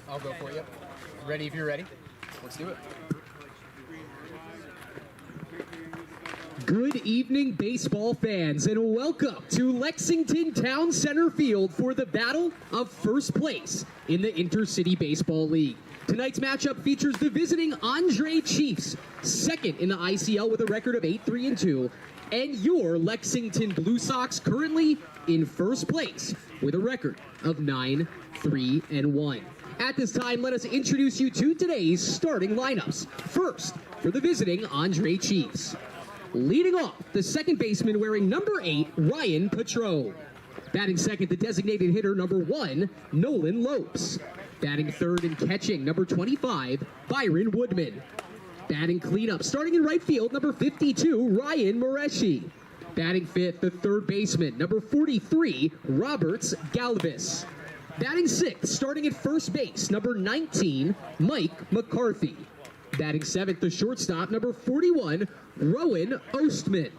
I'll go for you. Ready if you're ready. Let's do it. Good evening, baseball fans, and welcome to Lexington Town Center Field for the battle of first place in the Intercity Baseball League. Tonight's matchup features the visiting Andre Chiefs, second in the ICL with a record of 8-3-2, and your Lexington Blue Sox, currently in first place with a record of 9-3-1. At this time, let us introduce you to today's starting lineups. First, for the visiting Andre Chiefs. Leading off, the second baseman wearing number 8, Ryan Patron. Batting second, the designated hitter, number 1, Nolan Lopes. Batting third and catching, number 25, Byron Woodman. Batting cleanup, starting in right field, number 52, Ryan Moreshi. Batting fifth, the third baseman, number 43, Roberts Galvis. Batting sixth, starting at first base, number 19, Mike McCarthy. Batting seventh, the shortstop, number 41, Rowan Ostman.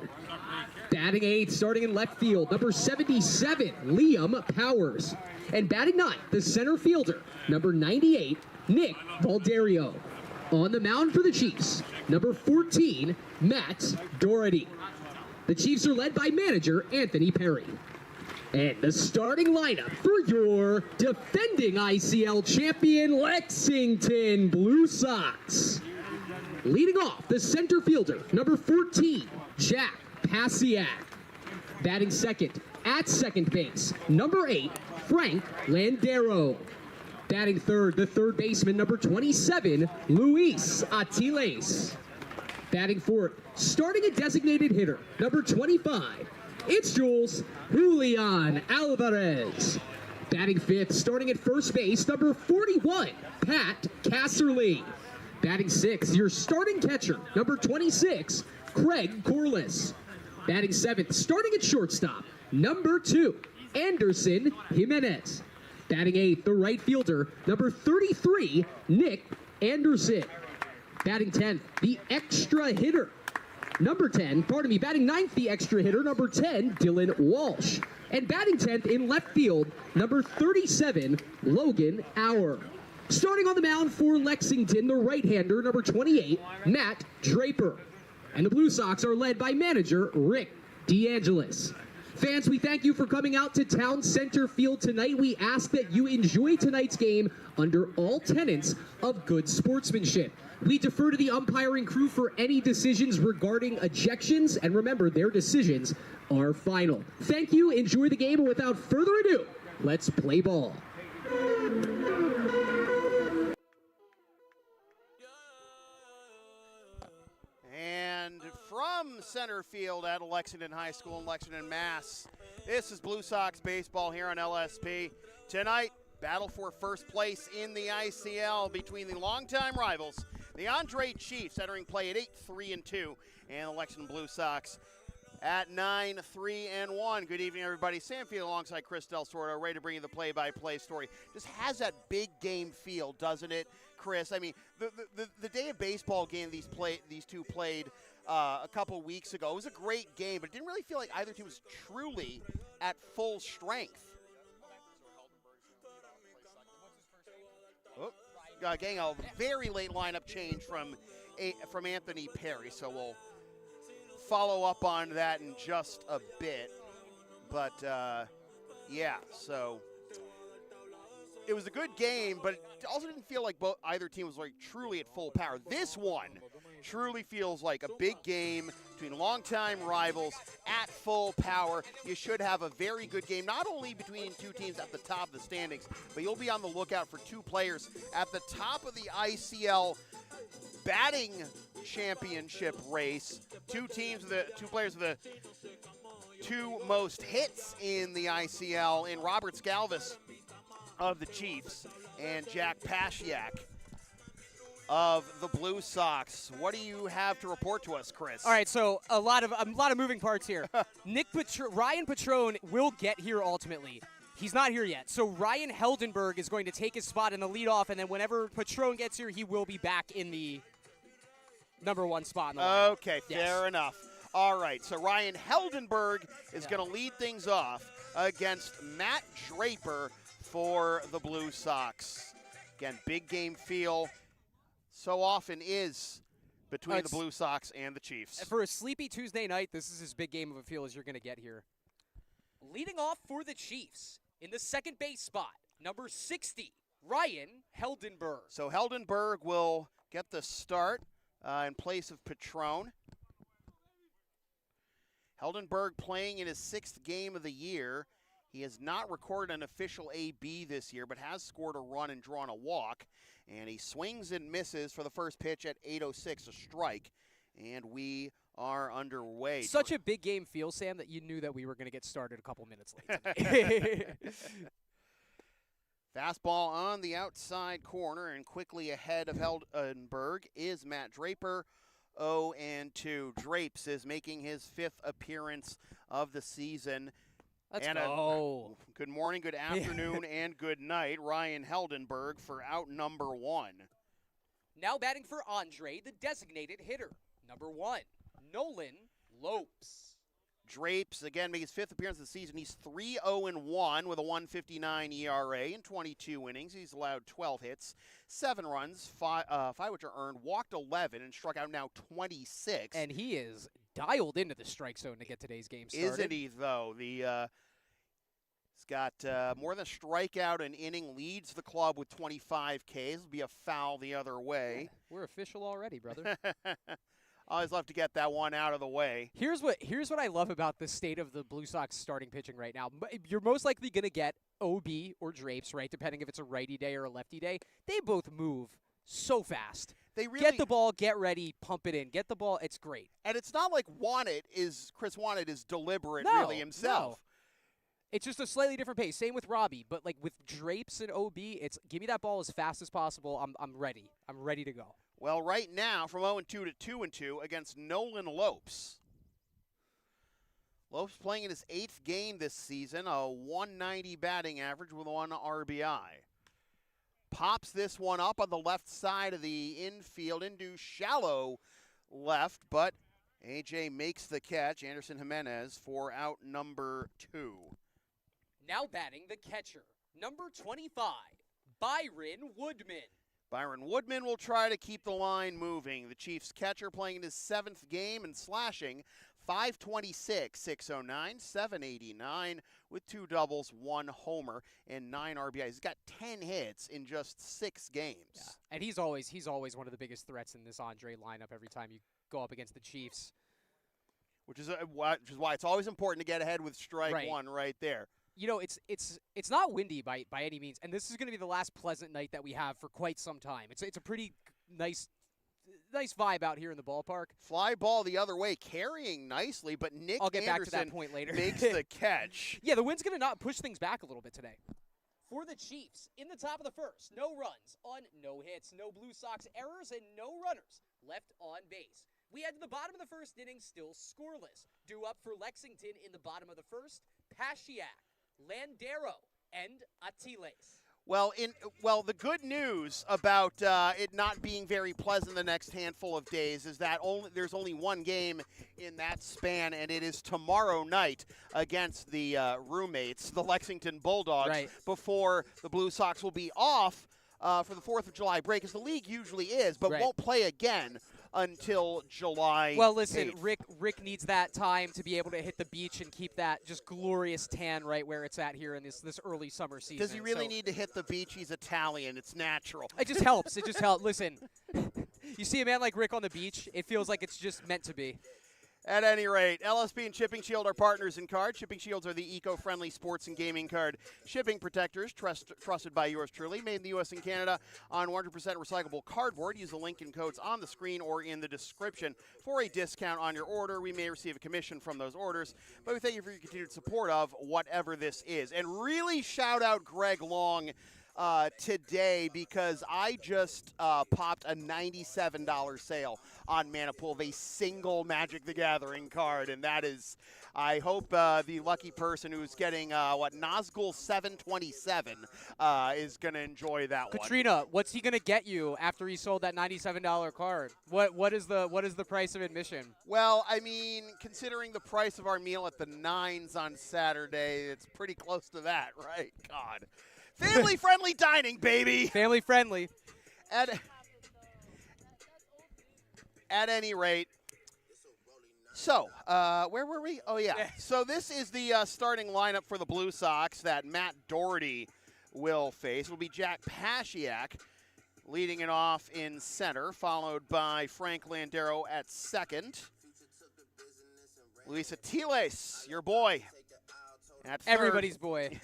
Batting eighth, starting in left field, number 77, Liam Powers. And batting ninth, the center fielder, number 98, Nick Valderio. On the mound for the Chiefs, number 14, Matt Doherty. The Chiefs are led by manager Anthony Perry. And the starting lineup for your defending ICL champion Lexington Blue Sox. Leading off, the center fielder, number 14, Jack Pasiak. Batting second, at second base, number 8, Frank Landero. Batting third, the third baseman, number 27, Luis Atiles. Batting fourth, starting a designated hitter, number 25, it's Jules Julian Alvarez. Batting fifth, starting at first base, number 41, Pat Casserly. Batting sixth, your starting catcher, number 26, Craig Corliss. Batting seventh, starting at shortstop, number 2, Anderson Jimenez. Batting eighth, the right fielder, number 33, Nick Anderson. Batting 10th, the extra hitter, batting ninth, the extra hitter, number 10, Dylan Walsh. And batting 10th in left field, number 37, Logan Auer. Starting on the mound for Lexington, the right-hander, number 28, Matt Draper. And the Blue Sox are led by manager Rick DeAngelis. Fans, we thank you for coming out to Town Center Field tonight. We ask that you enjoy tonight's game under all tenets of good sportsmanship. We defer to the umpiring crew for any decisions regarding ejections, and remember, their decisions are final. Thank you, enjoy the game, and without further ado, let's play ball. And from center field at Lexington High School in Lexington, Mass, this is Blue Sox baseball here on LSP. Tonight, battle for first place in the ICL between the longtime rivals, the Andre Chiefs, entering play at 8-3-2, and the Lexington Blue Sox at 9-3-1. Good evening, everybody. Sam Field alongside Chris Del Sordo, ready to bring you the play-by-play story. Just has that big game feel, doesn't it, Chris? I mean, the day of baseball game these two played a couple weeks ago, it was a great game, but it didn't really feel like either team was truly at full strength. Getting a very late lineup change from Anthony Perry, so we'll follow up on that in just a bit. But yeah, so it was a good game, but it also didn't feel like either team was like truly at full power. This one truly feels like a big game between longtime rivals at full power. You should have a very good game, not only between two teams at the top of the standings, but you'll be on the lookout for two players at the top of the ICL batting championship race. Two players with the two most hits in the ICL in Roberts Galvis of the Chiefs and Jack Pasiak of the Blue Sox. What do you have to report to us, Chris? All right, so a lot of moving parts here. Ryan Patron will get here ultimately. He's not here yet. So Ryan Heldenberg is going to take his spot in the leadoff, and then whenever Patron gets here, he will be back in the number 1 spot in the lineup. Okay, fair enough. All right, so Ryan Heldenberg is going to lead things off against Matt Draper for the Blue Sox. Again, big game feel so often is between the Blue Sox and the Chiefs. For a sleepy Tuesday night, this is as big game of a feel as you're going to get here. Leading off for the Chiefs in the second base spot, number 60, Ryan Heldenberg. So Heldenberg will get the start in place of Patron. Heldenberg playing in his 6th game of the year. He has not recorded an official AB this year, but has scored a run and drawn a walk. And he swings and misses for the first pitch at 8:06, a strike. And we are underway. Such a big game feel, Sam, that you knew that we were going to get started a couple minutes late today. Fastball on the outside corner, and quickly ahead of Heldenberg is Matt Draper. 0-2. Drapes is making his 5th appearance of the season. Let's go. Good morning, good afternoon, and good night, Ryan Heldenberg for out number 1. Now batting for Andre, the designated hitter. Number 1, Nolan Lopes. Drapes, again, makes his 5th appearance of the season. He's 3-0-1 with a 1.59 ERA in 22 innings. He's allowed 12 hits, 7 runs, 5 which are earned, walked 11, and struck out now 26. And he is dialed into the strike zone to get today's game started. Isn't he, though? He's got more than a strikeout an inning, leads the club with 25 Ks. It'll be a foul the other way. We're official already, brother. Always love to get that one out of the way. Here's what I love about the state of the Blue Sox starting pitching right now. You're most likely going to get OB or Drapes, right, depending if it's a righty day or a lefty day. They both move so fast. They really get the ball, get ready, pump it in. Get the ball, it's great. And it's not like Chris Wanted is deliberate really himself. No. It's just a slightly different pace. Same with Robbie, but like with Drapes and OB, it's give me that ball as fast as possible. I'm ready. I'm ready to go. Well, right now, from 0-2 to 2-2 against Nolan Lopes. Lopes playing in his 8th game this season, a 190 batting average with 1 RBI. Pops this one up on the left side of the infield into shallow left, but AJ makes the catch. Anderson Jimenez for out number 2. Now batting the catcher, number 25, Byron Woodman. Byron Woodman will try to keep the line moving. The Chiefs catcher playing in his 7th game and slashing .526, .609, .789 with 2 doubles, 1 homer, and 9 RBIs. He's got 10 hits in just 6 games. Yeah. And he's always one of the biggest threats in this Andre lineup every time you go up against the Chiefs. Which is why it's always important to get ahead with strike 1 right there. You know, it's not windy by any means, and this is going to be the last pleasant night that we have for quite some time. It's a pretty nice vibe out here in the ballpark. Fly ball the other way, carrying nicely, but Nick I'll get Anderson back to that point later. makes the catch. Yeah, the wind's going to not push things back a little bit today. For the Chiefs, in the top of the first, no runs on no hits, no Blue Sox errors, and no runners left on base. We head to the bottom of the first inning, still scoreless. Due up for Lexington in the bottom of the first, Pashiak, Landero, and Atiles. Well, the good news about it not being very pleasant the next handful of days is that there's only one game in that span, and it is tomorrow night against the roommates, the Lexington Bulldogs, before the Blue Sox will be off for the 4th of July break, as the league usually is, but won't play again until July. Well, listen, 8th. Rick needs that time to be able to hit the beach and keep that just glorious tan right where it's at here in this early summer season. Does he really need to hit the beach? He's Italian. It's natural. It just helps. It just helps. Listen, you see a man like Rick on the beach, it feels like it's just meant to be. At any rate, LSP and Shipping Shield are partners in card. Shipping Shields are the eco-friendly sports and gaming card shipping protectors trusted by yours truly. Made in the U.S. and Canada on 100% recyclable cardboard. Use the link and codes on the screen or in the description for a discount on your order. We may receive a commission from those orders, but we thank you for your continued support of whatever this is. And really shout out Greg Long today, because I just popped a $97 sale on Manapool of a single Magic the Gathering card, and that is, I hope the lucky person who's getting Nazgul 727 is going to enjoy that one. Katrina, what's he going to get you after he sold that $97 card? What is the price of admission? Well, I mean, considering the price of our meal at the Nines on Saturday, it's pretty close to that, right? God. Family-friendly dining, baby. Family friendly. At any rate, so where were we? Oh, yeah. So this is the starting lineup for the Blue Sox that Matt Doherty will face. It'll be Jack Pasiak leading it off in center, followed by Frank Landero at second. Luis Atiles, your boy, at third. Everybody's boy.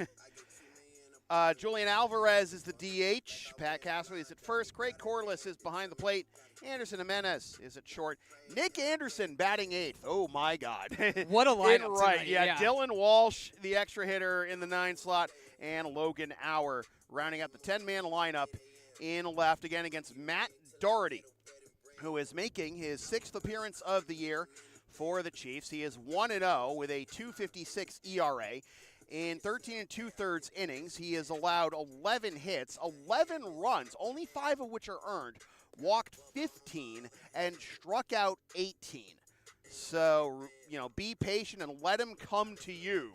Julian Alvarez is the DH. Pat Casserly is at first. Craig Corliss is behind the plate. Anderson Jimenez is at short. Nick Anderson batting eighth. Oh, my God. What a lineup Right, tonight. yeah. Dylan Walsh, the extra hitter in the 9 slot, and Logan Auer rounding out the 10-man lineup in left again against Matt Doherty, who is making his 6th appearance of the year for the Chiefs. He is 1-0 with a 2.56 ERA. In 13 2/3 innings, he has allowed 11 hits, 11 runs, only 5 of which are earned, walked 15, and struck out 18. So, be patient and let him come to you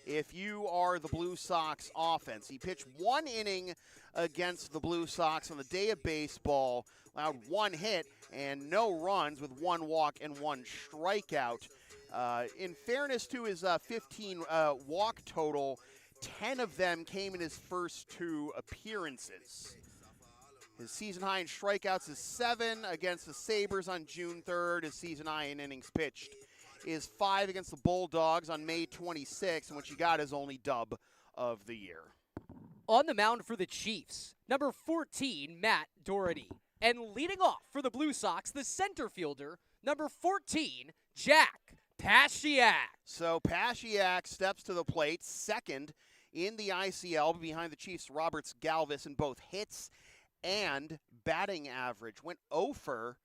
if you are the Blue Sox offense. He pitched 1 inning against the Blue Sox on the day of baseball, allowed 1 hit and no runs with 1 walk and 1 strikeout. In fairness to his 15 walk total, 10 of them came in his first 2 appearances. His season high in strikeouts is 7 against the Sabres on June 3rd. His season high in innings pitched is 5 against the Bulldogs on May 26th, and what you got is only dub of the year. On the mound for the Chiefs, number 14, Matt Doherty. And leading off for the Blue Sox, the center fielder, number 14, Jack Pasiak. So Pasiak steps to the plate, second in the ICL behind the Chiefs' Roberts Galvis in both hits and batting average. Went 0 for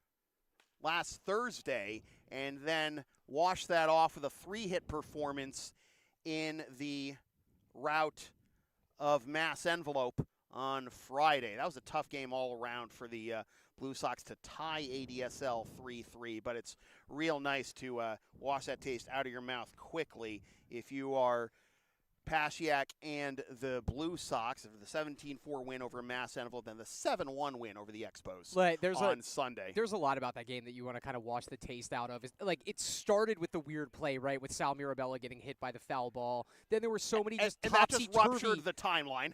last Thursday and then washed that off with a 3-hit performance in the rout of Mass Envelope on Friday. That was a tough game all around for the Blue Sox to tie ADSL 3-3, but it's real nice to wash that taste out of your mouth quickly if you are Pasiak and the Blue Sox, the 17-4 win over Mass Envelope, and the 7-1 win over the Expos on Sunday. There's a lot about that game that you want to kind of wash the taste out of. It started with the weird play, right, with Sal Mirabella getting hit by the foul ball. Then there were so many and topsy-turvy. that just ruptured the timeline.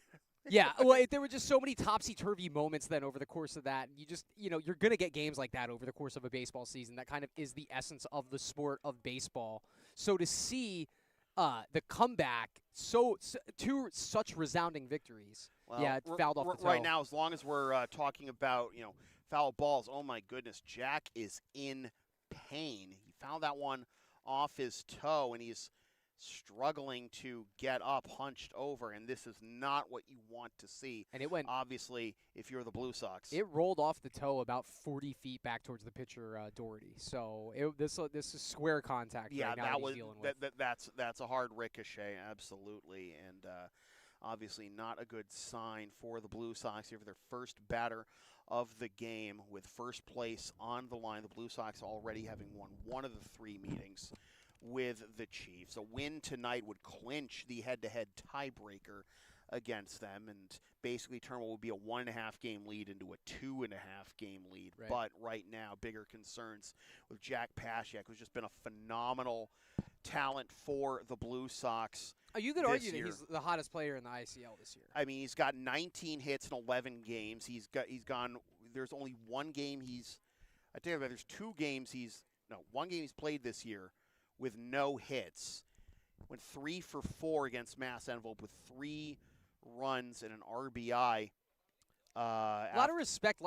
Yeah, well, there were just so many topsy-turvy moments then over the course of that. You just, you're going to get games like that over the course of a baseball season. That kind of is the essence of the sport of baseball. So to see the comeback, two such resounding victories. Well, yeah, it fouled off the toe. Right now, as long as we're talking about, foul balls, oh my goodness, Jack is in pain. He fouled that one off his toe, and he's struggling to get up, hunched over, and this is not what you want to see. And it went, obviously, if you're the Blue Sox. It rolled off the toe about 40 feet back towards the pitcher, Doherty. So this is square contact. Yeah, right now that was he's dealing with. that's a hard ricochet, absolutely, and obviously not a good sign for the Blue Sox here for their first batter of the game with first place on the line. The Blue Sox already having won 1 of the 3 meetings with the Chiefs. A win tonight would clinch the head-to-head tiebreaker against them and basically turn what would be a 1.5 game lead into a 2.5 game lead. Right. But right now, bigger concerns with Jack Pasiak, who's just been a phenomenal talent for the Blue Sox. You could argue that he's the hottest player in the ICL this year. I mean, he's got 19 hits in 11 games. He's gone. There's only 1 game there's 2 games one game he's played this year with no hits. Went 3 for 4 against Mass Envelope with 3 runs and an RBI. A lot of respect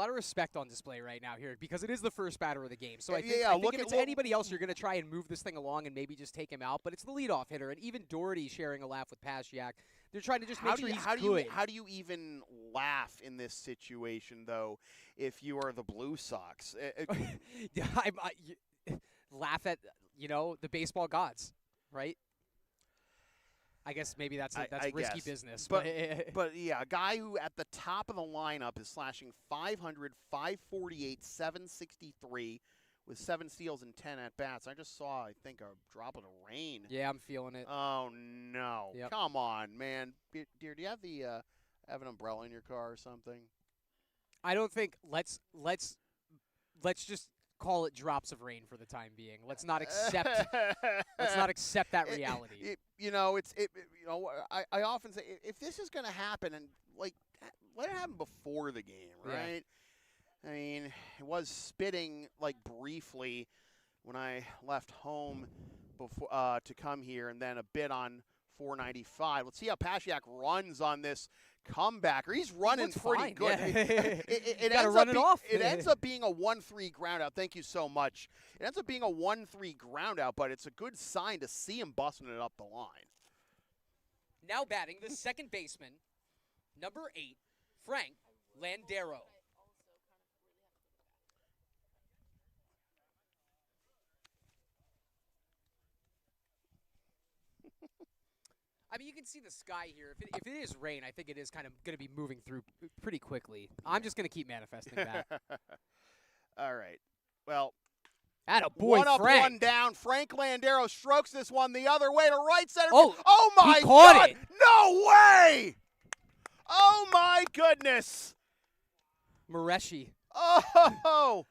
on display right now here because it is the first batter of the game. So I think if it's anybody else, you're going to try and move this thing along and maybe just take him out. But it's the leadoff hitter, and even Doherty sharing a laugh with Pasiak. They're trying to just make sure he's good. How do you even laugh in this situation, though, if you are the Blue Sox? Laugh at the baseball gods, right? I guess maybe that's risky business. But yeah, a guy who at the top of the lineup is slashing 500, 548, 763 with 7 steals and 10 at-bats. I just saw, I think, a drop of the rain. Yeah, I'm feeling it. Oh, no. Yep. Come on, man. Dear, do you have the Have an umbrella in your car or something? I don't think let's just call it drops of rain for the time being. Let's not accept that reality. I often say if this is going to happen, and like let it happen before the game, right? Yeah. I mean, it was spitting like briefly when I left home before to come here, and then a bit on 495. Let's see how Pasiak runs on this comebacker. He's running pretty fine. good. Yeah. It ends up being a 1-3 ground out. Thank you so much. It ends up being a 1-3 ground out, but it's a good sign to see him busting it up the line. Now batting the second baseman, number 8, Frank Landero. I mean, you can see the sky here. If it is rain, I think it is kind of going to be moving through pretty quickly. I'm just going to keep manifesting that. All right. Well, attaboy, one up, Frank. one down. Frank Landero strokes this one the other way to right center. Oh my he caught God! It. No way! Oh my goodness! Mareshi. Oh,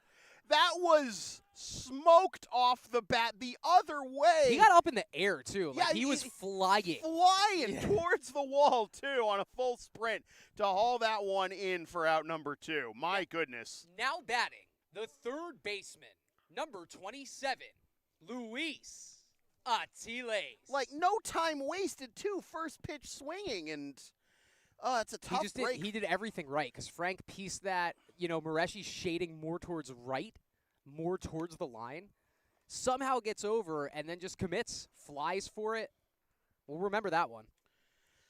that was smoked off the bat the other way. He got up in the air, too. Yeah, like he was flying. Flying towards the wall, too, on a full sprint to haul that one in for out number 2. My goodness. Now batting, the third baseman, number 27, Luis Atilés. Like, no time wasted, too. First pitch swinging, and it's a tough break. He did everything right, because Frank pieced that, Mareshi's shading more towards right, more towards the line, somehow gets over, and then just commits, flies for it. We'll remember that one.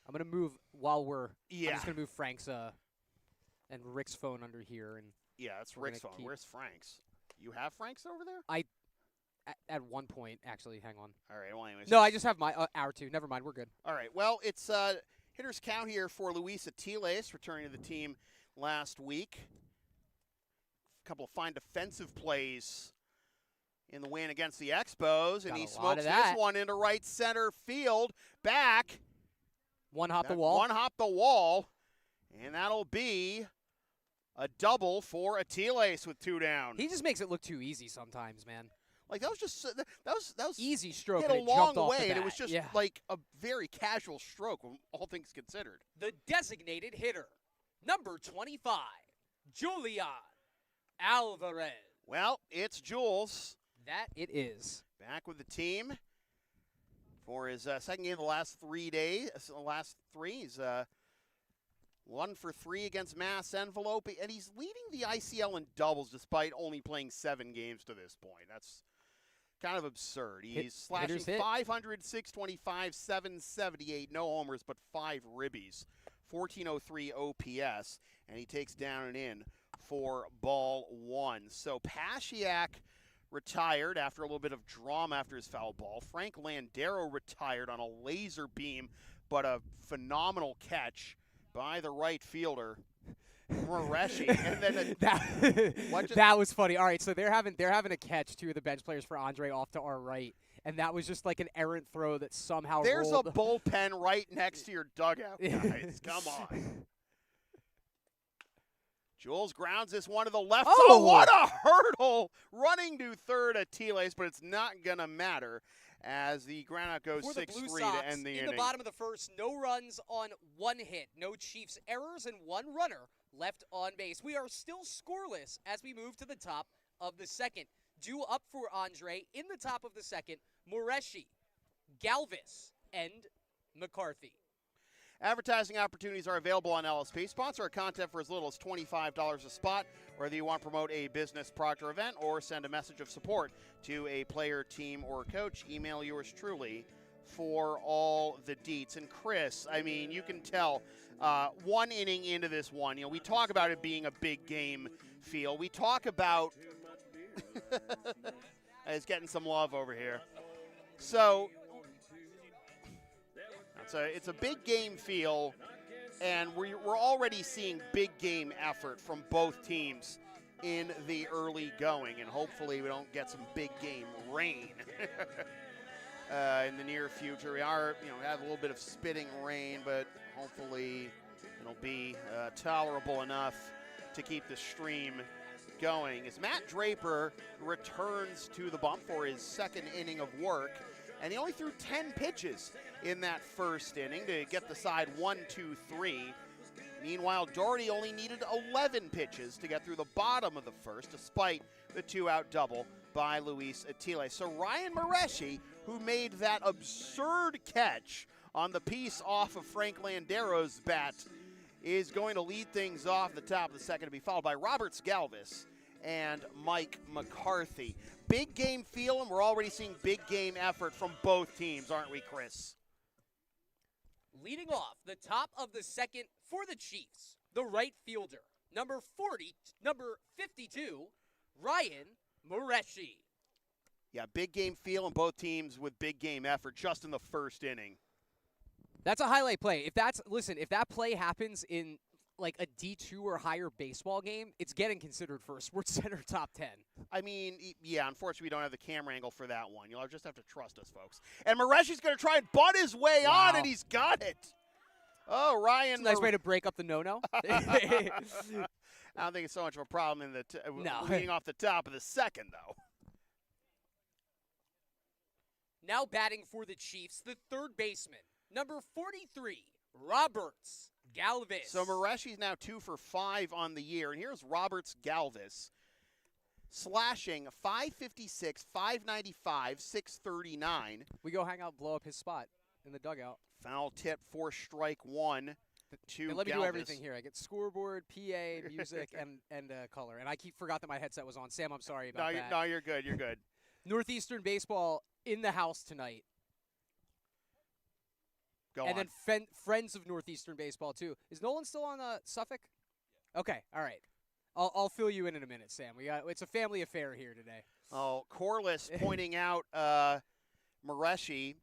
I'm going to move while we're I'm just going to move Frank's and Rick's phone under here. And yeah, that's Rick's phone. Where's Frank's? You have Frank's over there? At one point, actually, hang on. All right, well, anyways. No, I just have my our 2. Never mind, we're good. All right, well, it's hitter's count here for Luis Atilés, returning to the team last week. A couple of fine defensive plays in the win against the Expos, and he smokes this one into right center field. Back. One hop the wall. One hop the wall, and that'll be a double for Atilés with 2 down. He just makes it look too easy sometimes, man. Like that was easy stroke. Hit and a it long jumped off way, the and it bat. was just yeah. like a very casual stroke, all things considered. The designated hitter, number 25, Julian Alvarez. Well, it's Jules. That it is. Back with the team for his second game of the last 3 days. Last 3, he's 1 for 3 against Mass Envelope, and he's leading the ICL in doubles despite only playing 7 games to this point. That's kind of absurd. He's slashing 500, 625, 778, no homers, but 5 ribbies, 1403 OPS, and he takes down and in for ball 1. So Pasiak retired after a little bit of drama after his foul ball. Frank Landero retired on a laser beam, but a phenomenal catch by the right fielder, Mareshi. And then that was funny. All right, so they're having a catch, 2 of the bench players for Andre off to our right, and that was just like an errant throw that somehow There's rolled. a bullpen right next to your dugout, guys. Come on. Jules grounds this one to the left. Oh, what a hurdle! Running to third Atilés, but it's not going to matter as the groundout goes 6-3 to end the inning. In the bottom of the first, no runs on 1 hit, no Chiefs errors, and 1 runner left on base. We are still scoreless as we move to the top of the second. Due up for Andre in the top of the second, Mareshi, Galvis, and McCarthy. Advertising opportunities are available on LSP. Sponsor our content for as little as $25 a spot, whether you want to promote a business, product, or event, or send a message of support to a player, team, or coach. Email yours truly for all the deets. And Chris, I mean, you can tell 1 inning into this one, we talk about it being a big game feel. We talk about it's getting some love over here. So it's a big game feel, and we're already seeing big game effort from both teams in the early going, and hopefully we don't get some big game rain. in the near future. We are, have a little bit of spitting rain, but hopefully it'll be tolerable enough to keep the stream going. As Matt Draper returns to the bump for his second inning of work, and he only threw 10 pitches in that first inning to get the side 1-2-3. Meanwhile, Doherty only needed 11 pitches to get through the bottom of the first, despite the 2-out double by Luis Atile. So Ryan Mareschi, who made that absurd catch on the piece off of Frank Landero's bat, is going to lead things off at the top of the second, to be followed by Roberts Galvis and Mike McCarthy. Big game feel, and we're already seeing big game effort from both teams, aren't we, Chris? Leading off the top of the second for the Chiefs, the right fielder, number 52, Ryan Mareschi. Yeah, big game feel, and both teams with big game effort just in the first inning. That's a highlight play. If that play happens in like a D2 or higher baseball game, it's getting considered for a SportsCenter top 10. I mean, yeah, unfortunately we don't have the camera angle for that one. You'll just have to trust us, folks. And Mareschi's going to try and butt his way on, and he's got it. Oh, Ryan. It's a nice way to break up the no-no. I don't think it's so much of a problem in the leading off the top of the second, though. Now batting for the Chiefs, the third baseman, number 43, Roberts Galvis. So Mareschi's now 2 for 5 on the year, and here's Roberts Galvis slashing .556, .595, .639. We go hang out, blow up his spot in the dugout. Foul tip for strike one to and let me Galvis. do everything here. I get scoreboard, PA, music, and color. And I forgot that my headset was on. Sam, I'm sorry about that. No, you're good. You're good. Northeastern baseball in the house tonight. Go and on. then friends of Northeastern baseball, too. Is Nolan still on Suffolk? Okay, all right. I'll fill you in a minute, Sam. It's a family affair here today. Oh, Corliss pointing out Mareschi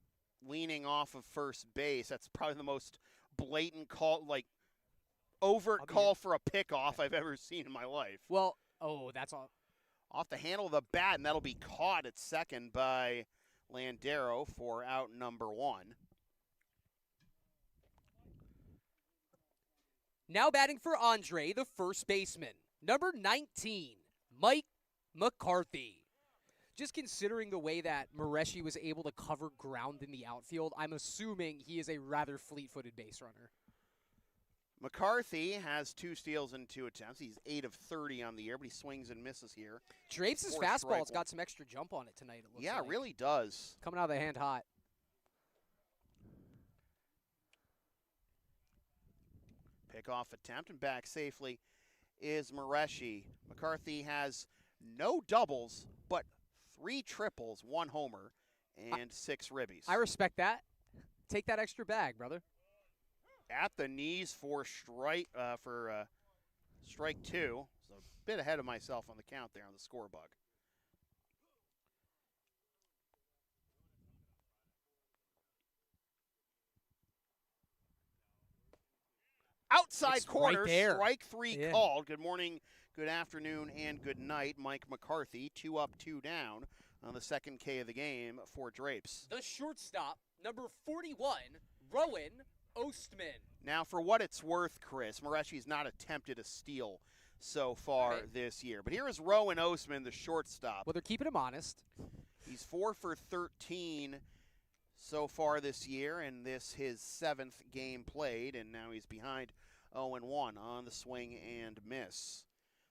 leaning off of first base. That's probably the most blatant call, overt call for a pickoff I've ever seen in my life. Well, that's all. Off the handle of the bat, and that'll be caught at second by Landero for out number 1. Now batting for Andre, the first baseman, number 19, Mike McCarthy. Just considering the way that Mareschi was able to cover ground in the outfield, I'm assuming he is a rather fleet-footed base runner. McCarthy has 2 steals and 2 attempts. He's 8 of 30 on the year, but he swings and misses here. Drapes' fastball's got some extra jump on it tonight, it looks like. Yeah, it really does. Coming out of the hand hot. Pickoff attempt and back safely is Mareschi. McCarthy has no doubles, but 3 triples, 1 homer, and 6 ribbies. I respect that. Take that extra bag, brother. At the knees for strike 2. So a bit ahead of myself on the count there on the score bug. Outside It's corner, right there. strike 3 called. Good morning, good afternoon, and good night. Mike McCarthy, 2 up, 2 down on the second K of the game for Drapes. The shortstop, number 41, Rowan Ostman. Now, for what it's worth, Chris, Mareschi's not attempted a steal so far this year. But here is Rowan Ostman, the shortstop. Well, they're keeping him honest. He's 4 for 13 so far this year, and this his 7th game played, and now he's behind 0-1 on the swing and miss.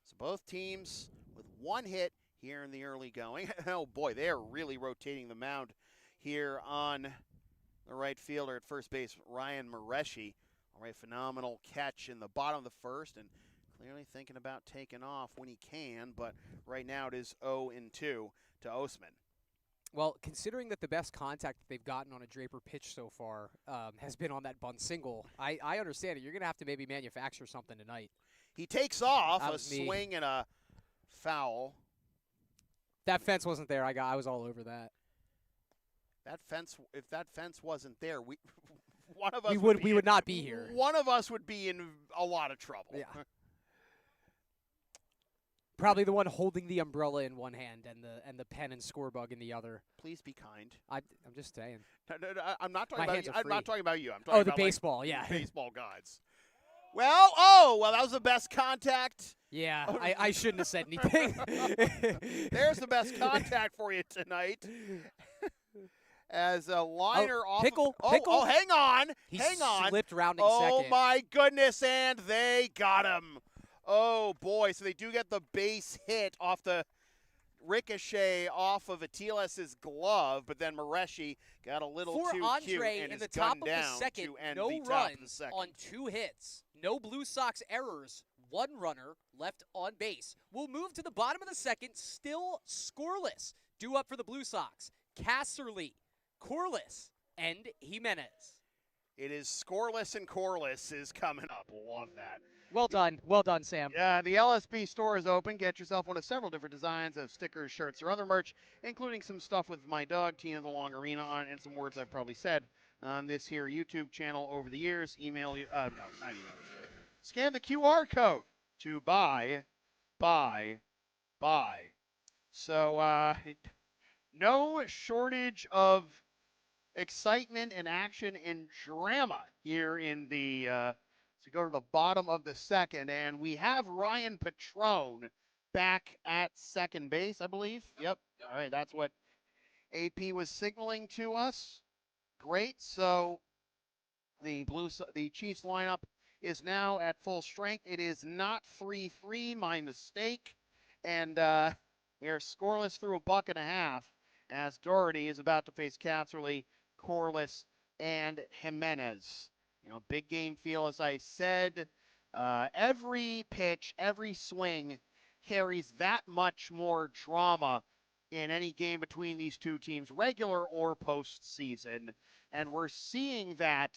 So both teams with 1 hit here in the early going. Oh boy, they are really rotating the mound here on the right fielder at first base, Ryan Mareschi. All right, phenomenal catch in the bottom of the first, and clearly thinking about taking off when he can, but right now it is 0-2 to Ostman. Well, considering that the best contact that they've gotten on a Draper pitch so far has been on that bunt single, I understand it. You're going to have to maybe manufacture something tonight. He takes off, a me. swing and a foul. That fence wasn't there. I was all over that. That fence, if that fence wasn't there, we would not be here. One of us would be in a lot of trouble. Yeah. Probably the one holding the umbrella in one hand and the pen and score bug in the other. Please be kind. I'm just saying. No, I'm not talking My about hands you. are I'm not free. talking about you. I'm talking Oh, the about baseball, yeah. baseball gods. Well, that was the best contact. Yeah, I shouldn't have said anything. There's the best contact for you tonight. As a liner off. Pickle. Oh, hang on. He hang on. slipped rounding Oh, second. my goodness, and they got him. Oh, boy. So they do get the base hit off the ricochet off of Atiles' glove, but then Mareshi got a little For too Andre cute and in is the top gunned of the down second, to end no the top of the runs second. on 2 hits. No Blue Sox errors. 1 runner left on base. We'll move to the bottom of the second, still scoreless. Due up for the Blue Sox. Casserly, Corliss, and Jimenez. It is scoreless and coreless is coming up. Love that. Well done, Sam. Yeah, the LSP store is open. Get yourself one of several different designs of stickers, shirts, or other merch, including some stuff with my dog, Tina the Long Arena, on it, and some words I've probably said on this here YouTube channel over the years. Email you, no, not email. Scan the QR code to buy. So, no shortage of excitement and action and drama here in the to go to the bottom of the second, and we have Ryan Patrone back at second base, I believe. Yep. All right, that's what AP was signaling to us. Great. So the Chiefs lineup is now at full strength. It is not 3-3, my mistake, and we are scoreless through a buck and a half as Doherty is about to face Casserly, Corliss, and Jimenez. You know, big game feel, as I said. Every pitch, every swing carries that much more drama in any game between these two teams, regular or postseason. And we're seeing that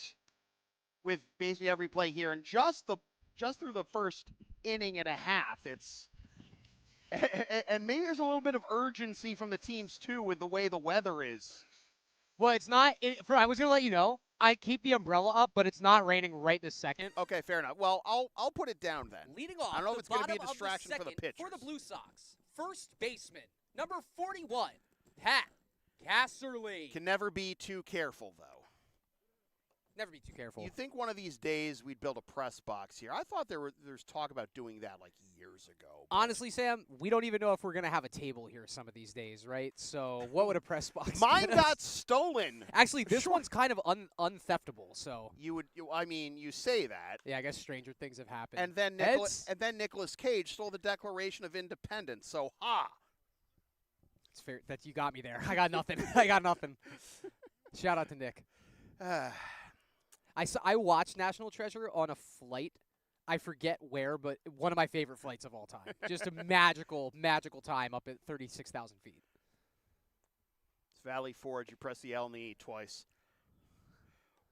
with basically every play here. And just through the first inning and a half, it's and maybe there's a little bit of urgency from the teams too with the way the weather is. Well, it's not. I was gonna let you know. I keep the umbrella up, but it's not raining right this second. Okay, fair enough. Well, I'll put it down then. Leading off, I don't know if the it's going to be a bottom of the distraction for the second pitchers. for the Blue Sox. First baseman, number 41, Pat Casserly. Can never be too careful, though. Never be too careful. You'd think one of these days we'd build a press box here. I thought there's talk about doing that like years ago. Honestly, Sam, we don't even know if we're going to have a table here some of these days, right? So what would a press box Mine get us? got stolen. Actually, this Sure. one's kind of untheftable, so. You say that. Yeah, I guess stranger things have happened. And then Nicolas Cage stole the Declaration of Independence. So, It's fair that you got me there. I got nothing. I got nothing. Shout out to Nick. I watched National Treasure on a flight. I forget where, but one of my favorite flights of all time. Just a magical, magical time up at 36,000 feet. It's Valley Forge. You press the L and the E twice.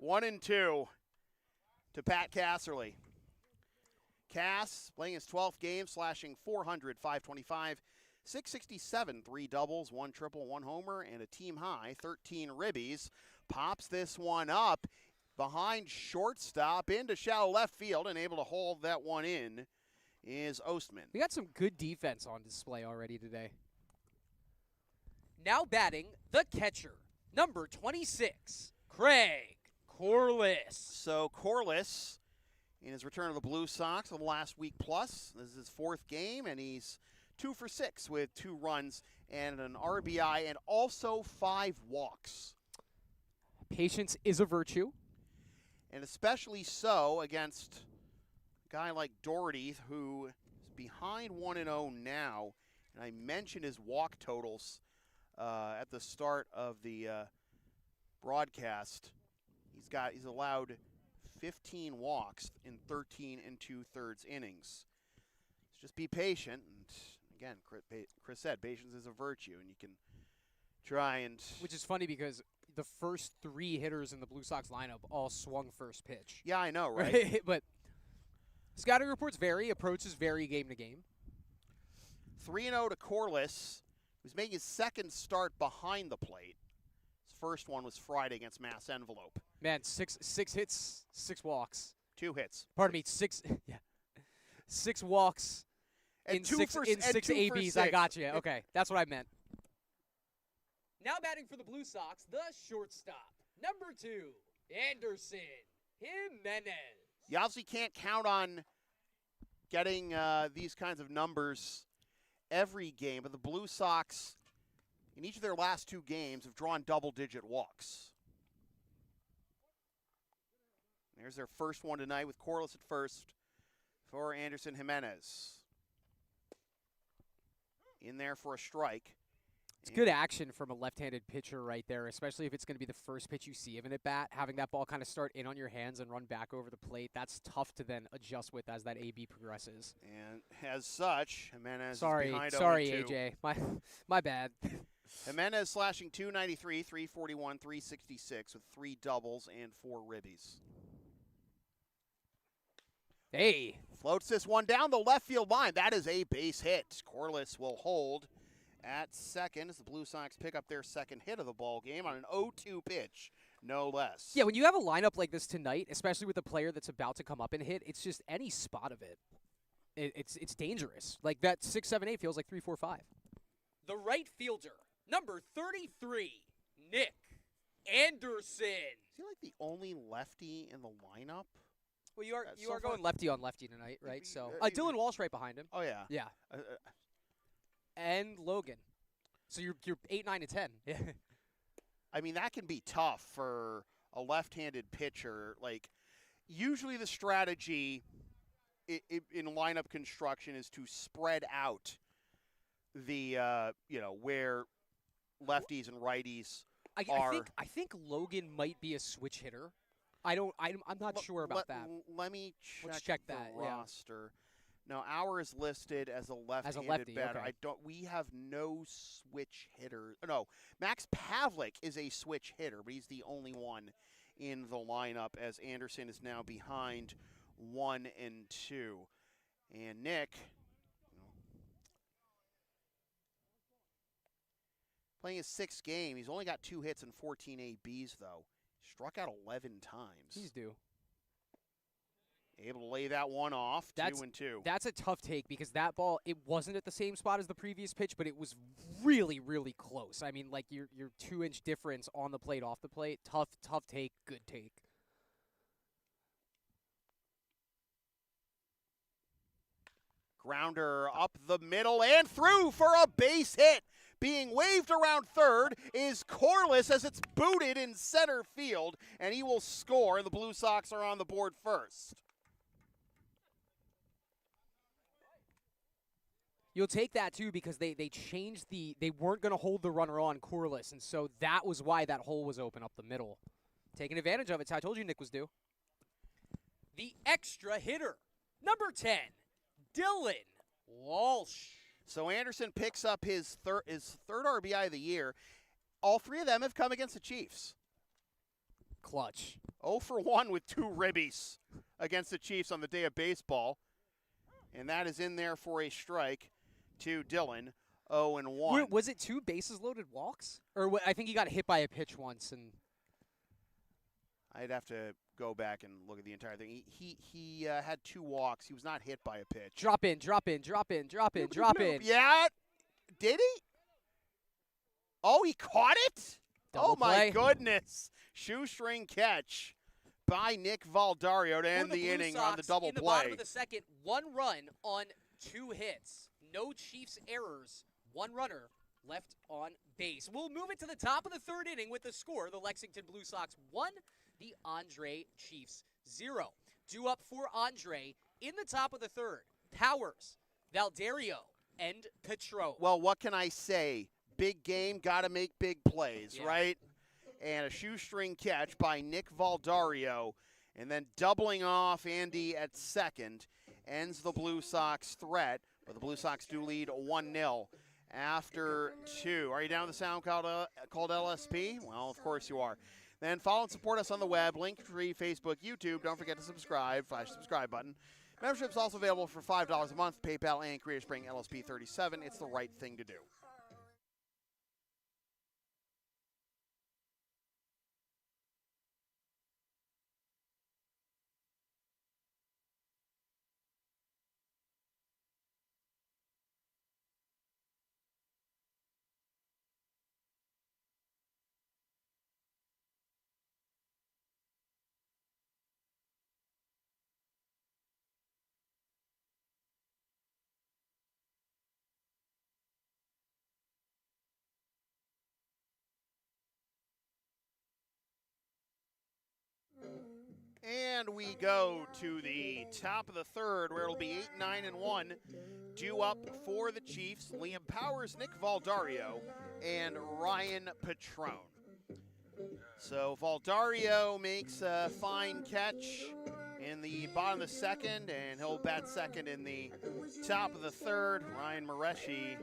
1-2 to Pat Casserly. Cass playing his 12th game, slashing 400, 525, 667, 3 doubles, 1 triple, 1 homer, and a team high 13 ribbies. Pops this one up behind shortstop into shallow left field, and able to hold that one in is Ostman. We got some good defense on display already today. Now batting the catcher, number 26, Craig Corliss. So Corliss, in his return to the Blue Sox of the last week plus, this is his 4th game, and he's 2 for 6 with 2 runs and an RBI and also 5 walks. Patience is a virtue. And especially so against a guy like Doherty, who is behind 1-0 now. And I mentioned his walk totals at the start of the broadcast. He's allowed 15 walks in 13 2/3 innings. So just be patient. And again, Chris said, patience is a virtue, and you can try and. Which is funny because the first 3 hitters in the Blue Sox lineup all swung first pitch. Yeah, I know, right? But scouting reports vary, approaches vary game to game. 3-0 to Corliss, who's making his 2nd start behind the plate. His first one was Friday against Mass Envelope. Man, six hits, 6 walks. 2 hits. Pardon me, 6 walks And two six for, in and 6 2 for ABs. I 6. got you. Okay, that's what I meant. Now batting for the Blue Sox, the shortstop, number 2, Anderson Jimenez. You obviously can't count on getting these kinds of numbers every game, but the Blue Sox, in each of their last 2 games, have drawn double-digit walks. There's their first one tonight with Corliss at first for Anderson Jimenez. In there for a strike. It's good action from a left-handed pitcher right there, especially if it's going to be the first pitch you see of an at-bat. Having that ball kind of start in on your hands and run back over the plate, that's tough to then adjust with as that AB progresses. And as such, Jimenez is Sorry, behind sorry, 0-2. AJ. My bad. Jimenez slashing 293, 341, 366 with 3 doubles and 4 ribbies. Hey. Floats this one down the left field line. That is a base hit. Corliss will hold at second as the Blue Sox pick up their second hit of the ball game on an 0-2 pitch, no less. Yeah, when you have a lineup like this tonight, especially with a player that's about to come up and hit, it's just any spot of it. It's dangerous. Like that 6-7-8 feels like 3-4-5. The right fielder, number 33, Nick Anderson. Is he like the only lefty in the lineup? Well, you are so far- going lefty on lefty tonight, right? So Dylan Walsh right behind him. Oh, yeah. Yeah. And Logan. So you're 8, 9, and 10. Yeah. I mean, that can be tough for a left-handed pitcher. Like, usually the strategy in lineup construction is to spread out the, where lefties and righties are. I think Logan might be a switch hitter. I'm not sure about that. Let me Let's check check the that, yeah. roster. No, our is listed as a left-handed lefty, batter. okay. We have no switch hitter. No, Max Pavlik is a switch hitter, but he's the only one in the lineup as Anderson is now behind 1 and 2. And Nick, playing his 6th game, he's only got 2 hits and 14 ABs though. Struck out 11 times. He's due. Able to lay that one off, 2-2. That's a tough take because that ball, it wasn't at the same spot as the previous pitch, but it was really, really close. I mean, like your 2-inch difference on the plate, off the plate, tough take, good take. Grounder up the middle and through for a base hit. Being waved around third is Corliss as it's booted in center field, and he will score, and the Blue Sox are on the board first. You'll take that, too, because they changed they weren't going to hold the runner on Corliss, and so that was why that hole was open up the middle. Taking advantage of it. I told you Nick was due. The extra hitter, number 10, Dylan Walsh. So Anderson picks up his third RBI of the year. All 3 of them have come against the Chiefs. Clutch. 0 for 1 with 2 ribbies against the Chiefs on the day of baseball. And that is in there for a strike to Dylan, 0-1. Was it 2 bases loaded walks? Or I think he got hit by a pitch once. And I'd have to go back and look at the entire thing. He had 2 walks. He was not hit by a pitch. Drop in. Yeah. Did he? Oh, he caught it? Double my play. goodness. Shoestring catch by Nick Valdario to end the inning on the double in the play. bottom of the second, 1 run on 2 hits. No Chiefs errors. 1 runner left on base. We'll move it to the top of the 3rd inning with the score. The Lexington Blue Sox 1, the Andre Chiefs 0. Due up for Andre in the top of the 3rd. Powers, Valdario, and Petro. Well, what can I say? Big game, got to make big plays, Yeah. right? And a shoestring catch by Nick Valdario. And then doubling off Andy at second ends the Blue Sox threat. But the Blue Sox do lead 1-0 after 2. Are you down with the sound called LSP? Well, of course you are. Then follow and support us on the web, Linktree, Facebook, YouTube. Don't forget to subscribe, /subscribe button. Membership's also available for $5 a month, PayPal, and Creator Spring LSP 37. It's the right thing to do. And we go to the top of the third, where it'll be 8, 9, and 1. Due up for the Chiefs, Liam Powers, Nick Valdario, and Ryan Petrone. So Valdario makes a fine catch in the bottom of the second, and he'll bat second in the top of the third. Ryan Mareshi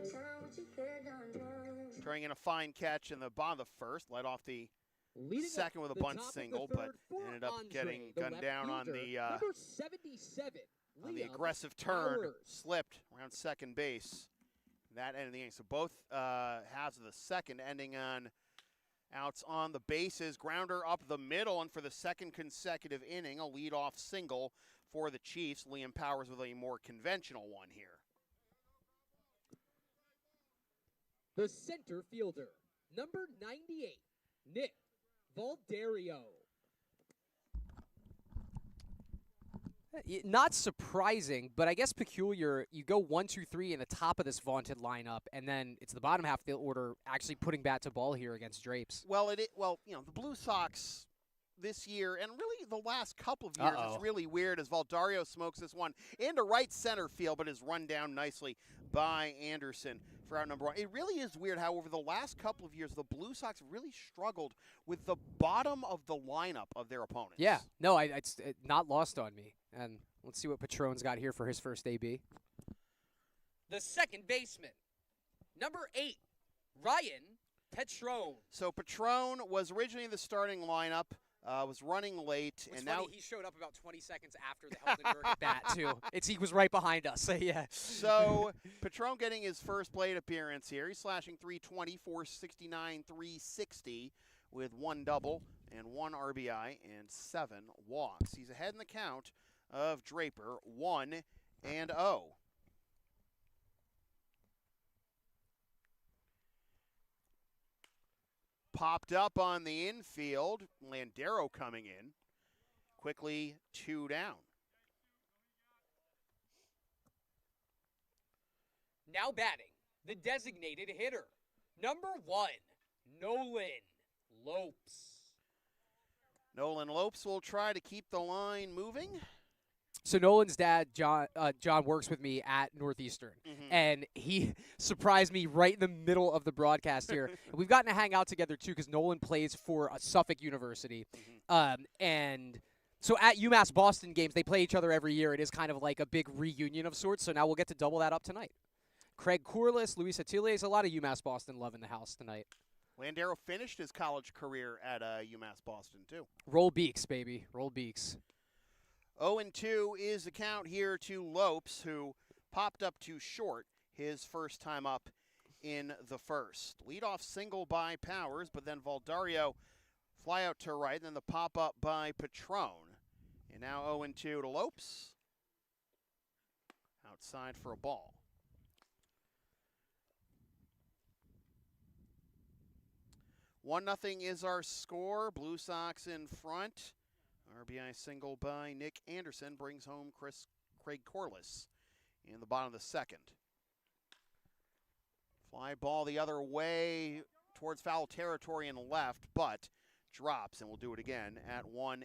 throwing in a fine catch in the bottom of the first, led off the second with a bunt single, but ended up getting gunned down on the aggressive turn, slipped around second base. That ended the inning. So both halves of the second ending on outs on the bases. Grounder up the middle, and for the second consecutive inning, a leadoff single for the Chiefs. Liam Powers with a more conventional one here. The center fielder, number 98, Nick Valdario. Not surprising, but I guess peculiar. You go 1, 2, 3 in the top of this vaunted lineup, and then it's the bottom half of the order actually putting bat to ball here against Drapes. Well, the Blue Sox this year, and really the last couple of years, it's really weird as Valdario smokes this one into right center field, but is run down nicely by Anderson for out number 1. It really is weird how over the last couple of years, the Blue Sox really struggled with the bottom of the lineup of their opponents. Yeah, no, it's not lost on me. And let's see what Petrone's got here for his first AB. The second baseman, number 8, Ryan Petrone. So Petrone was originally in the starting lineup, was running late, It's and funny, now he showed up about 20 seconds after the Heldenberg at bat too. He was right behind us. Yeah. So Petrone getting his first plate appearance here. He's slashing 320, 469, 360 with 1 double and 1 RBI and 7 walks. He's ahead in the count of Draper, 1-0. Popped up on the infield. Landero coming in. Quickly 2 down. Now batting, the designated hitter, number 1, Nolan Lopes. Nolan Lopes will try to keep the line moving. So Nolan's dad, John, works with me at Northeastern, and he surprised me right in the middle of the broadcast here. We've gotten to hang out together, too, because Nolan plays for Suffolk University. And so at UMass Boston games, they play each other every year. It is kind of like a big reunion of sorts, so now we'll get to double that up tonight. Craig Corliss, Luis Atiles, a lot of UMass Boston love in the house tonight. Landero finished his college career at UMass Boston, too. Roll Beaks, baby. Roll Beaks. 0-2 is the count here to Lopes, who popped up too short his first time up in the first. Leadoff single by Powers, but then Valdario fly out to right, and then the pop-up by Petrone. And now 0-2 to Lopes. Outside for a ball. One nothing is our score. Blue Sox in front. RBI single by Nick Anderson brings home Craig Corliss in the bottom of the second. Fly ball the other way towards foul territory and left, but drops, and we'll do it again at 1-2.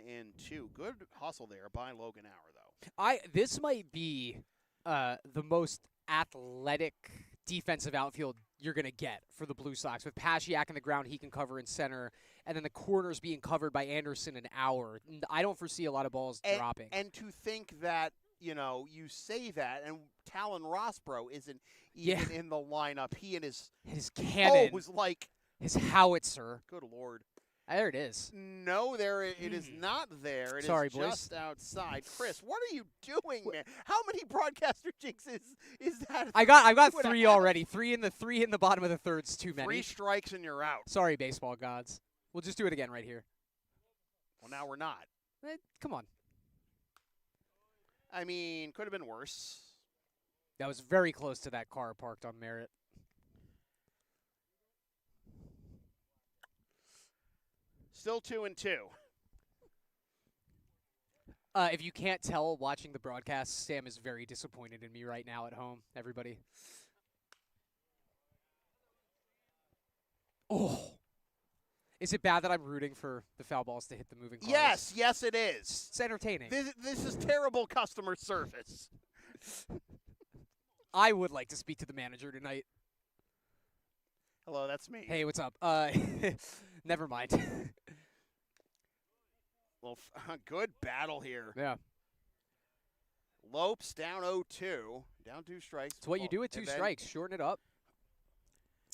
Good hustle there by Logan Hour, though. This might be the most athletic defensive outfield you're going to get for the Blue Sox. With Pasiak in the ground, he can cover in center, and then the corners being covered by Anderson and Auer. I don't foresee a lot of balls dropping. And to think that, you say that, and Talon Rossbro isn't even in the lineup. He and his cannon. Was like his howitzer. Good Lord. There it is. No, it is not there. It Sorry, is just outside. Chris, what are you doing, man? How many broadcaster jinxes is that? I got 3 already. Three in the bottom of the third's too many. 3 strikes and you're out. Sorry, baseball gods. We'll just do it again right here. Well, now we're not. Come on. I mean, could have been worse. That was very close to that car parked on Merritt. Still 2-2. If you can't tell watching the broadcast, Sam is very disappointed in me right now at home, everybody. Oh. Is it bad that I'm rooting for the foul balls to hit the moving cars? Yes, yes, it is. It's entertaining. This is terrible customer service. I would like to speak to the manager tonight. Hello, that's me. Hey, what's up? Never mind. Well, good battle here. Yeah. Lopes down 0-2. Down 2 strikes. It's what you do with 2 And then- strikes. Shorten it up.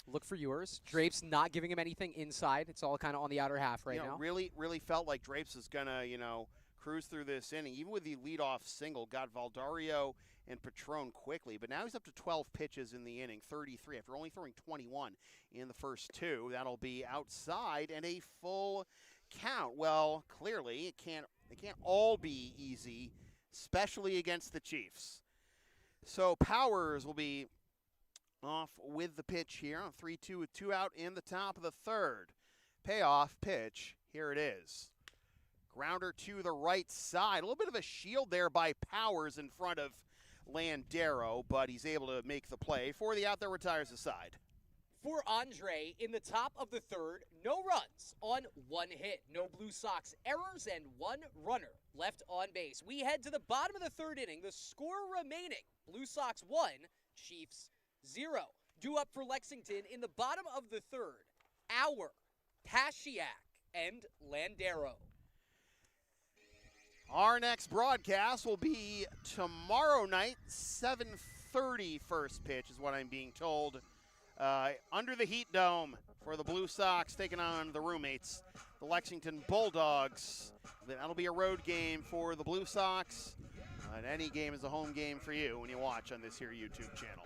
Look for yours. Drape's not giving him anything inside. It's all kind of on the outer half right now. Really felt like Drapes was going to, cruise through this inning. Even with the leadoff single, got Valdario and Patron quickly. But now he's up to 12 pitches in the inning, 33. After only throwing 21 in the first 2, that'll be outside and a full count. Well, clearly it can't all be easy, especially against the Chiefs. So Powers will be off with the pitch here on 3-2 with 2 out in the top of the 3rd. Payoff pitch, here it is. Grounder to the right side. A little bit of a shield there by Powers in front of Landero, but he's able to make the play. For the out, that retires the side. For Andre, in the top of the 3rd, no runs on 1 hit. No Blue Sox errors and 1 runner left on base. We head to the bottom of the 3rd inning. The score remaining, Blue Sox 1, Chiefs 0. Due up for Lexington in the bottom of the 3rd, Auer, Pasiak, and Landero. Our next broadcast will be tomorrow night, 7:30 first pitch is what I'm being told. Under the Heat Dome for the Blue Sox taking on the roommates, the Lexington Bulldogs. That'll be a road game for the Blue Sox. And any game is a home game for you when you watch on this here YouTube channel.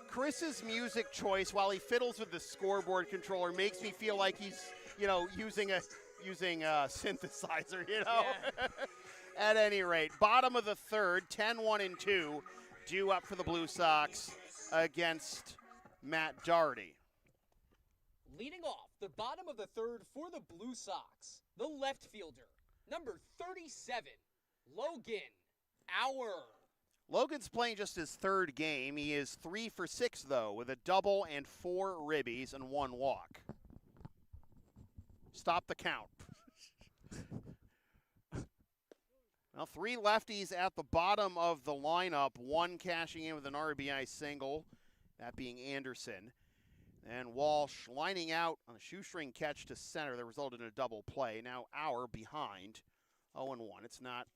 Chris's music choice while he fiddles with the scoreboard controller makes me feel like he's, using a synthesizer, Yeah. At any rate, bottom of the 3rd, 10-1 and 2, due up for the Blue Sox against Matt Doherty. Leading off the bottom of the 3rd for the Blue Sox, the left fielder, number 37, Logan Auer. Logan's playing just his 3rd game. He is 3 for 6, though, with a double and 4 ribbies and 1 walk. Stop the count. Well, 3 lefties at the bottom of the lineup, 1 cashing in with an RBI single, that being Anderson. And Walsh lining out on a shoestring catch to center that resulted in a double play. Now Auer behind, 0-1. It's not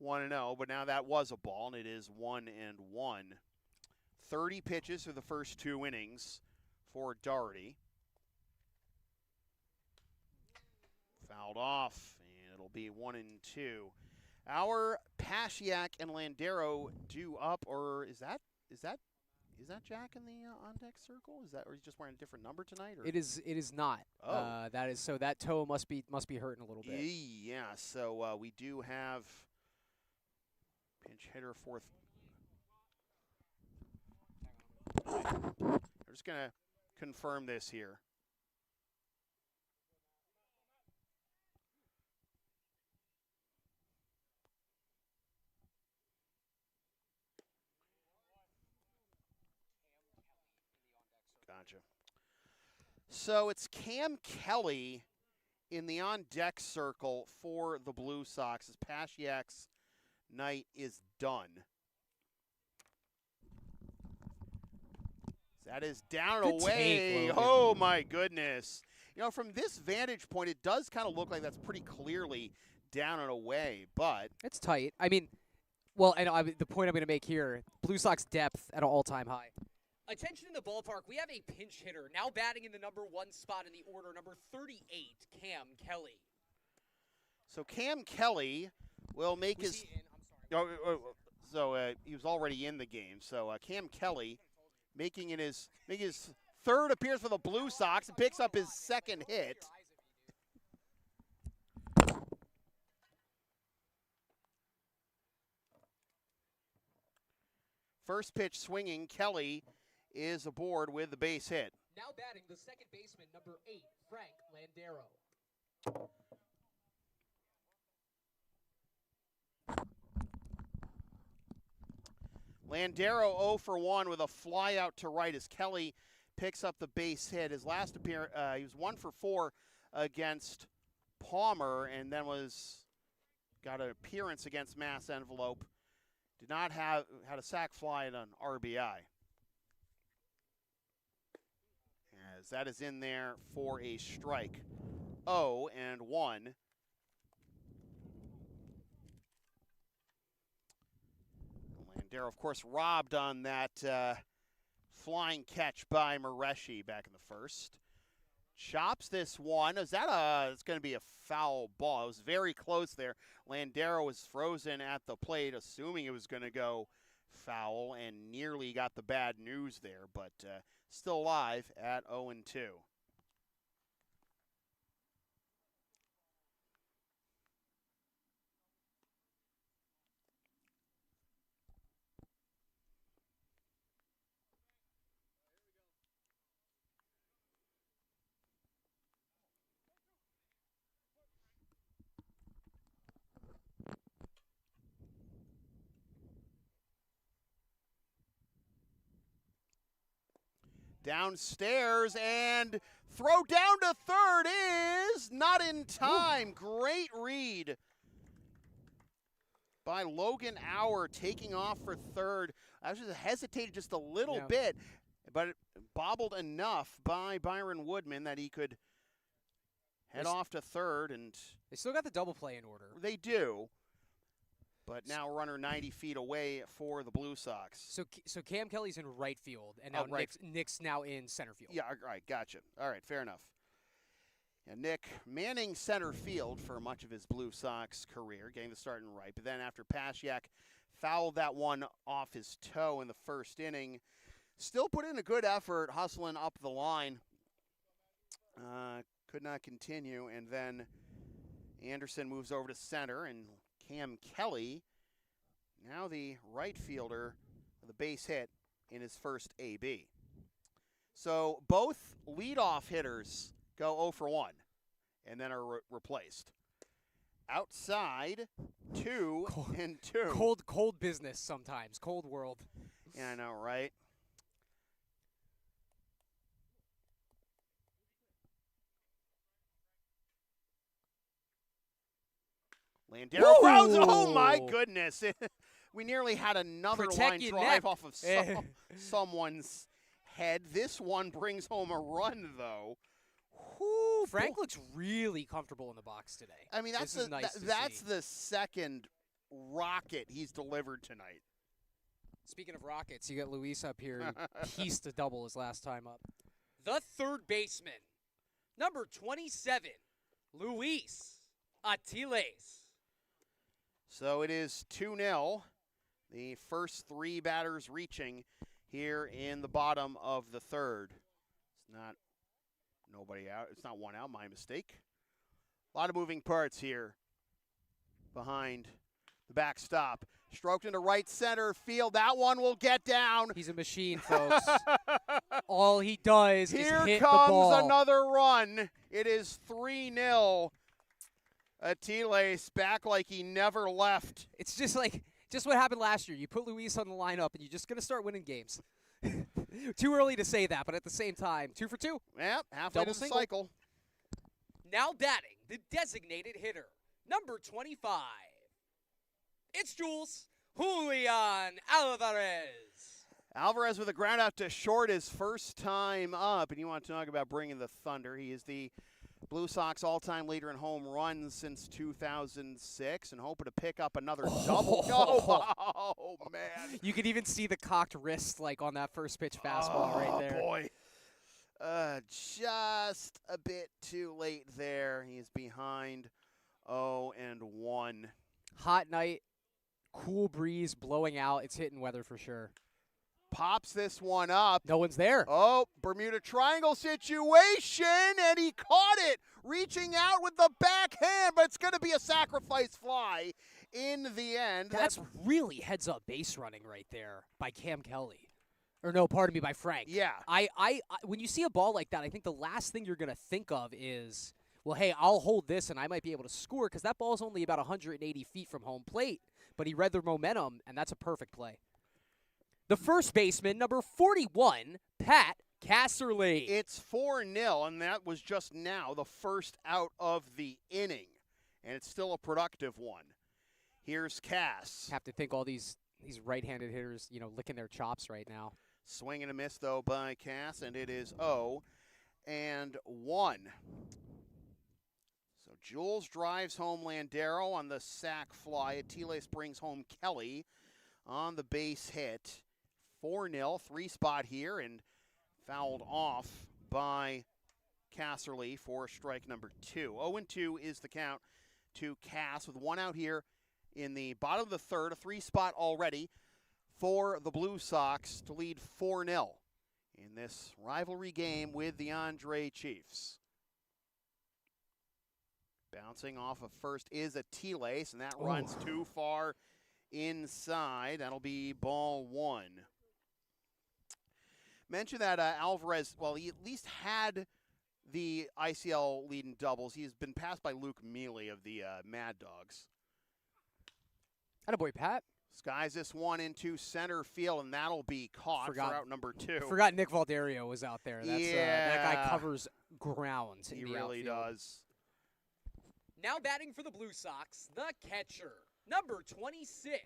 1-0, but now that was a ball, and it is 1-1. 30 pitches for the first 2 innings for Doherty. Fouled off, and it'll be 1-2. Our Pasiak and Landero due up, or is that Jack in the on-deck circle? Or is he just wearing a different number tonight? Or? It is not. Oh. That toe must be hurting a little bit. Yeah, so we do have pinch hitter 4th. We're just going to confirm this here. Gotcha. So it's Cam Kelly in the on-deck circle for the Blue Sox as Pasiak's night is done. That is down and Good away. take, Oh, my goodness. From this vantage point, it does kind of look like that's pretty clearly down and away, but It's tight. I mean, the point I'm going to make here, Blue Sox depth at an all-time high. Attention in the ballpark. We have a pinch hitter now batting in the number 1 spot in the order, number 38, Cam Kelly. So Cam Kelly will make Was his. he in? I'm sorry. So he was already in the game. So Cam Kelly making his third appearance for the Blue Sox and picks up his second hit. First pitch swinging, Kelly is aboard with the base hit. Now batting the second baseman, number 8, Frank Landero. Landero 0 for 1 with a fly out to right as Kelly picks up the base hit. His last appearance, he was 1 for 4 against Palmer, and then got an appearance against Mass Envelope. Did not had a sac fly and an RBI. As that is in there for a strike. 0-1. Landero, of course, robbed on that flying catch by Mareshi back in the first. Chops this one. It's going to be a foul ball. It was very close there. Landero was frozen at the plate, assuming it was going to go foul, and nearly got the bad news there, but still alive at 0-2. Downstairs, and throw down to third is not in time. Ooh. Great read by Logan Auer, taking off for third. I just hesitated just a little bit, but it bobbled enough by Byron Woodman that he could head off to third. And they still got the double play in order. They do. But now runner 90 feet away for the Blue Sox. So Cam Kelly's in right field, and now Nick's now in center field. Yeah, all right, gotcha. All right, fair enough. And Nick manning center field for much of his Blue Sox career, getting the start in right. But then after Pasiak fouled that one off his toe in the first inning, still put in a good effort, hustling up the line. Could not continue, and then Anderson moves over to center, and Cam Kelly, now the right fielder with a base hit in his first AB. So both leadoff hitters go 0 for 1 and then are replaced. Outside, 2 and 2. Cold business sometimes. Cold world. Yeah, I know, right? Landero grounds. Oh my goodness! We nearly had another line drive off of someone's head. This one brings home a run, though. Whew, Frank looks really comfortable in the box today. I mean, that's the second rocket he's delivered tonight. Speaking of rockets, you got Luis up here. He pieced a double his last time up. The third baseman, number 27, Luis Atiles. So it is 2-0. The first 3 batters reaching here in the bottom of the third. It's not nobody out. It's not one out. My mistake. A lot of moving parts here behind the backstop. Stroked into right center field. That one will get down. He's a machine, folks. All he does is hit the ball. Here comes another run. It is 3-0. Atiles back like he never left. It's just what happened last year. You put Luis on the lineup, and you're just going to start winning games. Too early to say that, but at the same time, 2 for 2. Yep, halfway to the cycle. Now batting, the designated hitter, number 25. It's Julian Alvarez. Alvarez with a ground out to short his first time up, and you want to talk about bringing the thunder. He is the Blue Sox all-time leader in home runs since 2006 and hoping to pick up another double. Oh, man. You could even see the cocked wrist like on that first pitch fastball right there. Oh, boy. Just a bit too late there. He's behind 0-1. Hot night, cool breeze blowing out. It's hitting weather for sure. Pops this one up. No one's there. Oh, Bermuda Triangle situation, and he caught it, reaching out with the backhand, but it's going to be a sacrifice fly in the end. That's really heads-up base running right there by Cam Kelly. Or no, pardon me, by Frank. Yeah. I when you see a ball like that, I think the last thing you're going to think of is, well, hey, I'll hold this and I might be able to score because that ball's only about 180 feet from home plate. But he read the momentum, and that's a perfect play. The first baseman, number 41, Pat Casserly. It's 4-0, and that was just now the first out of the inning. And it's still a productive one. Here's Cass. Have to think all these right-handed hitters, licking their chops right now. Swing and a miss, though, by Cass, and it is 0-1. So Jules drives home Landero on the sac fly. Atiles brings home Kelly on the base hit. 4-0, 3-spot here, and fouled off by Casserly for strike number 2. 0-2 is the count to Cass with one out here in the bottom of the third, a 3-spot already for the Blue Sox to lead 4-0 in this rivalry game with the Andre Chiefs. Bouncing off of first is Atiles, and that runs too far inside. That'll be ball 1. Mention that Alvarez, well, he at least had the ICL lead in doubles. He's been passed by Luke Mealy of the Mad Dogs. Attaboy, Pat. Skies this one into center field, and that'll be caught for out number 2. Forgot Nick Valderio was out there. That's, yeah. That guy covers ground in he the really outfield. does. Now batting for the Blue Sox, the catcher, number 26,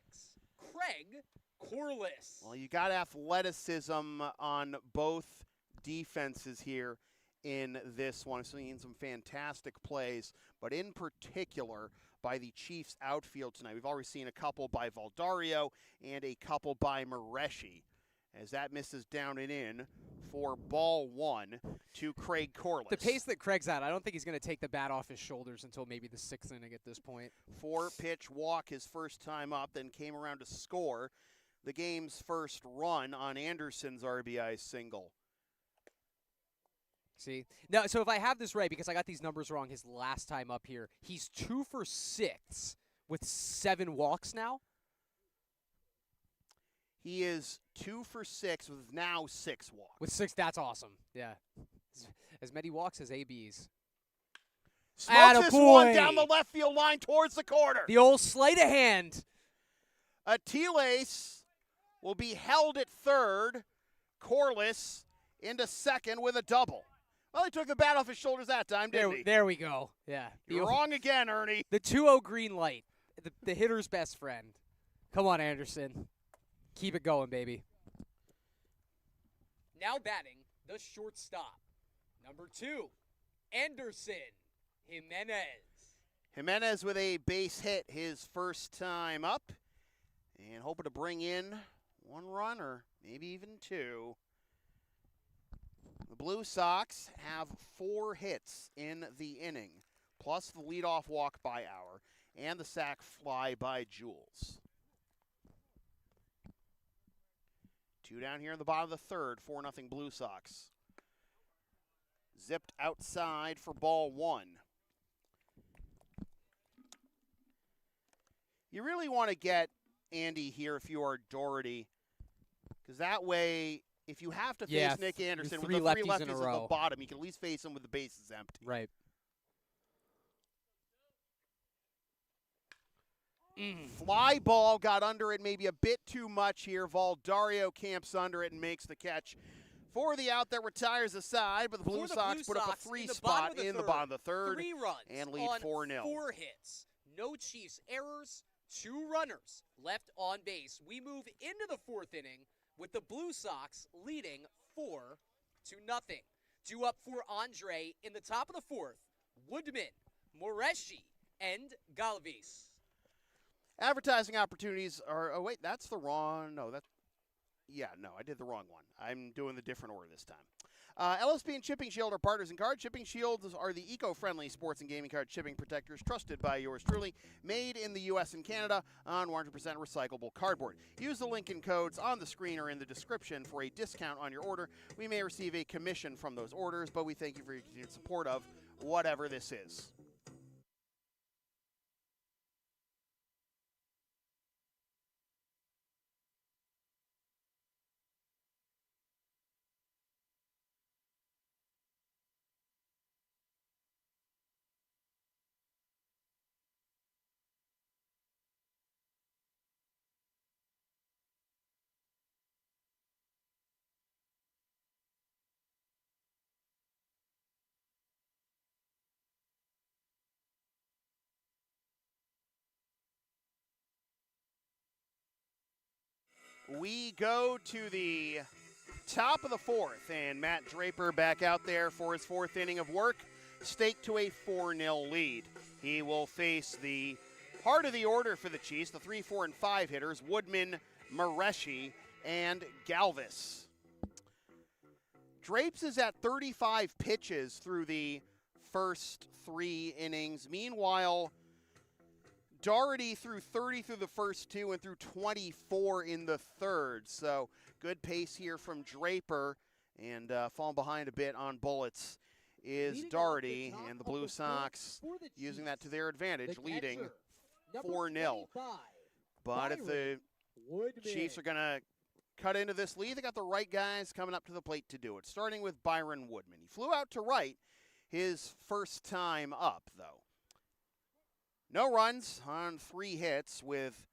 Craig Corliss. Well, you got athleticism on both defenses here in this one. I've seen some fantastic plays, but in particular by the Chiefs outfield tonight. We've already seen a couple by Valdario and a couple by Mareshi, as that misses down and in for ball 1 to Craig Corliss. The pace that Craig's at, I don't think he's going to take the bat off his shoulders until maybe the 6th inning at this point. 4-pitch walk his first time up, then came around to score the game's first run on Anderson's RBI single. See? Now, so if I have this right, because I got these numbers wrong his last time up here, he's 2 for 6 with 7 walks now? He is 2 for 6 with now 6 walks. With 6, that's awesome. Yeah. As many walks as ABs. Smokes this one down the left field line towards the corner. The old sleight of hand. Atiles will be held at third. Corliss into second with a double. Well, he took the bat off his shoulders that time, didn't he? There we go. Yeah. You're wrong again, Ernie. The 2-0 green light. The hitter's best friend. Come on, Anderson. Keep it going, baby. Now batting the shortstop. Number 2, Anderson Jimenez. Jimenez with a base hit his first time up. And hoping to bring in 1 run or maybe even 2. The Blue Sox have 4 hits in the inning, plus the leadoff walk by Auer and the sac fly by Jules. 2 down here in the bottom of the third, 4-0 Blue Sox. Zipped outside for ball 1. You really want to get Andy here if you are Doherty, because that way, if you have to face Nick Anderson with the 3 lefties at the bottom, you can at least face him with the bases empty. Right. Fly ball got under it maybe a bit too much here. Valdario camps under it and makes the catch for the out that retires the side, but the Blue Sox put up a 3-spot in the bottom of the third 3 runs and lead 4-0. 4 hits. No Chiefs errors, 2 runners left on base. We move into the 4th inning with the Blue Sox leading 4-0. Due up for Andre in the top of the 4th. Woodman, Moreshi, and Galvis. Advertising opportunities are, oh wait, that's the wrong, no, I did the wrong one. I'm doing the different order this time. LSP and Shipping Shield are partners in card. Shipping Shields are the eco-friendly sports and gaming card shipping protectors trusted by yours truly, made in the U.S. and Canada on 100% recyclable cardboard. Use the link and codes on the screen or in the description for a discount on your order. We may receive a commission from those orders, but we thank you for your continued support of whatever this is. We go to the top of the fourth, and Matt Draper back out there for his fourth inning of work, staked to a 4-0 lead. He will face the heart of the order for the Chiefs, the 3, 4, and 5 hitters, Woodman, Moreshi, and Galvis. Drapes is at 35 pitches through the first 3 innings. Meanwhile, Doherty threw 30 through the first 2 and threw 24 in the third. So good pace here from Draper, and falling behind a bit on bullets is Doherty, and the Blue Sox using that to their advantage, leading 4-0. But if the Chiefs are going to cut into this lead, they got the right guys coming up to the plate to do it, starting with Byron Woodman. He flew out to right his first time up, though. No runs on 3 hits with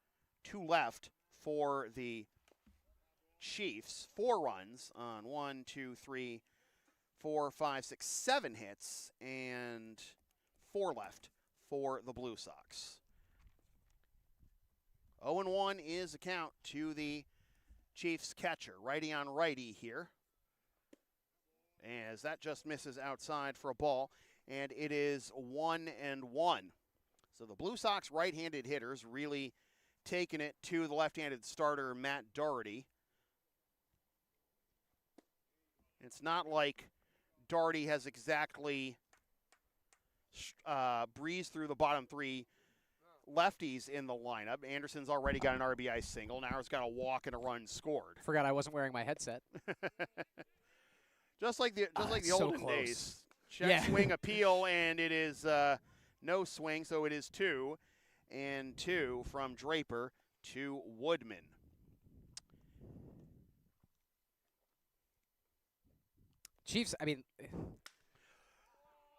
2 left for the Chiefs. 4 runs on 1, 2, 3, 4, 5, 6, 7 hits, and 4 left for the Blue Sox. 0-1 is a count to the Chiefs catcher. Righty on righty here, as that just misses outside for a ball, and it is 1-1. So the Blue Sox right-handed hitters really taking it to the left-handed starter, Matt Doherty. It's not like Doherty has exactly breezed through the bottom 3 lefties in the lineup. Anderson's already got an RBI single. Now he's got a walk and a run scored. Forgot I wasn't wearing my headset. just like the olden days. Check swing appeal, and it is no swing, so it is 2 and 2 from Draper to Woodman. Chiefs, I mean,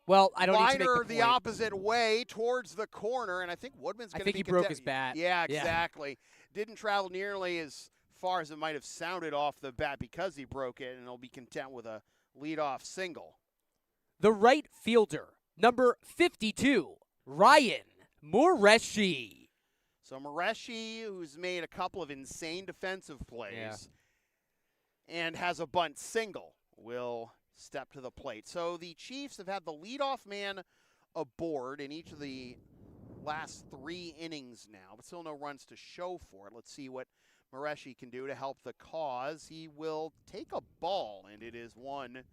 well, I don't need to make Liner the the point. opposite way towards the corner, and I think Woodman's going to be I think he broke his bat. Yeah, exactly. Didn't travel nearly as far as it might have sounded off the bat because he broke it, and he'll be content with a leadoff single. The right fielder, number 52, Ryan Moreshi. So Moreshi, who's made a couple of insane defensive plays and has a bunt single, will step to the plate. So the Chiefs have had the leadoff man aboard in each of the last 3 innings now, but still no runs to show for it. Let's see what Moreshi can do to help the cause. He will take a ball, and it is 1-0.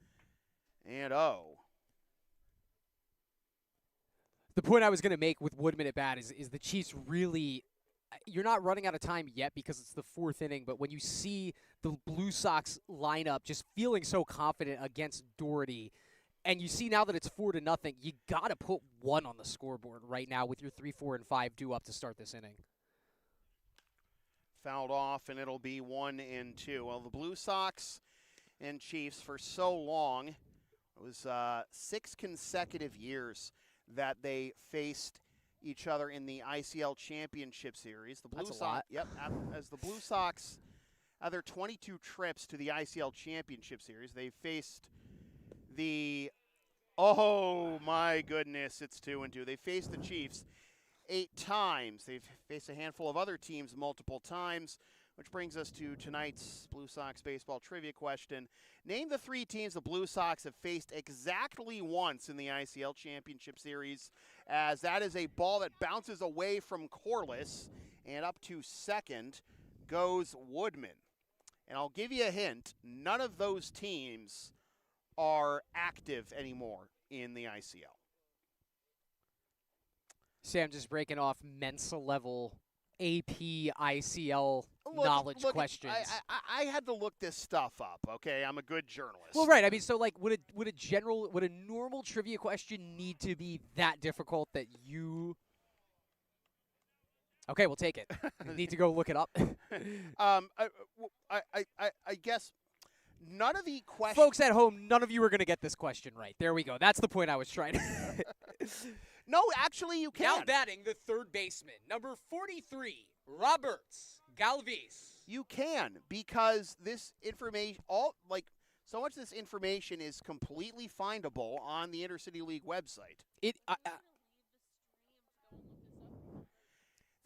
The point I was going to make with Woodman at bat is the Chiefs really, you're not running out of time yet because it's the 4th inning, but when you see the Blue Sox lineup just feeling so confident against Doherty, and you see now that it's 4-0, you got to put 1 on the scoreboard right now with your 3, 4, and 5 due up to start this inning. Fouled off, and it'll be 1-2. Well, the Blue Sox and Chiefs for so long, it was 6 consecutive years that they faced each other in the ICL Championship Series. The Blue That's a Sox, lot. Yep, as the Blue Sox, their 22 trips to the ICL Championship Series, they faced the, oh my goodness, it's 2-2. They faced the Chiefs 8 times. They've faced a handful of other teams multiple times, which brings us to tonight's Blue Sox baseball trivia question. Name the 3 teams the Blue Sox have faced exactly once in the ICL Championship Series, as that is a ball that bounces away from Corliss, and up to second goes Woodman. And I'll give you a hint, none of those teams are active anymore in the ICL. Sam just breaking off Mensa level AP ICL knowledge questions. I had to look this stuff up, okay? I'm a good journalist. Well, right. I mean, so like, would a normal trivia question need to be that difficult that you? Okay, we'll take it. You need to go look it up. I guess none of the questions. Folks at home, none of you are going to get this question right. There we go. That's the point I was trying to. No, actually, you can. Now batting the third baseman, number 43, Roberts Galvis. You can, because this information, so much of this information is completely findable on the Intercity League website. They're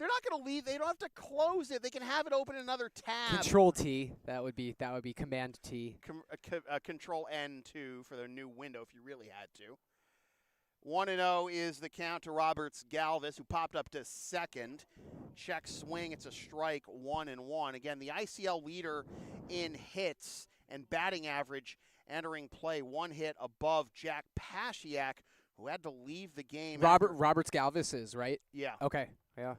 not going to leave. They don't have to close it. They can have it open in another tab. Control T. That would be Command T. Control N2 for their new window if you really had to. 1-0 is the count to Roberts Galvis, who popped up to second. Check swing. It's a strike, 1-1. Again, the ICL leader in hits and batting average entering play, 1 hit above Jack Pasiak, who had to leave the game. Roberts Galvis is, right? Yeah. Okay. Yeah.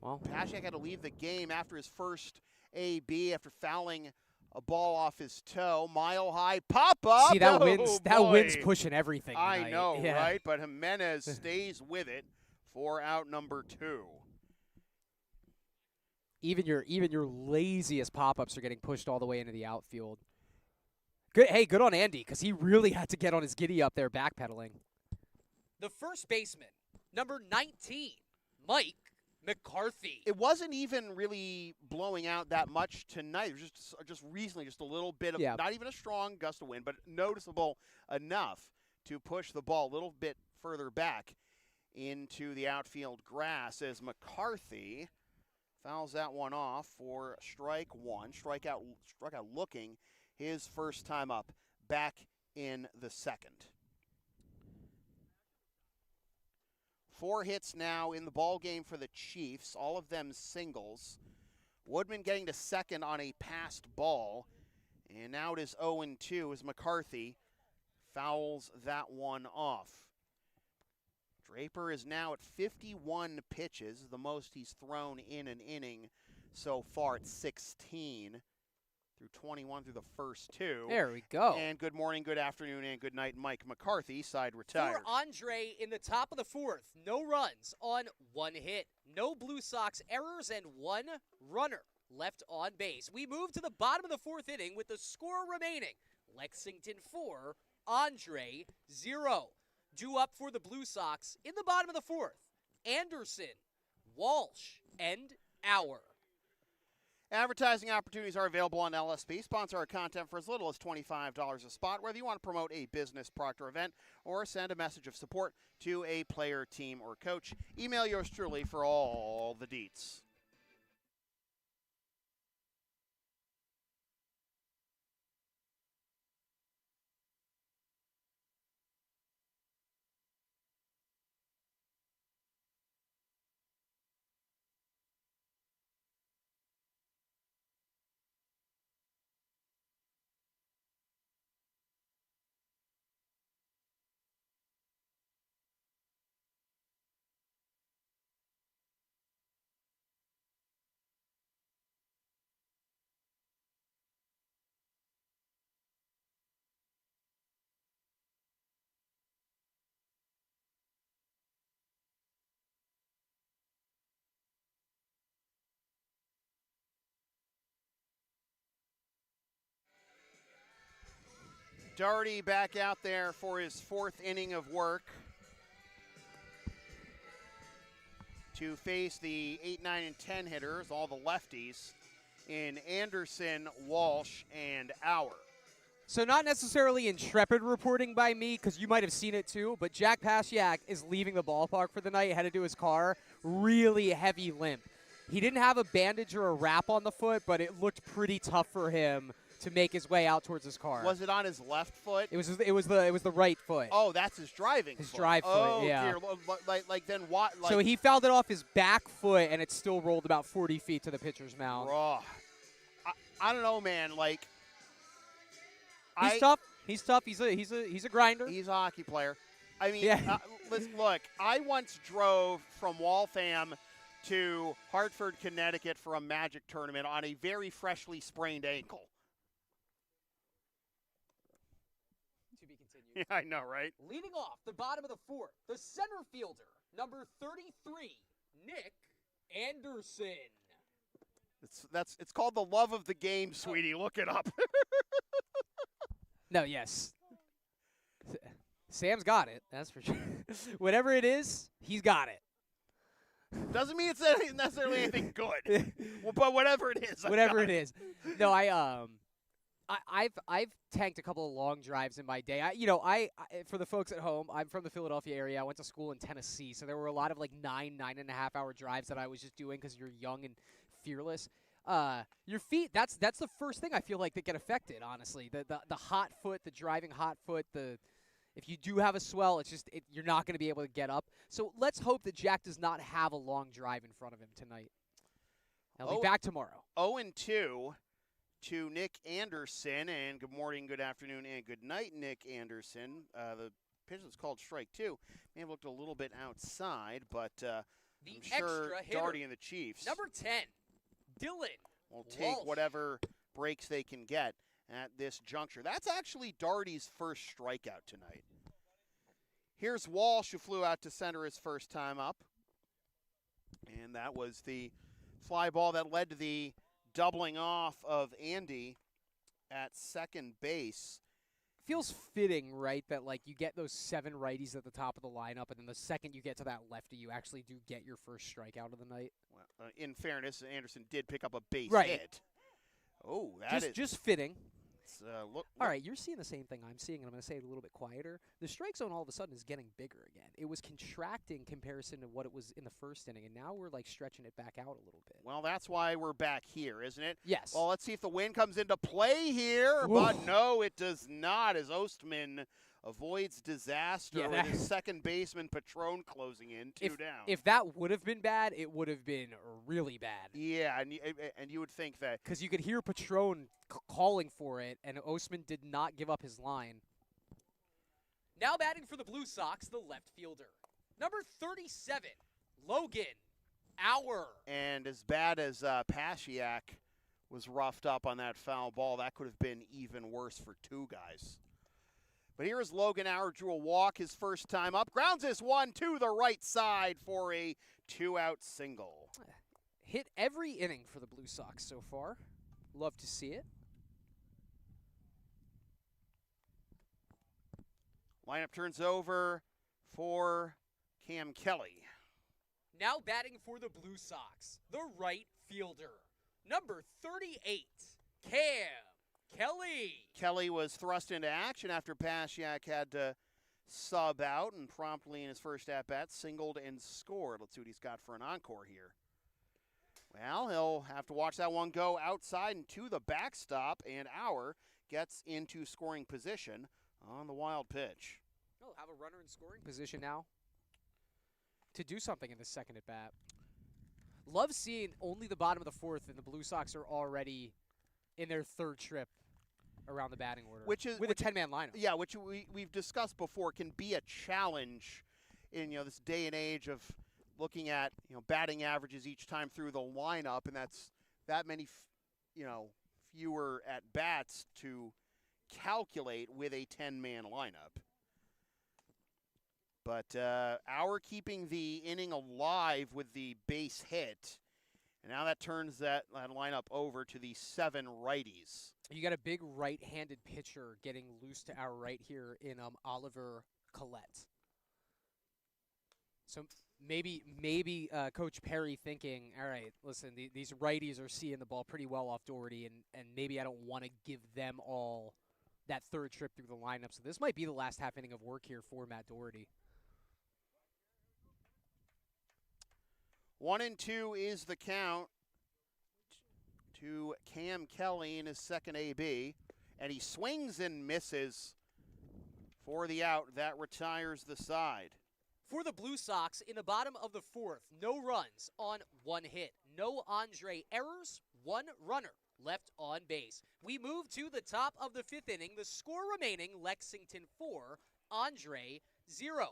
Well, Pasiak had to leave the game after his first AB after fouling a ball off his toe. Mile high pop up. See, that wind's pushing everything I tonight. know, yeah. right? But Jimenez stays with it for out number 2. Even your laziest pop-ups are getting pushed all the way into the outfield. Good. Hey, good on Andy, because he really had to get on his giddy up there backpedaling. The first baseman, number 19, Mike McCarthy. It wasn't even really blowing out that much tonight. It was just recently, just a little bit of, not even a strong gust of wind, but noticeable enough to push the ball a little bit further back into the outfield grass as McCarthy fouls that one off for strike 1. Strikeout looking his first time up back in the second. 4 hits now in the ball game for the Chiefs, all of them singles. Woodman getting to second on a passed ball. And now it is 0-2 as McCarthy fouls that one off. Draper is now at 51 pitches, the most he's thrown in an inning so far at 16. Through 21 through the first 2. There we go. And good morning, good afternoon, and good night, Mike McCarthy, side retired. For Andre in the top of the 4th, no runs on 1 hit, no Blue Sox errors, and 1 runner left on base. We move to the bottom of the 4th inning with the score remaining. Lexington 4, Andre 0. Due up for the Blue Sox in the bottom of the 4th, Anderson, Walsh, and Auer. Advertising opportunities are available on LSP. Sponsor our content for as little as $25 a spot, whether you want to promote a business, product, or event, or send a message of support to a player, team, or coach. Email yours truly for all the deets. Doherty back out there for his 4th inning of work to face the 8, 9, and 10 hitters, all the lefties, in Anderson, Walsh, and Auer. So not necessarily intrepid reporting by me, because you might have seen it too, but Jack Pasiak is leaving the ballpark for the night, headed to his car. Really heavy limp. He didn't have a bandage or a wrap on the foot, but it looked pretty tough for him to make his way out towards his car. Was it on his left foot? It was the right foot. Oh, that's his driving His foot. drive foot, oh, yeah. Dear. Like then what? Like, So he fouled it off his back foot, and it still rolled about 40 feet to the pitcher's mound. raw. I don't know, man. Like, He's tough. He's tough. He's a grinder. He's a hockey player. I mean, Yeah. look, I once drove from Waltham to Hartford, Connecticut for a Magic tournament on a very freshly sprained ankle. To be continued. Yeah, I know, right? Leading off the bottom of the fourth, the center fielder, number 33, Nick Anderson. It's called the love of the game, sweetie. Look it up. No, yes. Sam's got it. That's for sure. Whatever it is, he's got it. Doesn't mean it's necessarily anything good. Well, but whatever it is. Whatever it is. No, I've tanked a couple of long drives in my day. I for the folks at home, I'm from the Philadelphia area. I went to school in Tennessee, so there were a lot of like 9.5 hour drives that I was just doing because you're young and fearless. Your feet, that's the first thing I feel like that get affected, honestly. The hot foot, the driving hot foot, if you do have a swell, you're not going to be able to get up. So let's hope that Jack does not have a long drive in front of him tonight. I'll be back tomorrow. 0-2 to Nick Anderson, and good morning, good afternoon, and good night, Nick Anderson. The pitch is called strike two. May have looked a little bit outside, but I'm sure extra hitter, Darty and the Chiefs number 10, Dylan will take Walsh. whatever breaks they can get at this juncture. That's actually Darty's first strikeout tonight. Here's Walsh, who flew out to center his first time up. And that was the fly ball that led to the doubling off of Andy at second base. Feels fitting, right, that like you get those 7 righties at the top of the lineup, and then the second you get to that lefty, you actually do get your first strikeout of the night. Well, in fairness, Anderson did pick up a base Right. hit. Oh, that is just fitting. look. All right, you're seeing the same thing I'm seeing, and I'm going to say it a little bit quieter. The strike zone all of a sudden is getting bigger again. It was contracting comparison to what it was in the first inning, and now we're like stretching it back out a little bit. Well, that's why we're back here, isn't it? Yes. Well, let's see if the wind comes into play here, but no, it does not, as Ostman avoids disaster with his second baseman Patron closing in, two down. If that would have been bad, it would have been really bad. Yeah, and you would think that. Because you could hear Patron calling for it, and Ostman did not give up his line. Now batting for the Blue Sox, the left fielder, number 37, Logan Auer. And as bad as Pasiak was roughed up on that foul ball, that could have been even worse for two guys. But here is Logan Auer, drew a walk his first time up. Grounds this one to the right side for a 2-out single. Hit every inning for the Blue Sox so far. Love to see it. Lineup turns over for Cam Kelly. Now batting for the Blue Sox, the right fielder, number 38, Cam Kelly. Kelly was thrust into action after Pasiak had to sub out, and promptly in his first at-bat singled and scored. Let's see what he's got for an encore here. Well, he'll have to watch that one go outside and to the backstop, and Auer gets into scoring position on the wild pitch. Oh, have a runner in scoring position now to do something in the second at bat. Love seeing only the bottom of the fourth, and the Blue Sox are already in their third trip around the batting order, with a 10-man lineup. Yeah, which we've discussed before can be a challenge in this day and age of looking at batting averages each time through the lineup, and that's that many fewer at bats to calculate with a 10-man lineup. But Auer keeping the inning alive with the base hit, and now that turns that lineup over to the 7 righties. You got a big right-handed pitcher getting loose to our right here in Oliver Collette. So maybe Coach Perry thinking, all right, listen, these righties are seeing the ball pretty well off Doherty, and maybe I don't want to give them all that third trip through the lineup. So this might be the last half inning of work here for Matt Doherty. 1-2 is the count to Cam Kelly in his second AB. And he swings and misses for the out. That retires the side. For the Blue Sox, in the bottom of the fourth, no runs on 1 hit. No Andre errors, 1 runner left on base. We move to the top of the 5th inning. The score remaining, Lexington 4, Andre 0.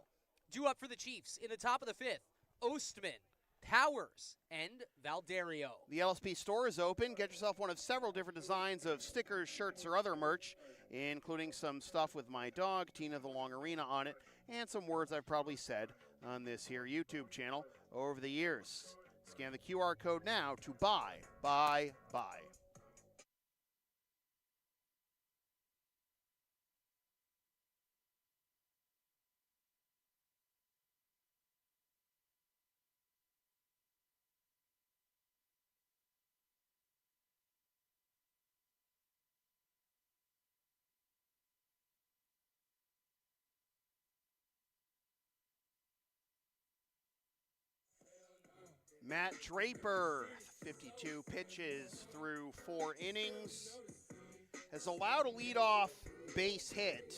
Due up for the Chiefs in the top of the 5th, Ostman, Powers, and Valderio. The LSP store is open. Get yourself one of several different designs of stickers, shirts, or other merch, including some stuff with my dog, Tina the Longarina, on it, and some words I've probably said on this here YouTube channel over the years. Scan the QR code now to buy. Matt Draper, 52 pitches through 4 innings, has allowed a leadoff base hit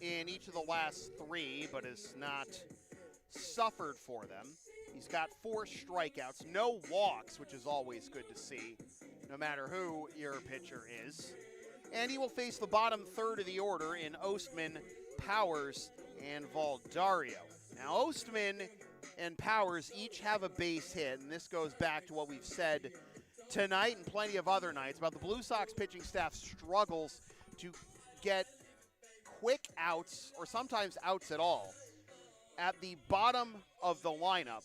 in each of the last 3, but has not suffered for them. He's got 4 strikeouts, no walks, which is always good to see, no matter who your pitcher is. And he will face the bottom third of the order in Ostman, Powers, and Valderio. Now, Ostman and Powers each have a base hit, and this goes back to what we've said tonight and plenty of other nights about the Blue Sox pitching staff struggles to get quick outs, or sometimes outs at all, at the bottom of the lineup.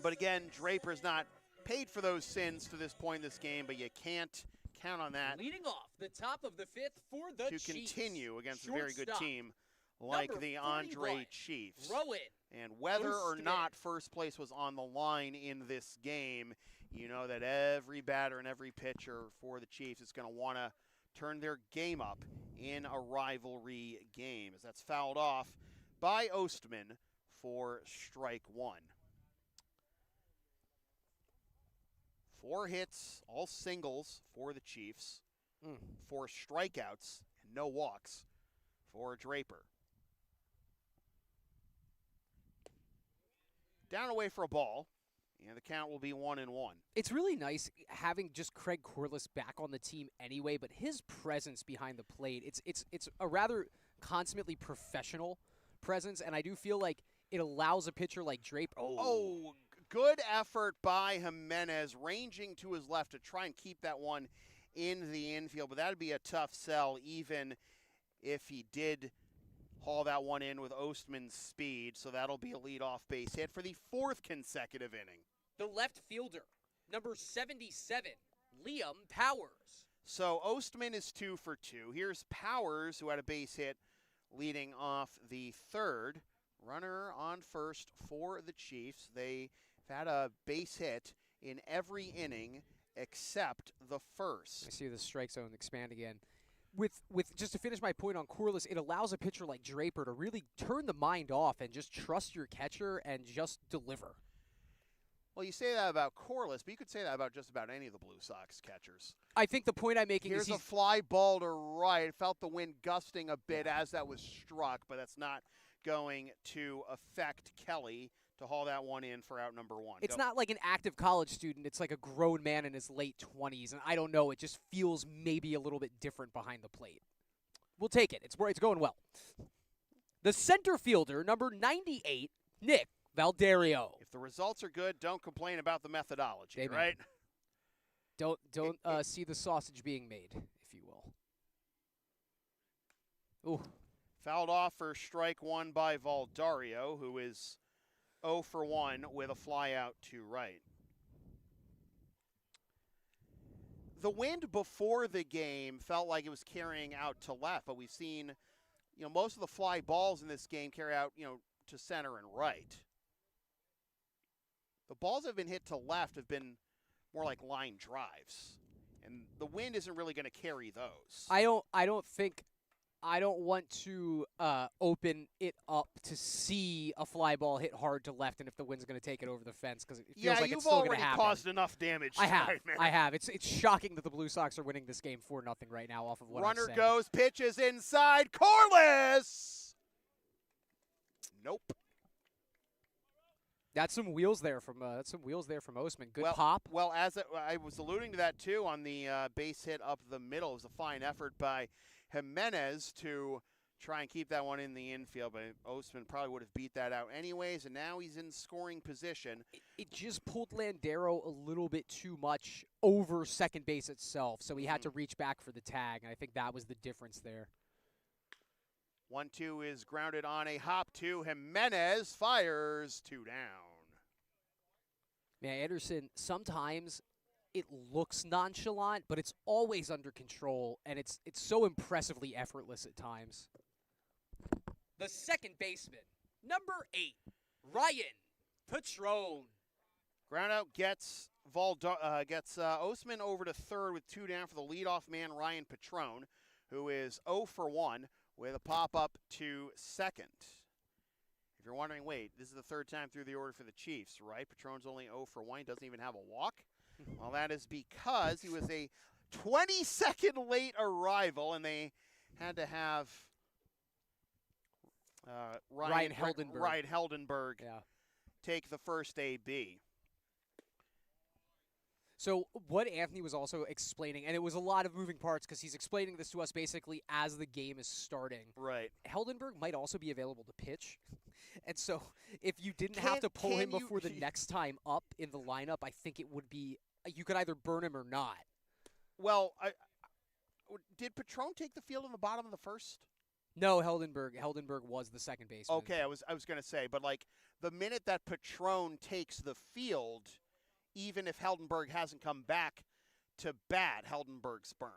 But again, Draper's not paid for those sins to this point in this game, but you can't count on that. Leading off the top of the 5th for the to Chiefs. Continue against a very good Shortstop, team like number the 41, Andre Chiefs. Rowan. And whether or Ostman. not first place was on the line in this game, you know that every batter and every pitcher for the Chiefs is going to want to turn their game up in a rivalry game, as that's fouled off by Ostman for strike 1. 4 hits, all singles for the Chiefs. 4 strikeouts and no walks for Draper. Down away for a ball, and the count will be 1-1. It's really nice having just Craig Corliss back on the team anyway, but his presence behind the plate, it's a rather consummately professional presence, and I do feel like it allows a pitcher like Draper. Oh, good effort by Jimenez, ranging to his left to try and keep that one in the infield, but that would be a tough sell even if he did haul that one in with Ostman's speed, so that'll be a leadoff base hit for the 4th consecutive inning. The left fielder, number 77, Liam Powers. So Ostman is 2 for 2. Here's Powers, who had a base hit leading off the 3rd. Runner on first for the Chiefs. They've had a base hit in every inning except the 1st. I see the strike zone expand again. With just to finish my point on Corliss, it allows a pitcher like Draper to really turn the mind off and just trust your catcher and just deliver. Well, you say that about Corliss, but you could say that about just about any of the Blue Sox catchers. I think the point I'm making Here's is a fly ball to right. Felt the wind gusting a bit as that was struck, but that's not going to affect Kelly to haul that one in for out number 1. It's not like an active college student. It's like a grown man in his late 20s, and I don't know. It just feels maybe a little bit different behind the plate. We'll take it. It's going well. The center fielder, number 98, Nick Valderio. If the results are good, don't complain about the methodology, Amen. right? Don't see the sausage being made, if you will. Ooh. Fouled off for strike 1 by Valderio, who is 0 for 1 with a fly out to right. The wind before the game felt like it was carrying out to left, but we've seen, most of the fly balls in this game carry out, to center and right. The balls that have been hit to left have been more like line drives, and the wind isn't really going to carry those. I don't think I don't want to open it up to see a fly ball hit hard to left, and if the wind's going to take it over the fence, because it feels like you've it's still going to already happen. caused enough damage. I have. tonight, man. I have. It's shocking that the Blue Sox are winning this game 4-0 right now off of what Runner I've said. goes, pitches inside, Corliss. Nope. That's some wheels there from Osman. Good well, pop. Well, I was alluding to that too on the base hit up the middle. It was a fine effort by Jimenez to try and keep that one in the infield, but Osman probably would have beat that out anyways, and now he's in scoring position. It just pulled Landero a little bit too much over second base itself, so he had to reach back for the tag, and I think that was the difference there. 1-2 is grounded on a hop to Jimenez, fires 2 down. Man, Anderson, sometimes it looks nonchalant, but it's always under control, and it's so impressively effortless at times. The second baseman, number 8, Ryan Patron. Groundout gets Osman over to third with 2 down for the leadoff man, Ryan Patron, who is 0 for 1 with a pop-up to second. If you're wondering, wait, this is the third time through the order for the Chiefs, right? Patron's only 0 for 1. He doesn't even have a walk. Well, that is because he was a 20-second late arrival, and they had to have Ryan Heldenberg take the first AB. So what Anthony was also explaining, and it was a lot of moving parts because he's explaining this to us basically as the game is starting. Right. Heldenberg might also be available to pitch. And so if you didn't have to pull him before the next time up in the lineup, I think it would be – you could either burn him or not. Well, did Patron take the field in the bottom of the first? No, Heldenberg was the second baseman. Okay, I was going to say, but like the minute that Patron takes the field – even if Heldenberg hasn't come back to bat, Heldenberg's burned.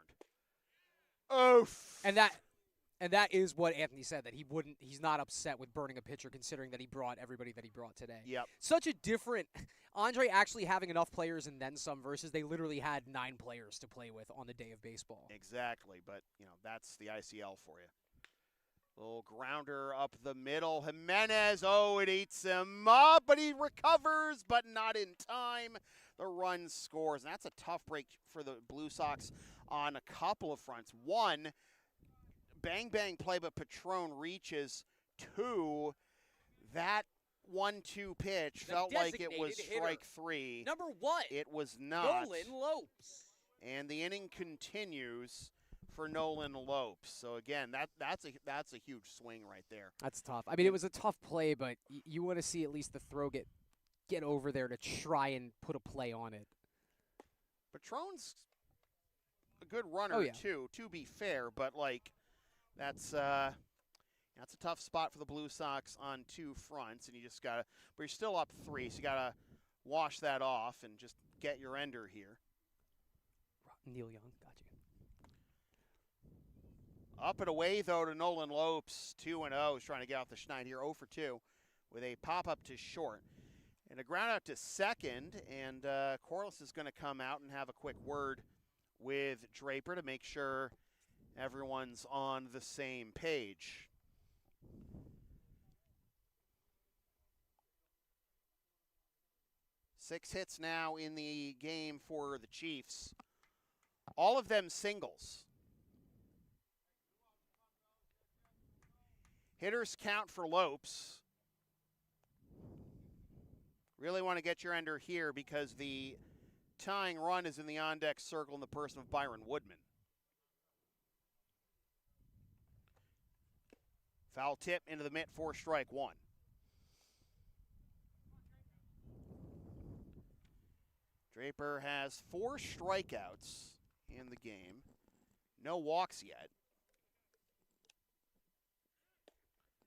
Oof. And that is what Anthony said, that he's not upset with burning a pitcher considering that he brought everybody that he brought today. Yep. Such a different Andre actually having enough players and then some versus they literally had 9 players to play with on the day of baseball. Exactly, but that's the ICL for you. Little grounder up the middle. Jimenez, it eats him up, but he recovers, but not in time. The run scores, and that's a tough break for the Blue Sox on a couple of fronts. One, bang play, but Patron reaches. 2, that 1-2 pitch felt like it was strike 3. Number 1. It was not. Nolan Lopes. And the inning continues for Nolan Lopes. So again, that's a huge swing right there. That's tough. I mean, it was a tough play, but you want to see at least the throw get over there to try and put a play on it. Patron's a good runner too, to be fair, but like that's a tough spot for the Blue Sox on 2 fronts, and you just gotta. But you're still up 3, so you gotta wash that off and just get your ender here. Neil Young, got you. Up and away, though, to Nolan Lopes, 2-0. He's trying to get off the schneid here, 0 for 2, with a pop-up to short. And a ground out to second, and Corliss is going to come out and have a quick word with Draper to make sure everyone's on the same page. Six hits now in the game for the Chiefs. All of them singles. Hitters count for Lopes. Really want to get your ender here because the tying run is in the on-deck circle in the person of Byron Woodman. Foul tip into the mitt for strike 1. Draper has 4 strikeouts in the game. No walks yet.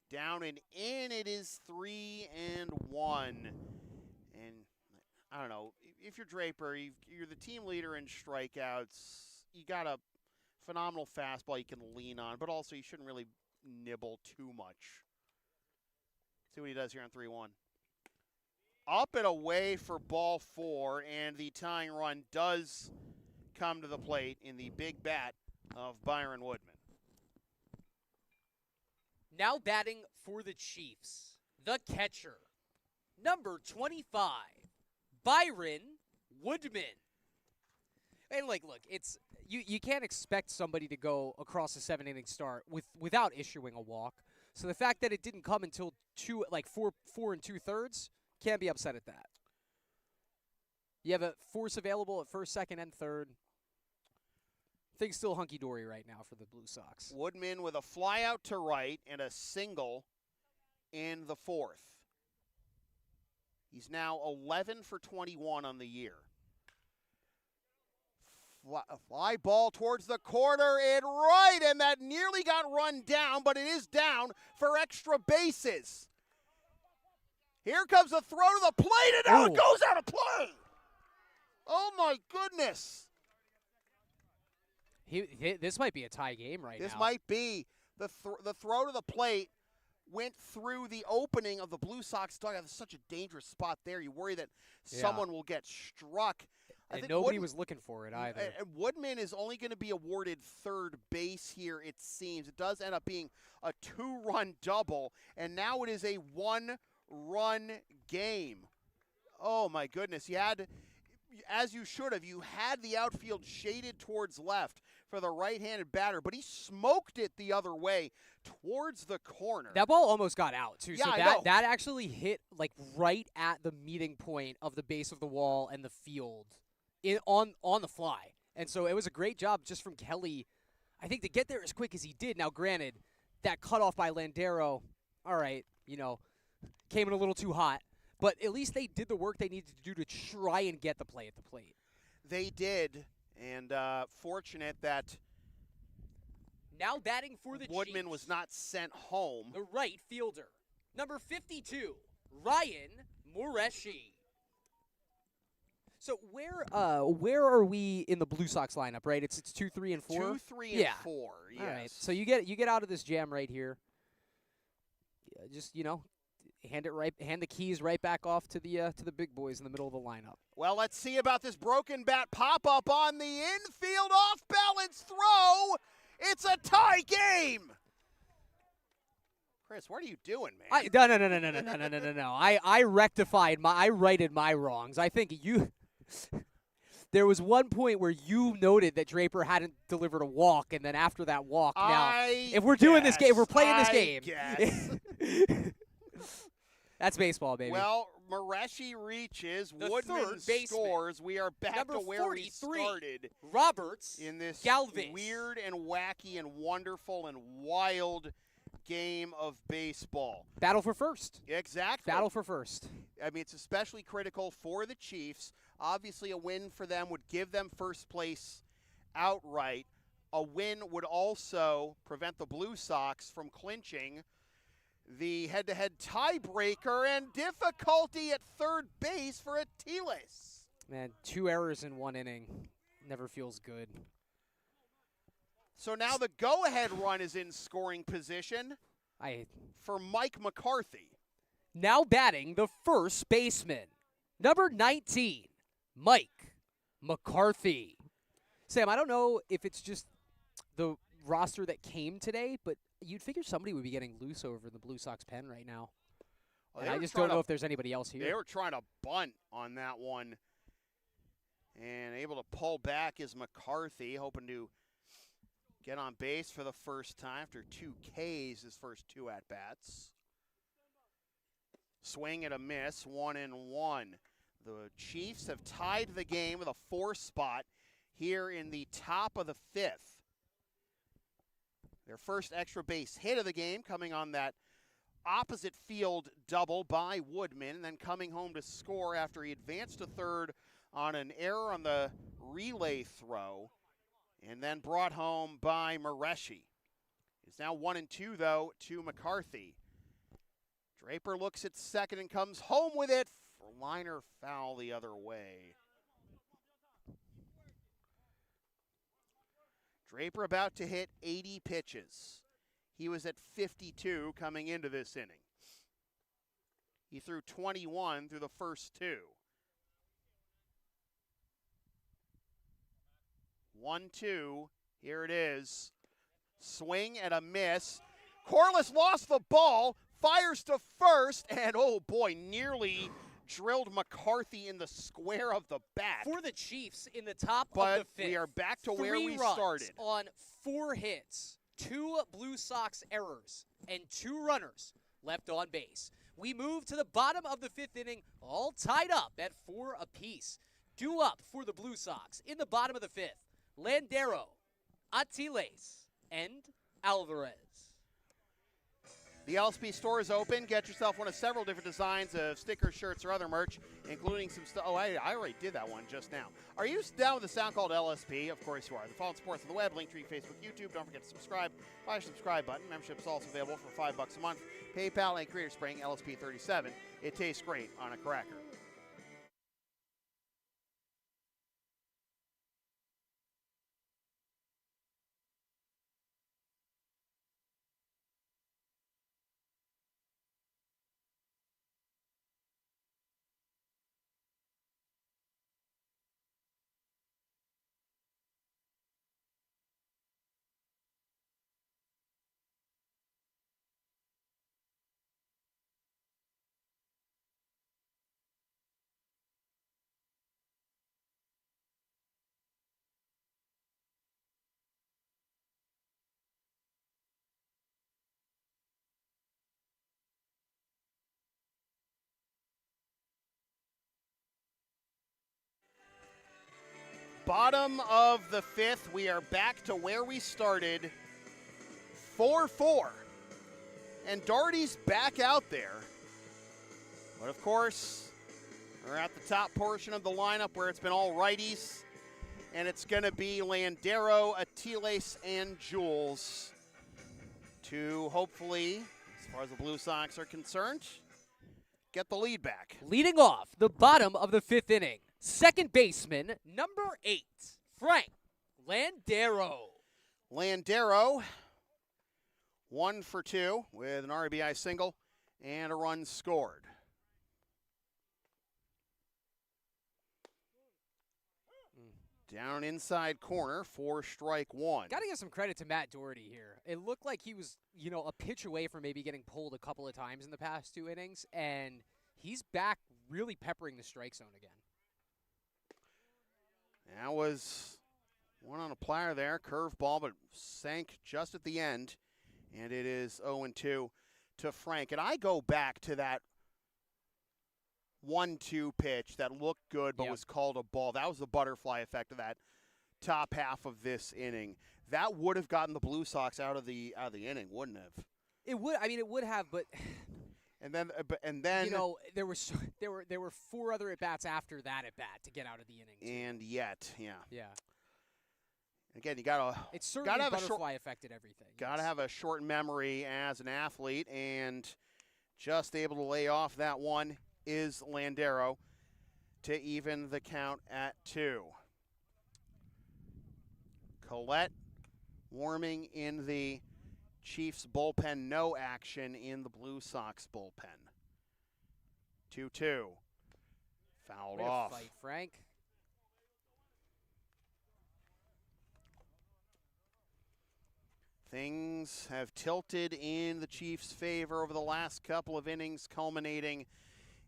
Down and in, it is 3-1. And I don't know, if you're Draper, you're the team leader in strikeouts. You got a phenomenal fastball you can lean on, but also you shouldn't really nibble too much. See what he does here on 3-1. Up and away for ball 4, and the tying run does come to the plate in the big bat of Byron Woodman. Now batting for the Chiefs, the catcher, number 25, Byron Woodman. And look, it's you can't expect somebody to go across a 7-inning start without issuing a walk. So the fact that it didn't come until 4 2/3, can't be upset at that. You have a force available at first, second, and third. Things still hunky-dory right now for the Blue Sox. Woodman with a fly out to right and a single in the fourth. He's now 11 for 21 on the year. Fly ball towards the corner and right, and that nearly got run down, but it is down for extra bases. Here comes a throw to the plate, and now it goes out of play. Oh, my goodness. This might be a tie game right now. This might be. The throw to the plate went through the opening of the Blue Sox dugout. It's such a dangerous spot there. You worry that someone will get struck. And nobody was looking for it either. And Woodman is only going to be awarded third base here, it seems. It does end up being a 2-run double, and now it is a 1-run game. Oh, my goodness. You had, as you should have, you had the outfield shaded towards left for the right-handed batter, but he smoked it the other way towards the corner. That ball almost got out, too. Yeah, so that actually hit right at the meeting point of the base of the wall and the field. On the fly. And so it was a great job just from Kelly, I think, to get there as quick as he did. Now, granted, that cutoff by Landero, all right, came in a little too hot. But at least they did the work they needed to do to try and get the play at the plate. They did, and fortunate that now batting for the Woodman Chiefs, was not sent home. the right fielder, number 52, Ryan Moreshi. So where are we in the Blue Sox lineup? Right, it's 2, 3, and 4. 2, 3, and 4. Yes. All right. So you get out of this jam right here. Yeah, just hand the keys right back off to the big boys in the middle of the lineup. Well, let's see about this broken bat pop up on the infield off balance throw. It's a tie game. Chris, what are you doing, man? No. I righted my wrongs. I think there was one point where you noted that Draper hadn't delivered a walk, and then after that walk, if we're doing this game, if we're playing this game. That's baseball, baby. Well, Moreshi reaches. Woodman scores. We are back Number to where 43, we started. Roberts in this Galvis. Weird and wacky and wonderful and wild game of baseball. Battle for first. Exactly. Battle for first. I mean, it's especially critical for the Chiefs. Obviously, a win for them would give them first place outright. A win would also prevent the Blue Sox from clinching the head-to-head tiebreaker and difficulty at third base for Atiles. Man, 2 errors in 1 inning. Never feels good. So now the go-ahead run is in scoring position for Mike McCarthy. Now batting the first baseman, number 19, Mike McCarthy. Sam, I don't know if it's just the roster that came today, but you'd figure somebody would be getting loose over in the Blue Sox pen right now. Well, and I just don't know if there's anybody else here. They were trying to bunt on that one. And able to pull back is McCarthy, hoping to get on base for the first time after 2 Ks, his first 2 at-bats. Swing and a miss, 1-1. The Chiefs have tied the game with a 4 spot here in the top of the 5th. Their first extra base hit of the game coming on that opposite field double by Woodman, and then coming home to score after he advanced to third on an error on the relay throw, and then brought home by Moreshi. It's now 1-2, though, to McCarthy. Draper looks at second and comes home with it. Liner foul the other way. Draper about to hit 80 pitches. He was at 52 coming into this inning. He threw 21 through the first 2. 1-2, here it is. Swing and a miss. Corliss lost the ball, fires to first, and oh boy, nearly drilled McCarthy in the square of the back. For the Chiefs in the top But of the fifth. we are back to where we 3 runs started. on 4 hits, 2 Blue Sox errors, and 2 runners left on base. We move to the bottom of the 5th inning, all tied up at 4 apiece. Due up for the Blue Sox in the bottom of the 5th, Landero, Atiles, and Alvarez. The LSP store is open. Get yourself one of several different designs of stickers, shirts, or other merch, including some stuff. Oh, I already did that one just now. Are you down with the sound called LSP? Of course you are. The phone supports on the web, Linktree, Facebook, YouTube. Don't forget to subscribe. Buy your subscribe button. Membership is also available for $5 a month. PayPal and Creator Spring, LSP37. It tastes great on a cracker. Bottom of the 5th, we are back to where we started, 4-4. And Doherty's back out there. But of course, we're at the top portion of the lineup where it's been all righties. And it's going to be Landero, Atiles, and Jules to hopefully, as far as the Blue Sox are concerned, get the lead back. Leading off the bottom of the 5th inning, second baseman, number 8, Frank Landero. Landero, 1 for 2 with an RBI single and a run scored. Down inside corner, 4-strike 1. Got to give some credit to Matt Doherty here. It looked like he was, a pitch away from maybe getting pulled a couple of times in the past 2 innings, and he's back really peppering the strike zone again. That was one on a platter there, curveball, but sank just at the end, and it is 0-2 to Frank. And I go back to that 1-2 pitch that looked good but was called a ball. That was the butterfly effect of that top half of this inning. That would have gotten the Blue Sox out of the inning, wouldn't have? It would. I mean, it would have, but and then there were 4 other at bats after that at bat to get out of the inning. Too. And yet, yeah. Again, you it's certainly have butterfly affected everything. Gotta have a short memory as an athlete, and just able to lay off that one is Landero to even the count at 2. Collette warming in the Chiefs bullpen, no action in the Blue Sox bullpen. 2-2. Fouled Way off. to fight, Frank. Things have tilted in the Chiefs' favor over the last couple of innings, culminating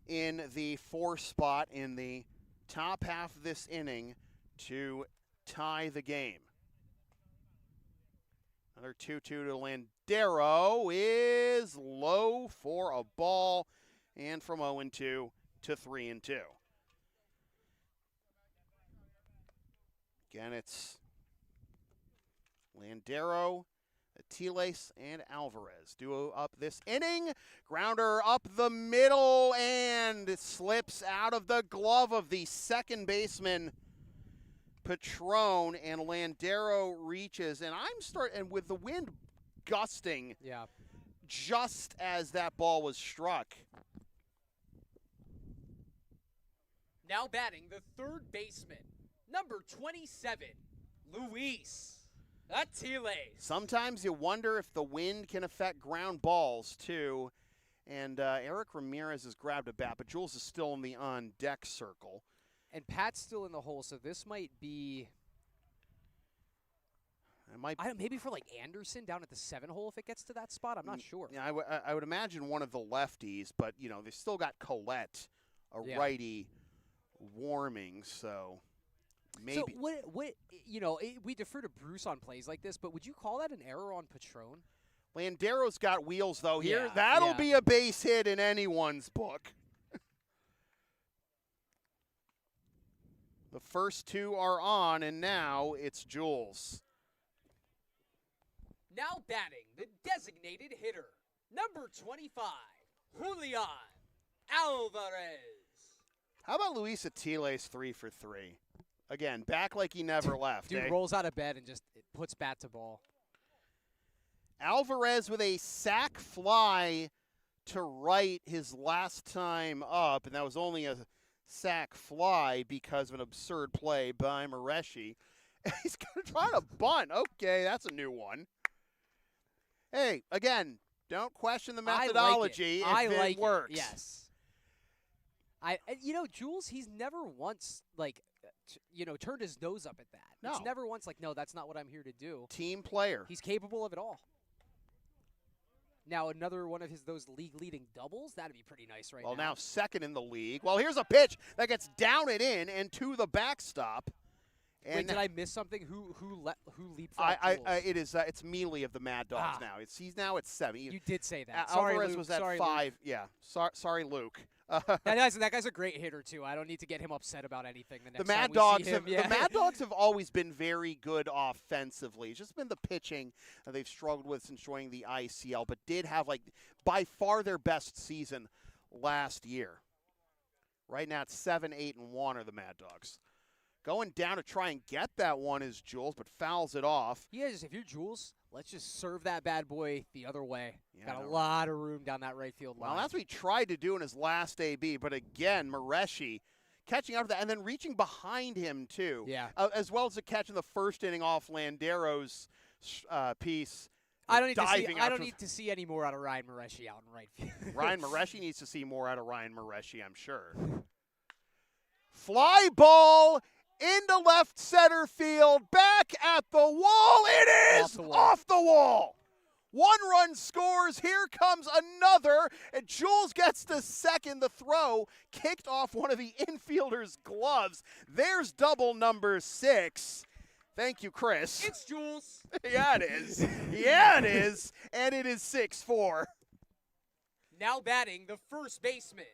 in the 4 spot in the top half of this inning to tie the game. Another 2-2 to Landero is low for a ball, and from 0-2 to 3-2. Again, it's Landero, Atiles, and Alvarez duo up this inning. Grounder up the middle, and it slips out of the glove of the second baseman, Patron, and Landero reaches. And and with the wind gusting just as that ball was struck. Now batting the third baseman, number 27, Luis Atiles. Sometimes you wonder if the wind can affect ground balls, too. And Eric Ramirez has grabbed a bat, but Jules is still in the on-deck circle. And Pat's still in the hole, so this might be... It might. Maybe for like Anderson down at the 7 hole if it gets to that spot. I'm not sure. Yeah, I would imagine one of the lefties, but they still got Collette, a righty, warming. So maybe. So what we defer to Bruce on plays like this, but would you call that an error on Patron? Landero's got wheels though here. Yeah, That'll be a base hit in anyone's book. The first 2 are on, and now it's Jules. Now batting, the designated hitter, number 25, Julian Alvarez. How about Luis Atile's 3 for 3? Again, back like he never left. Dude rolls out of bed and just puts bat to ball. Alvarez with a sac fly to right his last time up, and that was only a sac fly because of an absurd play by Mareshi. He's going to try to bunt. Okay, that's a new one. Hey, again, don't question the methodology I if like it works. Yes. Jules, he's never once turned his nose up at that. No. It's never once like, no, that's not what I'm here to do. Team player. He's capable of it all. Now another one of those league-leading doubles, that'd be pretty nice right now. Well, now second in the league. Well, here's a pitch that gets down and in and to the backstop. And wait, did I miss something? Who leapfrogged Jules? It's Mealy of the Mad Dogs now. He's now at 7. You did say that. Alvarez Sorry, Luke. was at Sorry, 5. Luke. Yeah. Sorry, Luke. That guy's a great hitter too. I don't need to get him upset about anything. The Mad Dogs have always been very good offensively. It's just been the pitching that they've struggled with since joining the ICL, but did have by far their best season last year. Right now it's 7-8-1 are the Mad Dogs. Going down to try and get that one is Jules, but fouls it off. Yeah, if you're Jules, let's just serve that bad boy the other way. Yeah, Got a lot of room down that right field line. Well, that's what he tried to do in his last AB, but again, Mareshi catching up to that and then reaching behind him, too. Yeah. As well as the catch in the first inning off Landero's piece. I don't need to see any more out of Ryan Mareshi out in right field. Ryan Mareshi needs to see more out of Ryan Mareshi, I'm sure. Fly ball into left center field, back at the wall. It is off the wall. 1 run scores. Here comes another, and Jules gets to second. The throw kicked off one of the infielder's gloves. There's double number 6. Thank you, Chris. It's Jules. Yeah, it is. Yeah, it is. And it is 6-4. Now batting the first baseman,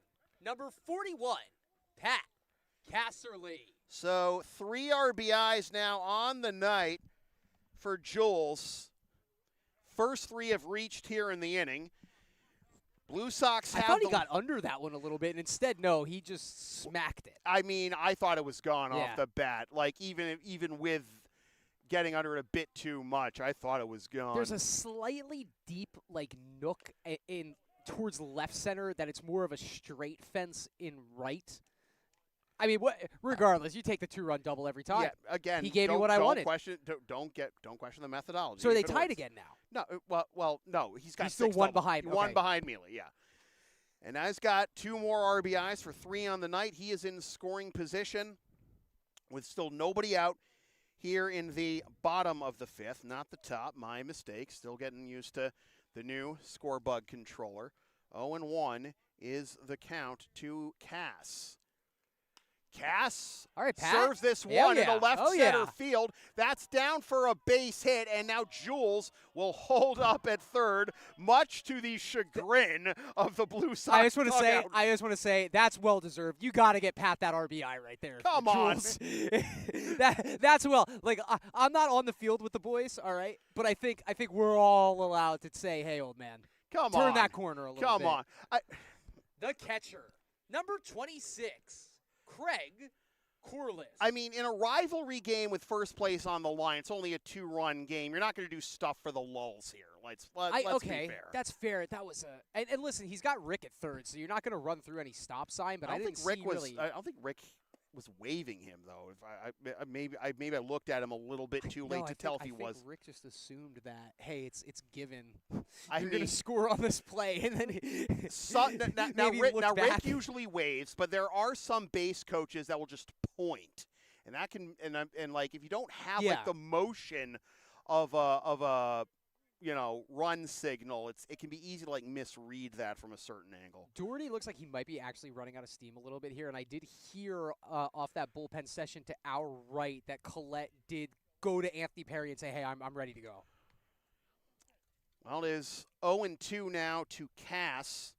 number 41, Pat Casserly. So 3 RBIs now on the night for Jules. First 3 have reached here in the inning. Blue Sox have. I thought he got under that one a little bit, and instead, no, he just smacked it. I mean, I thought it was gone off the bat. Even with getting under it a bit too much, I thought it was gone. There's a slightly deep nook in towards left center that it's more of a straight fence in right. I mean, regardless, you take the 2-run double every time. Yeah, again, he gave me what I wanted. Don't question the methodology. So are they tied again now? No, no, he's got still 6 one doubles. behind. One behind Mealy, yeah. And now he's got 2 more RBIs for 3 on the night. He is in scoring position with still nobody out here in the bottom of the 5th, not the top. My mistake. Still getting used to the new scorebug controller. 0-1 is the count to Cass. Cass all right, Pat. serves this one in the left center field. That's down for a base hit, and now Jules will hold up at third, much to the chagrin of the Blue Sox. I just want to say that's well deserved. You got to get Pat that RBI right there. Come on. That's well. I'm not on the field with the boys, all right, but I think we're all allowed to say, "Hey, old man, turn that corner a little bit." Come on. The catcher, number 26. Craig Corliss. I mean, in a rivalry game with first place on the line, it's only a 2-run game. You're not going to do stuff for the lulls here. Let's be fair. That's fair. That was and listen, he's got Rick at third, so you're not going to run through any stop sign. But I don't think Rick was waving him though. If maybe I looked at him a little bit too late to tell if he was. Rick just assumed that it's given. You're going to score on this play, and then now Rick usually waves, but there are some base coaches that will just point, and that can and if you don't have the motion of a run signal, it can be easy to like misread that from a certain angle. Doherty looks like he might be actually running out of steam a little bit here, and I did hear off that bullpen session to our right that Collette did go to Anthony Perry and say, hey, I'm ready to go. Well, it is 0-2 now to Cass,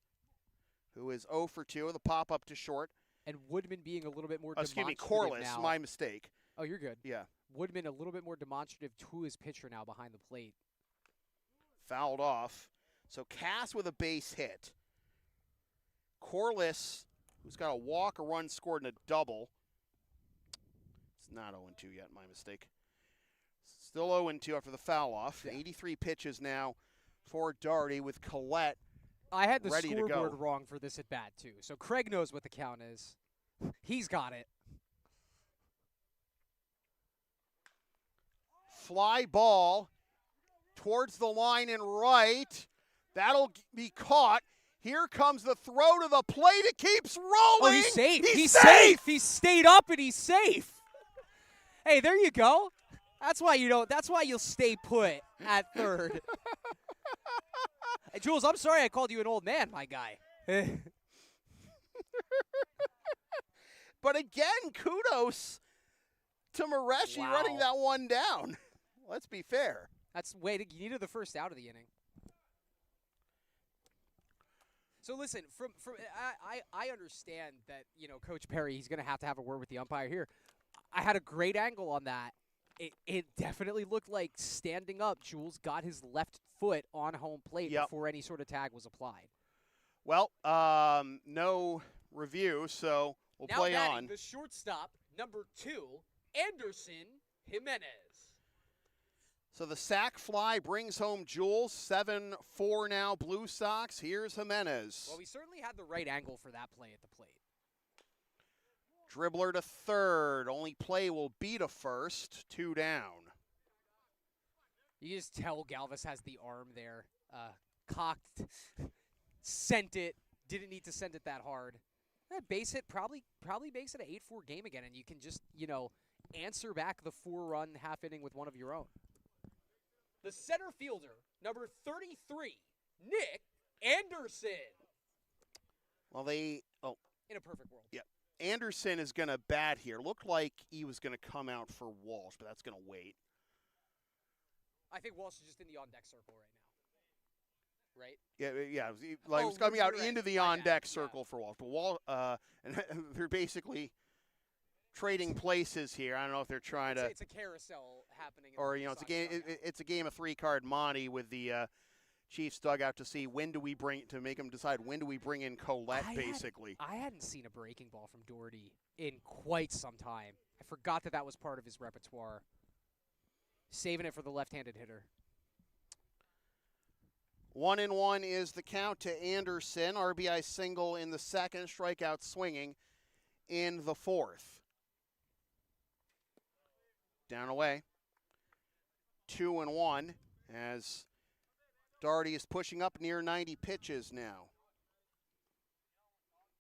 who is 0 for 2. The pop-up to short. And Woodman being a little bit more Excuse me, demonstrative Corliss, now. my mistake. Oh, you're good. Yeah. Woodman a little bit more demonstrative to his pitcher now behind the plate. Fouled off. So Cass with a base hit. Corliss, who's got a walk, a run scored, and a double. It's not 0-2 yet, my mistake. Still 0-2 after the foul off. Yeah. 83 pitches now for Doherty with Collette. I had the Ready to scoreboard go. wrong for this at bat, too. So Craig knows what the count is. He's got it. Fly ball towards the line and right. That'll be caught. Here comes the throw to the plate. It keeps rolling. Oh, he's safe. He's safe. He stayed up and he's safe. Hey, there you go. That's why you'll stay put at third. Hey, Jules, I'm sorry I called you an old man, my guy. But again, kudos to Mareshi running that one down. Let's be fair. You needed the first out of the inning. So listen, I understand that, Coach Perry, he's going to have a word with the umpire here. I had a great angle on that. It definitely looked like standing up, Jules got his left foot on home plate before any sort of tag was applied. Well, no review, so we'll play on. The shortstop, number 2, Anderson Jimenez. So the sac fly brings home Jules. 7-4 now, Blue Sox. Here's Jimenez. Well, we certainly had the right angle for that play at the plate. Dribbler to third. Only play will be to first. 2 down. You just tell Galvis has the arm there. Cocked. Sent it. Didn't need to send it that hard. That base hit probably makes it an 8-4 game again, and you can just, answer back the 4-run half inning with one of your own. The center fielder, number 33, Nick Anderson. Well, in a perfect world. Yeah. Anderson is going to bat here. Looked like he was going to come out for Walsh, but that's going to wait. I think Walsh is just in the on-deck circle right now. Right? Yeah. He was coming out into the on-deck circle for Walsh. But and they're basically trading places here. I don't know if they're trying to. It's a carousel happening. Or it's a game. It's a game of 3-card Monte with the Chiefs dugout to see to make them decide when do we bring in Collette. I hadn't seen a breaking ball from Doherty in quite some time. I forgot that was part of his repertoire. Saving it for the left-handed hitter. 1-1 is the count to Anderson. RBI single in the second. Strikeout swinging in the fourth. Down away. 2-1 as Doherty is pushing up near 90 pitches now.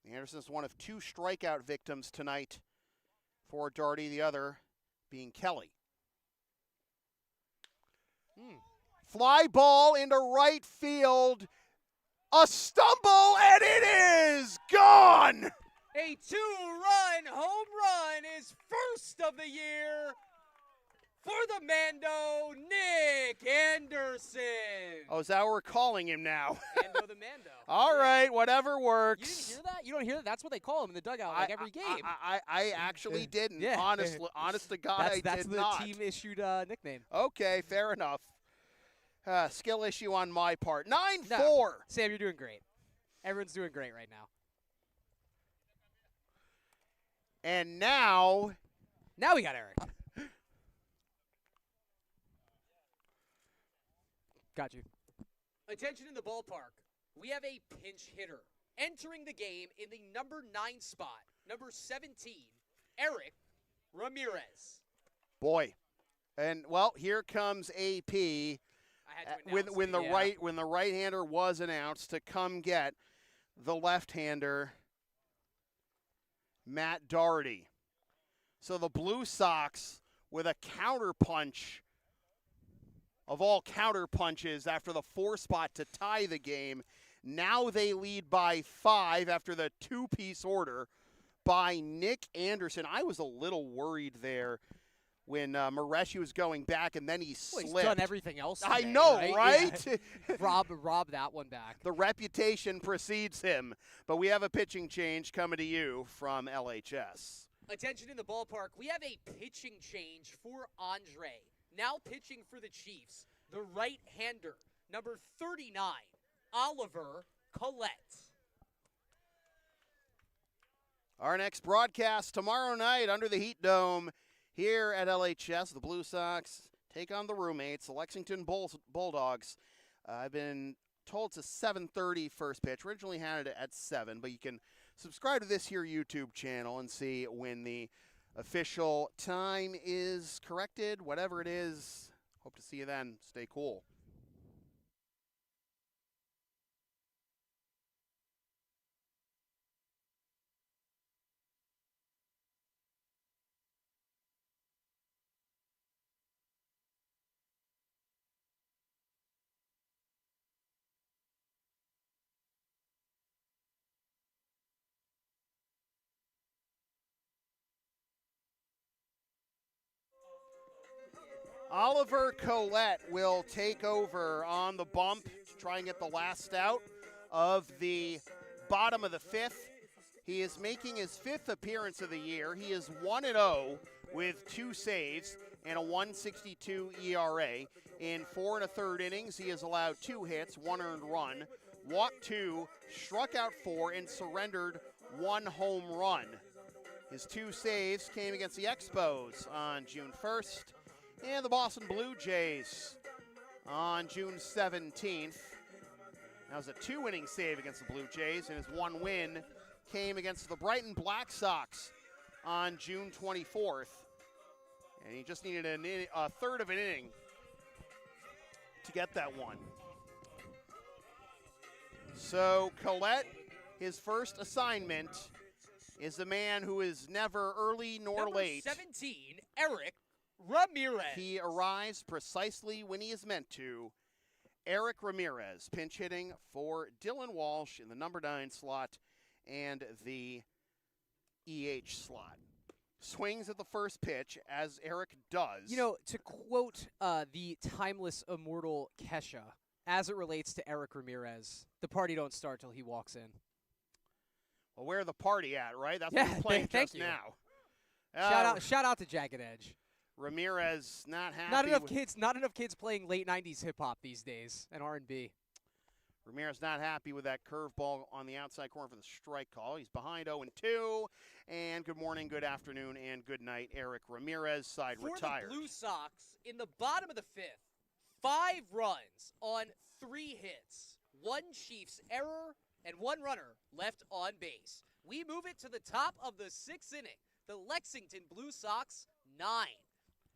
Anderson's one of 2 strikeout victims tonight for Doherty, the other being Kelly. Fly ball into right field. A stumble, and it is gone! A 2-run home run is first of the year for the Mando, Nick Anderson. Oh, is that what we're calling him now? Mando the Mando. All right, whatever works. You didn't hear that? You don't hear that? That's what they call him in the dugout every game. I actually didn't. Yeah. Honest to God, that's I did the not. team-issued nickname. Okay, fair enough. Skill issue on my part. 9-4. No, Sam, you're doing great. Everyone's doing great right now. And now we got Eric. Got you. Attention in the ballpark. We have a pinch hitter entering the game in the number 9 spot, number 17, Eric Ramirez. Boy. And well, here comes AP. When the right-hander was announced to come get the left-hander, Matt Doherty. So the Blue Sox with a counterpunch of all counter punches after the 4 spot to tie the game. Now they lead by 5 after the 2-piece order by Nick Anderson. I was a little worried there when Mareshi was going back, and then he slipped. He's done everything else today, I know, right? right? Yeah. rob that one back. The reputation precedes him. But we have a pitching change coming to you from LHS. Attention in the ballpark. We have a pitching change for Andre. Now pitching for the Chiefs, the right-hander, number 39, Oliver Collette. Our next broadcast tomorrow night under the Heat Dome here at LHS. The Blue Sox take on the roommates, the Lexington Bulldogs. I've been told it's a 7:30 first pitch. Originally had it at 7, but you can subscribe to this here YouTube channel and see when the official time is corrected, whatever it is. Hope to see you then. Stay cool. Oliver Collette will take over on the bump to try and get the last out of the bottom of the 5th. He is making his 5th appearance of the year. He is 1-0 with 2 saves and a 1.62 ERA. In 4 1/3 innings, he has allowed 2 hits, 1 earned run, walked 2, struck out 4, and surrendered 1 home run. His 2 saves came against the Expos on June 1st. And the Boston Blue Jays on June 17th. That was a 2-inning save against the Blue Jays, and his 1 win came against the Brighton Black Sox on June 24th. And he just needed a third of an inning to get that one. So Collette, his first assignment is a man who is never early nor Number late. 17, Eric Ramirez. He arrives precisely when he is meant to. Eric Ramirez, pinch hitting for Dylan Walsh in the number 9 slot and the EH slot. Swings at the first pitch, as Eric does. You know, to quote the timeless immortal Kesha, as it relates to Eric Ramirez, the party don't start till he walks in. Well, where the party at, right? That's Yeah, what he's playing thank just you. now. Shout out to Jagged Edge. Ramirez not happy. Not enough kids playing late 90s hip hop these days and R&B. Ramirez not happy with that curveball on the outside corner for the strike call. He's behind 0-2. And good morning, good afternoon, and good night, Eric Ramirez. Side For retired. the Blue Sox, in the bottom of the 5th, 5 runs on 3 hits, 1 Chiefs error, and 1 runner left on base. We move it to the top of the 6th inning. The Lexington Blue Sox, 9.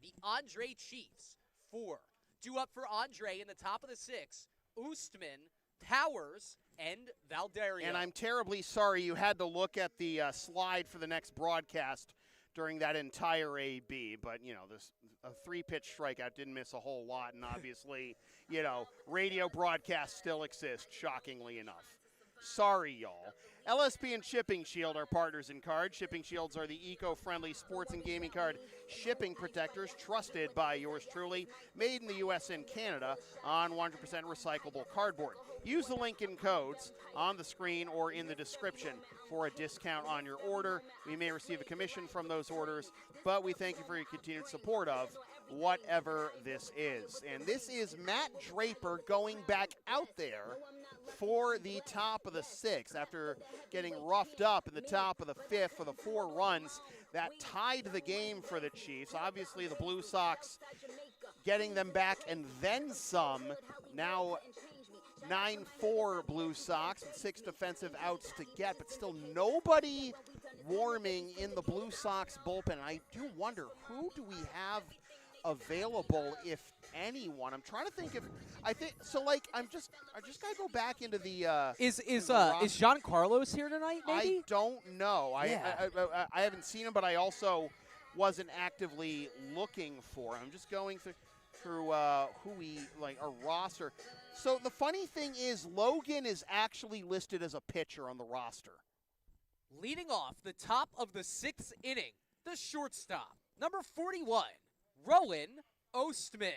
The Andre Chiefs, 4. Due up for Andre in the top of the 6th, Oostman, Powers, and Valderio. And I'm terribly sorry you had to look at the slide for the next broadcast during that entire AB. But, you know, this a 3-pitch strikeout didn't miss a whole lot. And obviously, you know, radio broadcasts still exist, shockingly enough. Sorry, y'all. LSP and Shipping Shield are partners in card. Shipping Shields are the eco-friendly sports and gaming card shipping protectors trusted by yours truly, made in the U.S. and Canada on 100% recyclable cardboard. Use the link and codes on the screen or in the description for a discount on your order. We may receive a commission from those orders, but we thank you for your continued support of whatever this is. And this is Matt Draper going back out there for the top of the 6th after getting roughed up in the top of the 5th for the 4 runs that tied the game for the Chiefs. Obviously, the Blue Sox getting them back and then some. Now 9-4 Blue Sox with 6 defensive outs to get, but still nobody warming in the Blue Sox bullpen. I do wonder, who do we have available, if anyone? I'm trying to think if I just gotta go back into the Is John Carlos here tonight, maybe? I don't know. Yeah. I haven't seen him, but I also wasn't actively looking for him. I'm just going through. through who we like our roster. So the funny thing is Logan is actually listed as a pitcher on the roster. Leading off the top of the 6th inning, the shortstop, number 41, Rowan Ostman.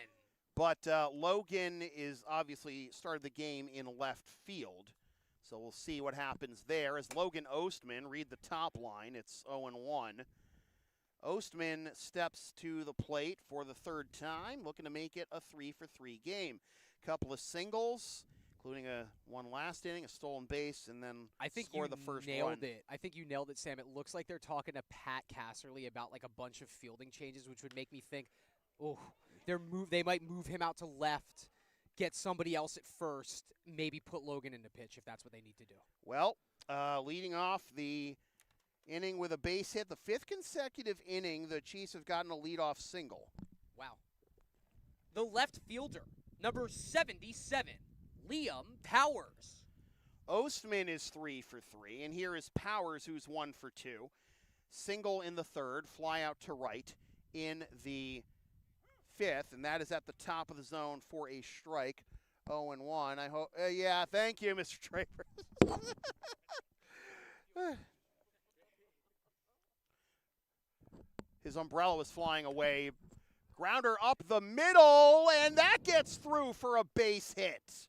But Logan is obviously started the game in left field. So we'll see what happens there as Logan Ostman, read the top line, it's 0-1. Ostman steps to the plate for the 3rd time, looking to make it a 3-for-3 game. Couple of singles, including one last inning, a stolen base, and then score the first nailed run. it. I think you nailed it, Sam. It looks like they're talking to Pat Casserly about like a bunch of fielding changes, which would make me think, oh, they might move him out to left, get somebody else at first, maybe put Logan into pitch if that's what they need to do. Well, leading off the inning with a base hit, the 5th consecutive inning, the Chiefs have gotten a leadoff single. Wow. The left fielder, number 77, Liam Powers. Ostman is 3-for-3, and here is Powers, who's 1-for-2. Single in the 3rd, fly out to right in the 5th, and that is at the top of the zone for a strike. 0-1. I hope. Yeah, thank you, Mr. Draper. His umbrella was flying away. Grounder up the middle, and that gets through for a base hit.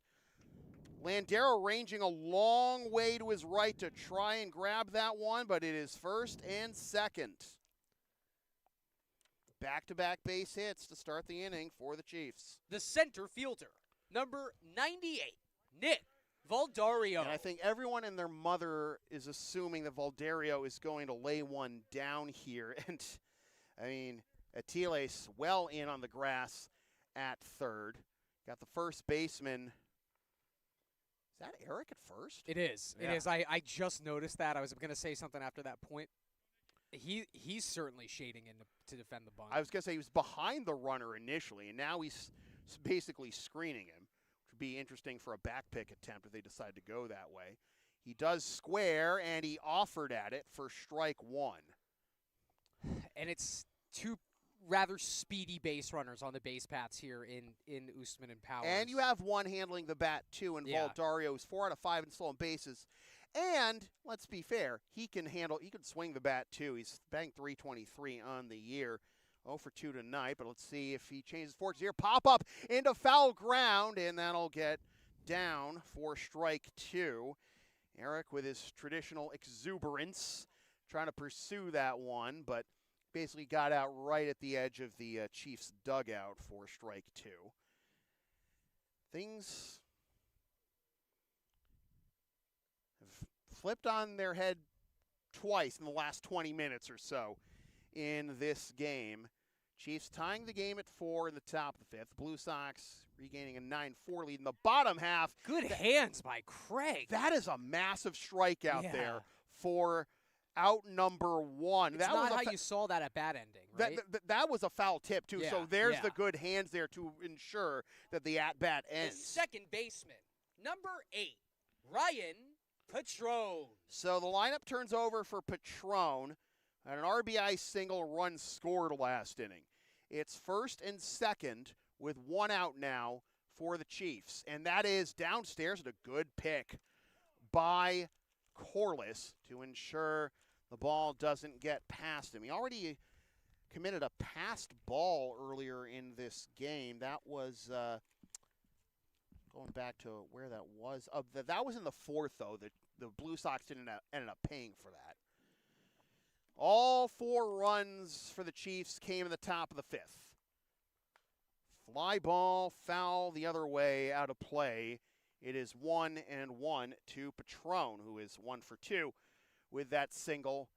Landero ranging a long way to his right to try and grab that one, but it is 1st and 2nd. Back-to-back base hits to start the inning for the Chiefs. The center fielder, number 98, Nick Valdario. And I think everyone and their mother is assuming that Valdario is going to lay one down here. And, I mean, Atiles well in on the grass at 3rd. Got the first baseman. Is that Eric at first? It is. Yeah. It is. I just noticed that. I was going to say something after that point. He's certainly shading in to defend the bunt. I was going to say he was behind the runner initially, and now he's basically screening him, which would be interesting for a back pick attempt if they decide to go that way. He does square, and he offered at it for strike 1. And it's 2 rather speedy base runners on the base paths here in Ostman and Powers. And you have one handling the bat, too, and Valdario is 4 out of 5 in stolen bases. And let's be fair, he can swing the bat too. He's batting .323 on the year. 0 for 2 tonight, but let's see if he changes fortunes here. Pop up into foul ground, and that'll get down for strike 2. Eric with his traditional exuberance, trying to pursue that one, but basically got out right at the edge of the Chiefs' dugout for strike 2. Things flipped on their head twice in the last 20 minutes or so in this game. Chiefs tying the game at 4 in the top of the 5th. Blue Sox regaining a 9-4 lead in the bottom half. Good hands by Craig. That is a massive strikeout there for out number 1. It's that not was how you saw that at bat ending, right? That was a foul tip, too. Yeah, So there's yeah. the good hands there to ensure that the at-bat The ends. second baseman, number 8, Ryan Patron. So the lineup turns over for Patron. And an RBI single run scored last inning. It's 1st and 2nd with 1 out now for the Chiefs. And that is downstairs at a good pick by Corliss to ensure the ball doesn't get past him. He already committed a passed ball earlier in this game. That was going back to where that was. That was in the 4th, though. The Blue Sox ended up paying for that. All 4 runs for the Chiefs came in the top of the 5th. Fly ball, foul the other way, out of play. It is 1-1 to Patron, who is 1 for 2 with that single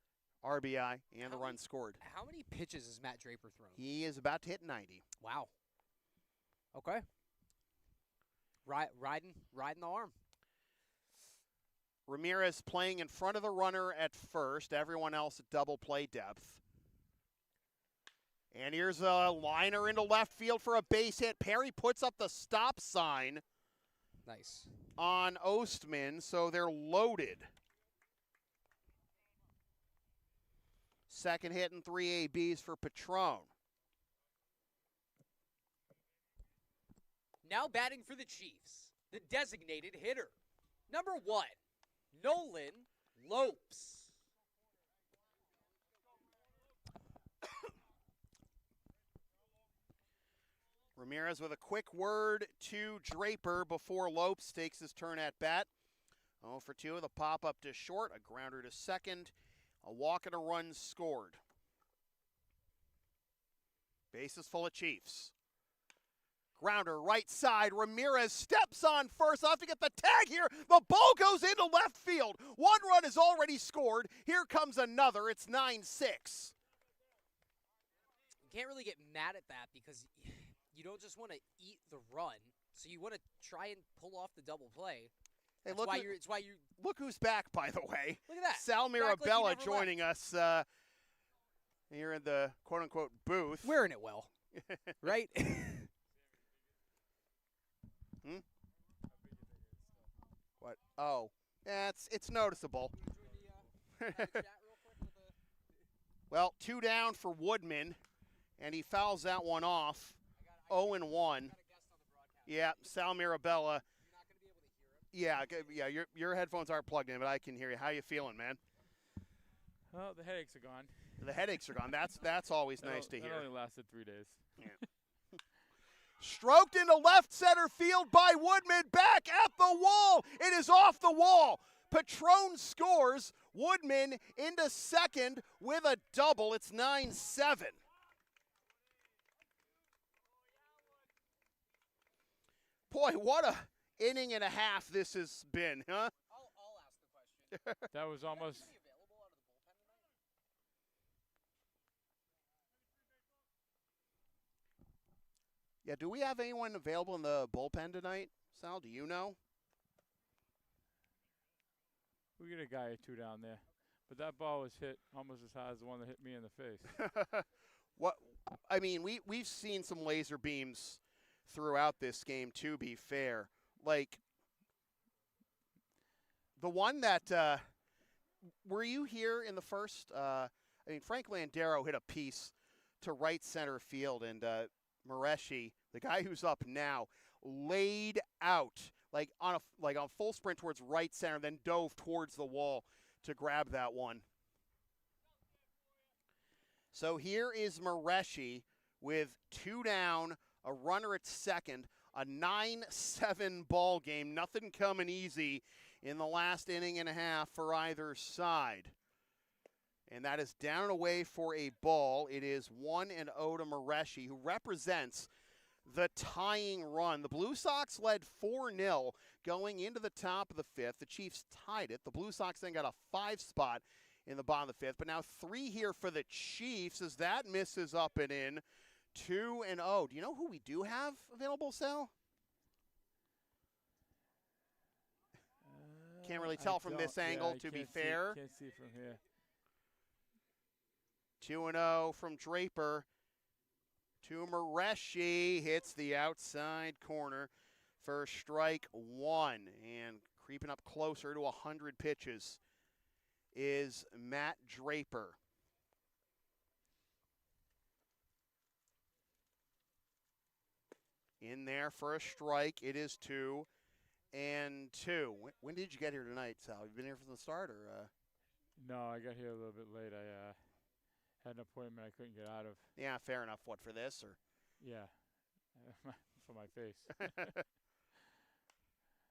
RBI and the run scored. How many pitches has Matt Draper thrown? He is about to hit 90. Wow. Okay. Riding the arm. Ramirez playing in front of the runner at first. Everyone else at double play depth. And here's a liner into left field for a base hit. Perry puts up the stop sign. Nice. On Ostman, so they're loaded. Second hit and 3 ABs for Patron. Now batting for the Chiefs, the designated hitter. Number 1, Nolan Lopes. Ramirez with a quick word to Draper before Lopes takes his turn at bat. 0 for 2 with a pop-up to short, a grounder to second, a walk and a run scored. Bases full of Chiefs. Grounder right side, Ramirez steps on first. I'll have to get the tag here. The ball goes into left field. One run is already scored. Here comes another. It's 9-6. You can't really get mad at that because you don't just want to eat the run, so you want to try and pull off the double play. Hey, It's why you look who's back, by the way. look at that. Sal Back like he Mirabella never joining us here in the quote-unquote booth. Wearing it well, right? What? Oh, yeah, it's noticeable. Well, 2 down for Woodman, and he fouls that one off. 0-1. Yeah, Sal Mirabella. Yeah, your headphones aren't plugged in, but I can hear you. How you feeling, man? Well, the headaches are gone. The headaches are gone. That's always nice to hear. That only lasted 3 days. Yeah. Stroked into left center field by Woodman, back at the wall. It is off the wall. Patron scores. Woodman into second with a double. It's 9-7. Boy, what a inning and a half this has been, huh? I'll ask the question. That was almost. Is anybody available out of the bullpen tonight? Yeah, do we have anyone available in the bullpen tonight? Sal, do you know? We get a guy or 2 down there, but that ball was hit almost as hard as the one that hit me in the face. What? I mean, we've seen some laser beams throughout this game, to be fair. Like, the one that, were you here in the first? I mean, Frank Landero hit a piece to right center field, and Mareshi, the guy who's up now, laid out like on full sprint towards right center, then dove towards the wall to grab that one. So here is Mareshi with 2 down, a runner at second, a 9-7 ball game. Nothing coming easy in the last inning and a half for either side. And that is down and away for a ball. It is 1-0 to Mareshi, who represents the tying run. The Blue Sox led 4-0 going into the top of the 5th. The Chiefs tied it. The Blue Sox then got a 5 spot in the bottom of the 5th. But now 3 here for the Chiefs as that misses up and in. 2-0. Do you know who we do have available, Sal? Can't really tell from this angle, to be fair. Can't see from here. 2-0 from Draper to Mareshi. Hits the outside corner for strike 1. And creeping up closer to 100 pitches is Matt Draper. In there for a strike. It is 2-2. When did you get here tonight, Sal? You been here from the start, or? No, I got here a little bit late. I had an appointment I couldn't get out of. Yeah, fair enough. What, for this, or? Yeah, for my face.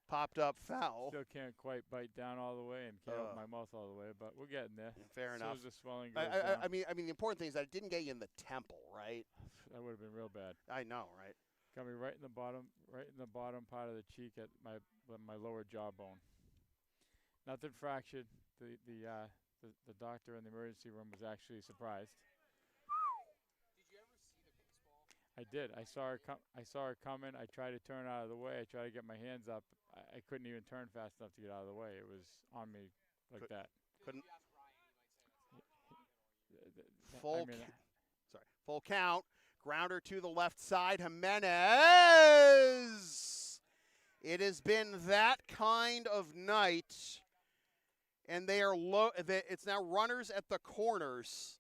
Popped up foul. Still can't quite bite down all the way and can't open my mouth all the way, but we're getting there. Yeah, fair enough. As the swelling goes down. I mean, the important thing is that it didn't get you in the temple, right? That would have been real bad. I know, right? Got me right in the bottom part of the cheek at my lower jawbone. Nothing fractured. The doctor in the emergency room was actually surprised. Did you ever see the baseball? I did. I saw her coming. I tried to turn out of the way. I tried to get my hands up. I couldn't even turn fast enough to get out of the way. It was on me like that. Couldn't. Full Full count. Grounder to the left side. Jimenez. It has been that kind of night. And they are low. It's now runners at the corners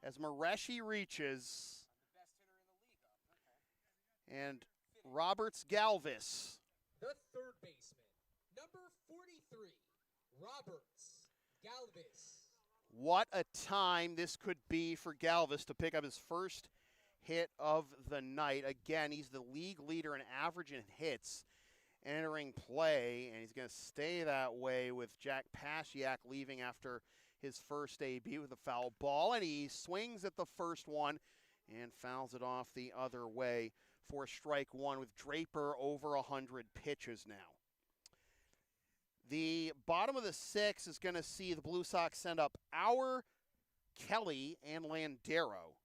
as Mareshi reaches. The best hitter in the league. Okay. And Roberts Galvis. The third baseman, number 43, Roberts Galvis. What a time this could be for Galvis to pick up his first hit of the night. Again, he's the league leader in average and hits entering play, and he's going to stay that way with Jack Pasiak leaving after his first AB with a foul ball, and he swings at the first one and fouls it off the other way for strike one with Draper over 100 pitches now. The bottom of the sixth is going to see the Blue Sox send up Auer, Kelly, and Landero.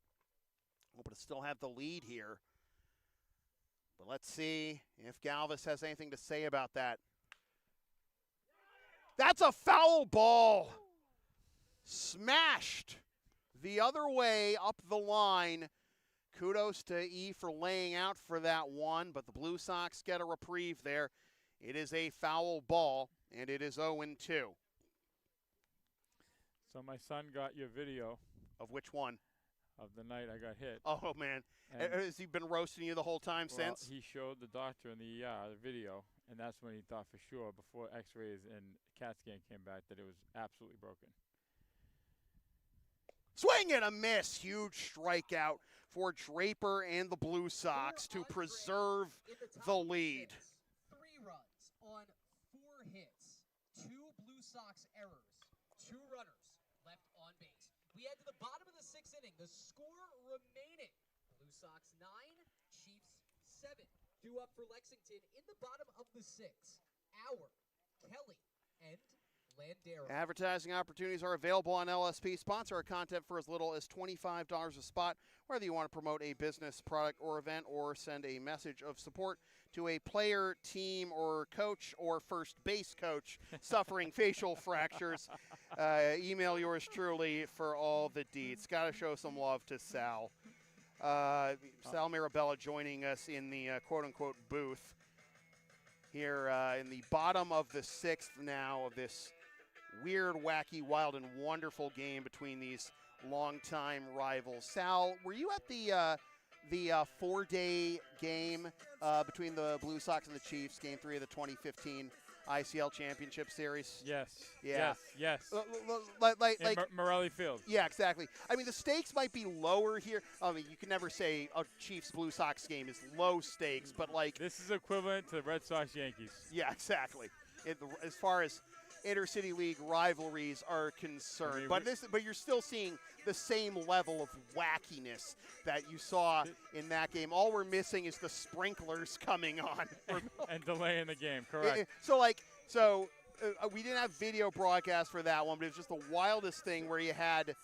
Hoping to still have the lead here. But let's see if Galvis has anything to say about that. That's a foul ball. Smashed the other way up the line. Kudos to E for laying out for that one, but the Blue Sox get a reprieve there. It is a foul ball, and it is 0-2. So my son got your video Of which one? of the night I got hit. Oh, man. And Has he been roasting you the whole time well, since? he showed the doctor in the video, and that's when he thought for sure, before x-rays and CAT scan came back, that it was absolutely broken. Swing and a miss. Huge strikeout for Draper and the Blue Sox to preserve the lead. 3 runs on 4 hits, 2 Blue Sox errors, 2 runners left on base. We head to the bottom of the 6th inning. The score remaining: Blue Sox 9, Chiefs 7. Due up for Lexington in the bottom of the 6th. Auer, Kelly, and Landero. Advertising opportunities are available on LSP. Sponsor our content for as little as $25 a spot, whether you want to promote a business, product, or event, or send a message of support to a player, team, or coach, or first base coach suffering facial fractures. Email yours truly for all the deeds. Got to show some love to Sal. Sal Mirabella joining us in the quote-unquote booth here in the bottom of the 6th now of this weird, wacky, wild, and wonderful game between these longtime rivals. Sal, were you at the 4-day game between the Blue Sox and the Chiefs, Game 3 of the 2015 ICL Championship Series? Yes. Yeah. Yes. Like Morelli Field. yeah, exactly. I mean, the stakes might be lower here. I mean, you can never say a Chiefs-Blue Sox game is low stakes, but like This is equivalent to Red Sox Yankees. yeah, exactly. As far as intercity league rivalries are concerned, I mean, but you're still seeing the same level of wackiness that you saw in that game. All we're missing is the sprinklers coming on and delaying the game, correct. So we didn't have video broadcast for that one, but it was just the wildest thing where you had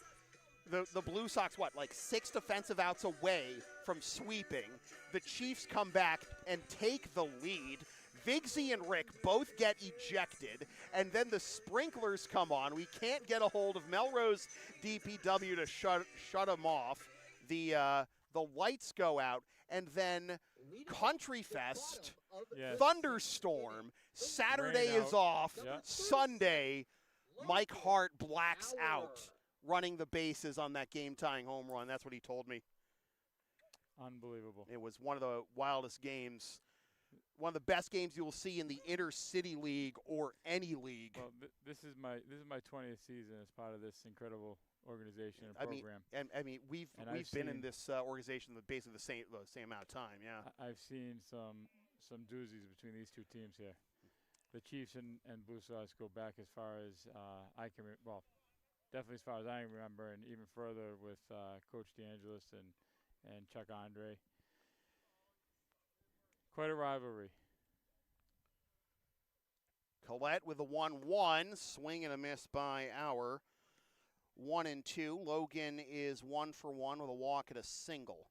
the Blue Sox, like 6 defensive outs away from sweeping. The Chiefs come back and take the lead. Vigsy and Rick both get ejected, and then the sprinklers come on. We can't get a hold of Melrose DPW to shut them off. The lights go out, and then Country Fest, Yes. thunderstorm. Saturday Rain is out. off. Yeah. Sunday, Mike Hart blacks out running the bases on that game-tying home run. That's what he told me. Unbelievable. It was one of the wildest games. One of the best games you will see in the Intercity League or any league. Well, this is my 20th season as part of this incredible organization and program. I mean, we've been in this organization basically the same amount of time. Yeah. I've seen some doozies between these two teams here. The Chiefs and Blue Sox go back as far as I can. Definitely as far as I remember, and even further with Coach DeAngelis and Chuck Andre. Quite a rivalry. Collette with a 1-1, swing and a miss by Auer. 1-2. Logan is 1 for 1 with a walk and a single.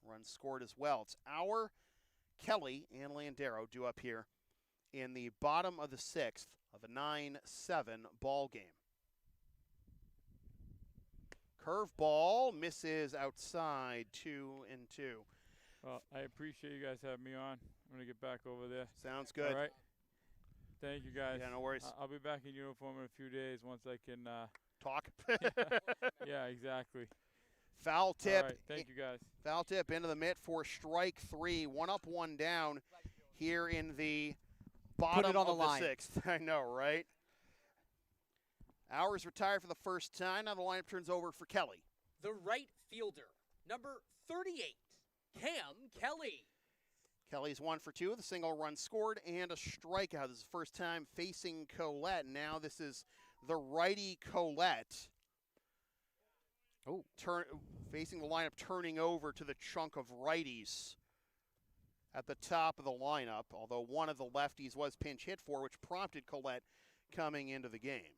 Run scored as well. It's Auer, Kelly, and Landero due up here in the bottom of the 6th of a 9-7 ball game. Curveball misses outside, 2-2. Well, I appreciate you guys having me on. I'm going to get back over there. Sounds good. All right. Thank you, guys. Yeah, no worries. I'll be back in uniform in a few days once I can Talk. yeah, exactly. Foul tip. All right, thank you guys. Foul tip into the mitt for strike 3. 1 up, 1 down here in the bottom on the of line. the 6th. I know, right? Hours retired for the first time. Now the lineup turns over for Kelly. The right fielder, number 38, Cam Kelly. Kelly's 1 for 2 with a single run scored and a strikeout. This is the first time facing Colette. Now this is the righty Colette. Facing the lineup, turning over to the chunk of righties at the top of the lineup, although one of the lefties was pinch hit for, which prompted Colette coming into the game.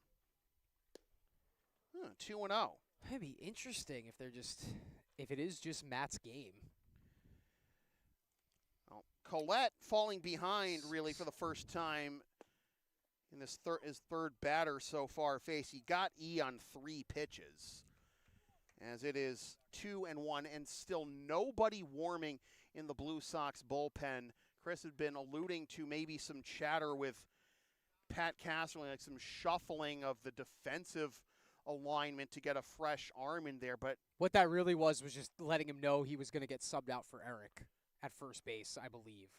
2-0. It'd be interesting if it is just Matt's game. Well, Colette falling behind really for the first time in this his third batter so far faced. He got E on 3 pitches. As it is 2-1 and still nobody warming in the Blue Sox bullpen. Chris had been alluding to maybe some chatter with Pat Casserly, like some shuffling of the defensive alignment to get a fresh arm in there. But What that really was just letting him know he was going to get subbed out for Eric at first base, I believe.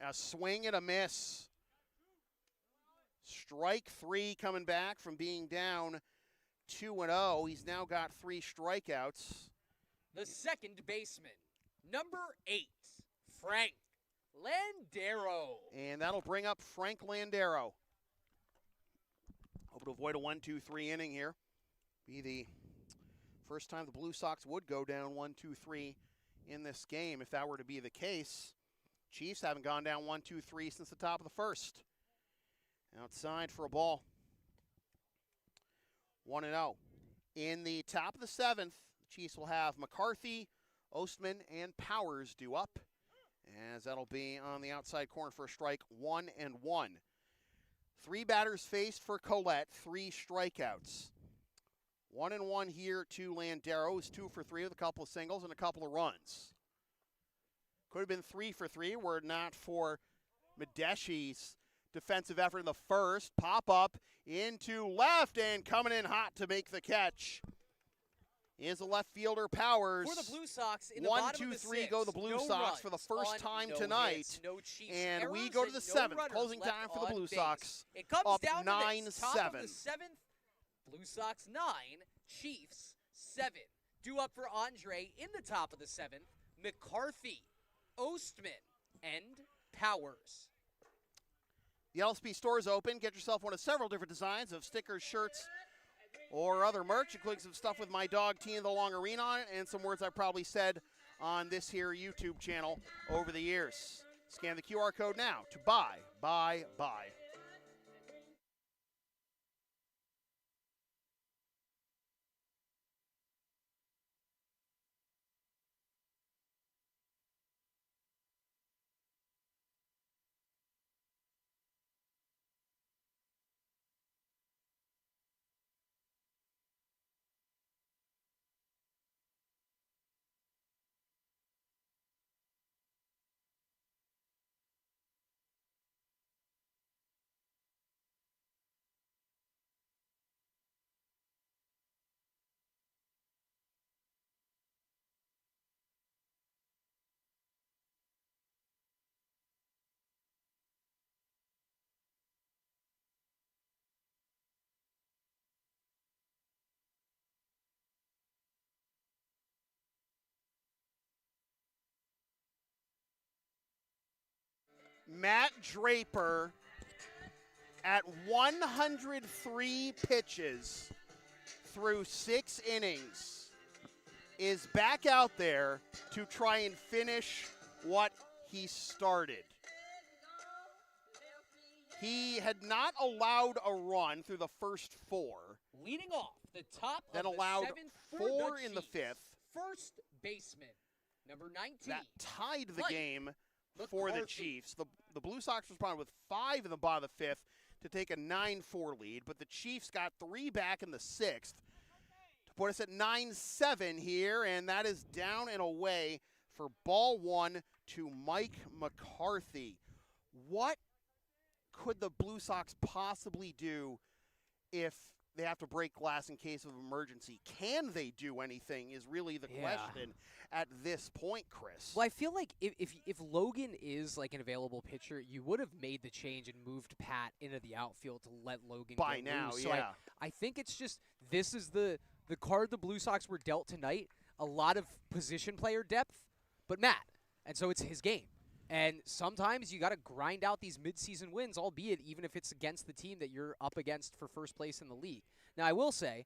a swing and a miss. Strike 3 coming back from being down 2-0. He's now got 3 strikeouts. The second baseman, number 8, Frank Landero. And that'll bring up Frank Landero. Hope to avoid a 1-2-3 inning here. Be the first time the Blue Sox would go down 1-2-3 in this game. If that were to be the case, Chiefs haven't gone down 1-2-3 since the top of the first. Outside for a ball. 1-0. In the top of the 7th, the Chiefs will have McCarthy, Ostman, and Powers due up, as that'll be on the outside corner for a strike, 1-1. 3 batters faced for Colette, 3 strikeouts. 1-1 here to Landero, who's 2 for 3 with a couple of singles and a couple of runs. Could have been 3 for 3 were it not for Medeshi's defensive effort in the first. Pop up into left and coming in hot to make the catch is the left fielder Powers. For the Blue Sox, in the 1, bottom 2, of the 3 6th, go the Blue no Sox for the runs first on time no tonight. hits, no Chiefs And errors, we go to the and no 7th. runners Closing left time for the on Blue base. Sox. It comes Up down to this. Top 9-7. of the 7th, Blue Sox 9, Chiefs 7. Due up for Andre in the top of the 7th, McCarthy, Ostman, and Powers. The LSP store is open. Get yourself one of several different designs of stickers, shirts, or other merch, including some stuff with my dog Tina the Longarine on it, and some words I probably said on this here YouTube channel over the years. Scan the QR code now to buy. Matt Draper at 103 pitches through 6 innings is back out there to try and finish what he started. He had not allowed a run through the first 4. Leading off the top Then of the allowed 7th for 4 the in the Chiefs, 5th. First baseman, number 19. That tied the Mike game for the McCarthy. Chiefs. The Blue Sox responded with 5 in the bottom of the 5th to take a 9-4 lead, but the Chiefs got 3 back in the 6th to put us at 9-7 here, and that is down and away for ball 1 to Mike McCarthy. What could the Blue Sox possibly do if they have to break glass in case of emergency. Can they do anything is really the question at this point, Chris. Well, I feel like if Logan is like an available pitcher, you would have made the change and moved Pat into the outfield to let Logan By get now, loose. So yeah. I think it's just this is the card the Blue Sox were dealt tonight. A lot of position player depth, but Matt, and so it's his game. And sometimes you got to grind out these midseason wins, albeit even if it's against the team that you're up against for first place in the league. Now, I will say,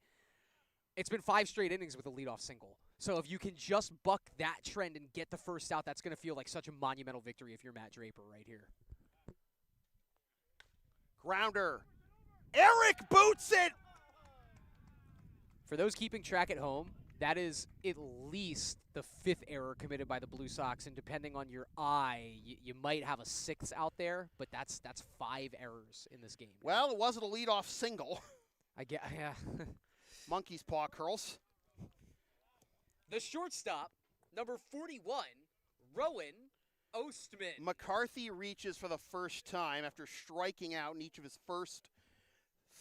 it's been 5 straight innings with a leadoff single. So if you can just buck that trend and get the first out, that's going to feel like such a monumental victory if you're Matt Draper right here. Grounder. Eric boots it! For those keeping track at home, that is at least the 5th error committed by the Blue Sox, and depending on your eye, you might have a 6th out there, but that's 5 errors in this game. Well, it wasn't a leadoff single. I get, yeah. Monkey's paw curls. The shortstop, number 41, Rowan Ostman. McCarthy reaches for the first time after striking out in each of his first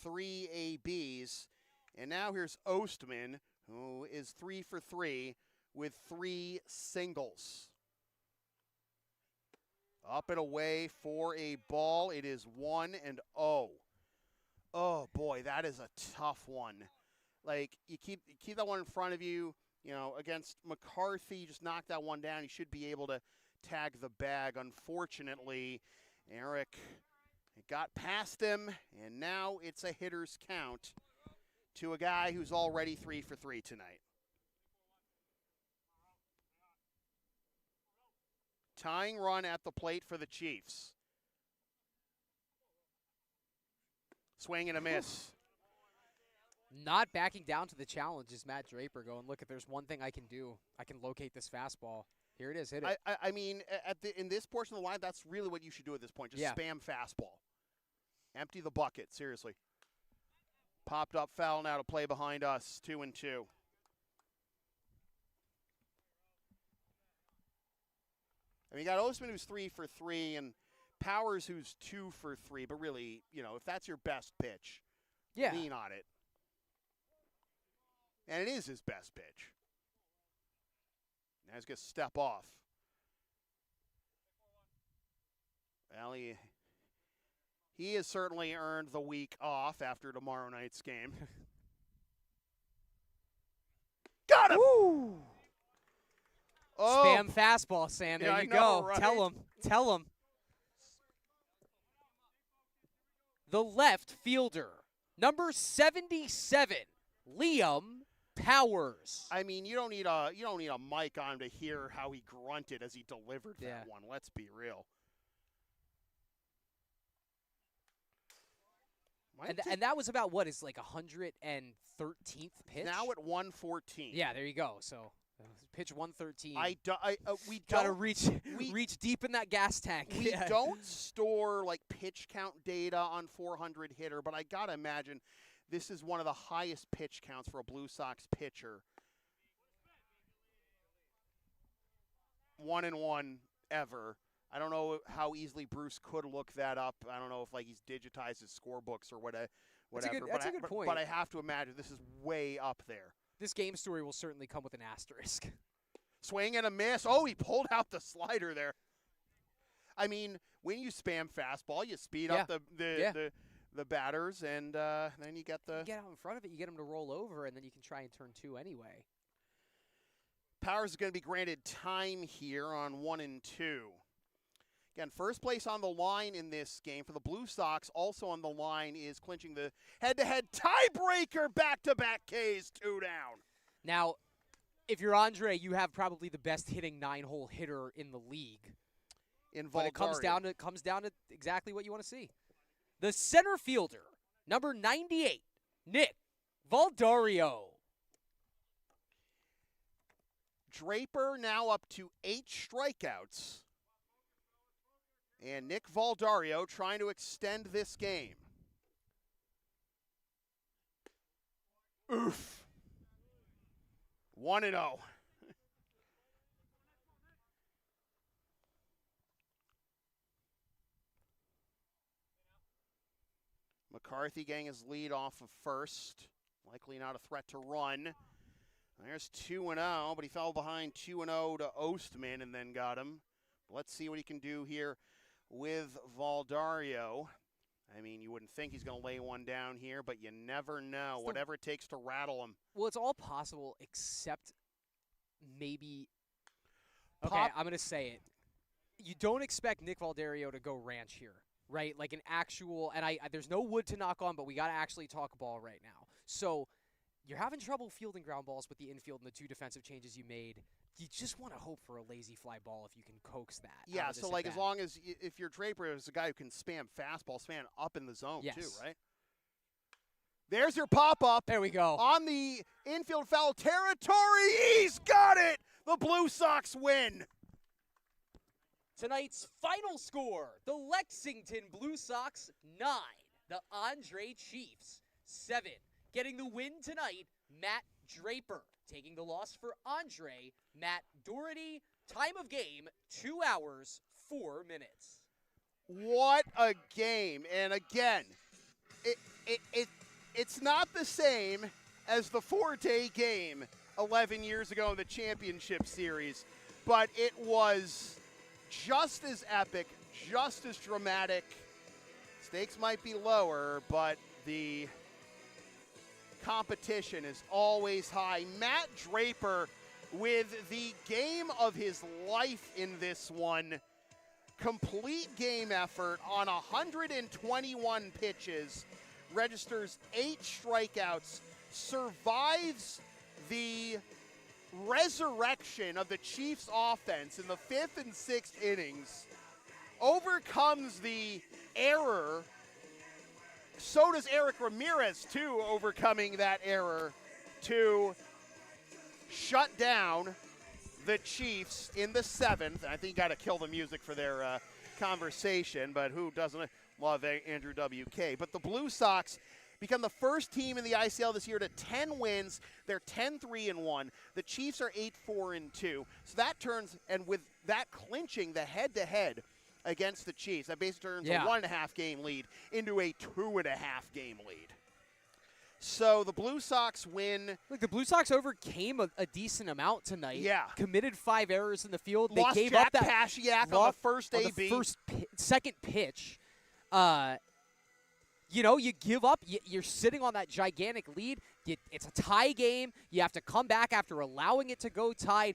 3 ABs. And now here's Ostman, who is 3 for 3 with 3 singles. Up and away for a ball. It is 1-0. Oh boy, that is a tough one. Like you keep that one in front of you. You know, against McCarthy, just knock that one down. He should be able to tag the bag. Unfortunately, Eric got past him, and now it's a hitter's count to a guy who's already 3 for 3 tonight. Tying run at the plate for the Chiefs. Swing and a miss. Not backing down to the challenge is Matt Draper going, look, if there's one thing I can do, I can locate this fastball. Here it is, hit it. I mean, in this portion of the line, that's really what you should do at this point. Just spam fastball. Empty the bucket, seriously. Popped up foul now to play behind us, 2-2. I mean, you got Ostman who's 3 for 3 and Powers who's 2 for 3, but really, you know, if that's your best pitch, lean on it. And it is his best pitch. Now he's going to step off. Well, he has certainly earned the week off after tomorrow night's game. Got him! Woo! Oh, Spam fastball, Sam. There yeah, you I know, go. right? Tell him. The left fielder, number 77, Liam Powers. I mean, you don't need a mic on him to hear how he grunted as he delivered that one. Let's be real. And that was about what is like 113th pitch. Now at 114. Yeah, there you go. So pitch 113. We gotta don't reach deep in that gas tank. We don't store like pitch count data on 400 hitter, but I gotta imagine this is one of the highest pitch counts for a Blue Sox pitcher. 1-1 ever. I don't know how easily Bruce could look that up. I don't know if like he's digitized his scorebooks or whatever. That's a good point. But I have to imagine this is way up there. This game story will certainly come with an asterisk. Swing and a miss. Oh, he pulled out the slider there. I mean, when you spam fastball, you speed up the batters, and then you get the... You get out in front of it, you get them to roll over, and then you can try and turn 2 anyway. Powers is going to be granted time here on 1 and 2. Again, first place on the line in this game for the Blue Sox. Also on the line is clinching the head-to-head tiebreaker, back-to-back Ks, 2 down. Now, if you're Andre, you have probably the best hitting 9-hole hitter in the league. But it comes down to exactly what you want to see. The center fielder, number 98, Nick Valdario. Draper now up to 8 strikeouts. And Nick Valdario trying to extend this game. Oof. 1-0. McCarthy getting his lead off of first. Likely not a threat to run. There's 2-0, but he fell behind 2-0 to Ostman and then got him. Let's see what he can do here with Valdario. I mean, you wouldn't think he's going to lay one down here, but you never know. Whatever it takes to rattle him. Well, it's all possible except maybe. Okay, I'm going to say it. You don't expect Nick Valdario to go ranch here, right? Like an actual, and there's no wood to knock on, but we got to actually talk ball right now. So you're having trouble fielding ground balls with the infield and the 2 defensive changes you made. You just want to hope for a lazy fly ball if you can coax that. Yeah, so like as long as if your Draper is a guy who can spam fastball, spam up in the zone too, right? There's your pop-up. There we go. On the infield foul territory. He's got it. The Blue Sox win. Tonight's final score, the Lexington Blue Sox 9, the Andre Chiefs 7. Getting the win tonight, Matt Draper. Taking the loss for Andre, Matt Doherty. Time of game, 2 hours, 4 minutes. What a game. And again, it's not the same as the Forte game 11 years ago in the championship series, but it was just as epic, just as dramatic. Stakes might be lower, but the competition is always high. Matt Draper with the game of his life in this one. Complete game effort on 121 pitches, registers 8 strikeouts, survives the resurrection of the Chiefs offense in the 5th and 6th innings, overcomes the error. So does Eric Ramirez, too, overcoming that error to shut down the Chiefs in the 7th. I think you got to kill the music for their conversation, but who doesn't love Andrew WK? But the Blue Sox become the first team in the ICL this year to 10 wins. They're 10-3-1. The Chiefs are 8-4-2. So that turns, and with that clinching the head-to-head against the Chiefs, that basically turns a 1.5 game lead into a 2.5 game lead. So the Blue Sox win. Look, the Blue Sox overcame a decent amount tonight. Yeah. Committed 5 errors in the field. Lost they gave Jack up that Pasiak on the first AB. Second pitch. You give up. You're sitting on that gigantic lead. It's a tie game. You have to come back after allowing it to go tied.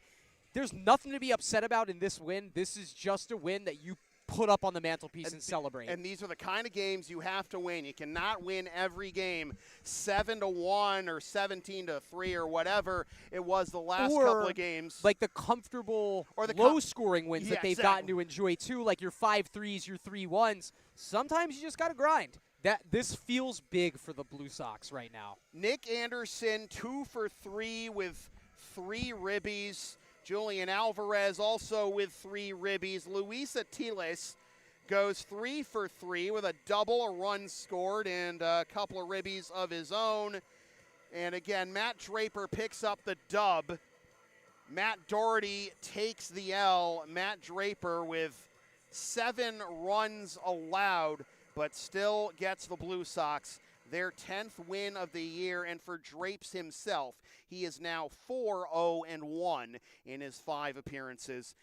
There's nothing to be upset about in this win. This is just a win that you put up on the mantelpiece and celebrate. And these are the kind of games you have to win. You cannot win every game 7-1 or 17-3 or whatever it was the last couple of games. Like the comfortable or the low-scoring wins that they've gotten to enjoy too, like your 5-3s, your 3-1s. Sometimes you just got to grind. This feels big for the Blue Sox right now. Nick Anderson, 2 for 3 with 3 ribbies. Julian Alvarez also with 3 ribbies. Luis Atiles goes 3 for 3 with a double, a run scored, and a couple of ribbies of his own. And again, Matt Draper picks up the dub. Matt Doherty takes the L. Matt Draper with 7 runs allowed, but still gets the Blue Sox their 10th win of the year. And for Drapes himself, he is now 4-0-1 in his 5 appearances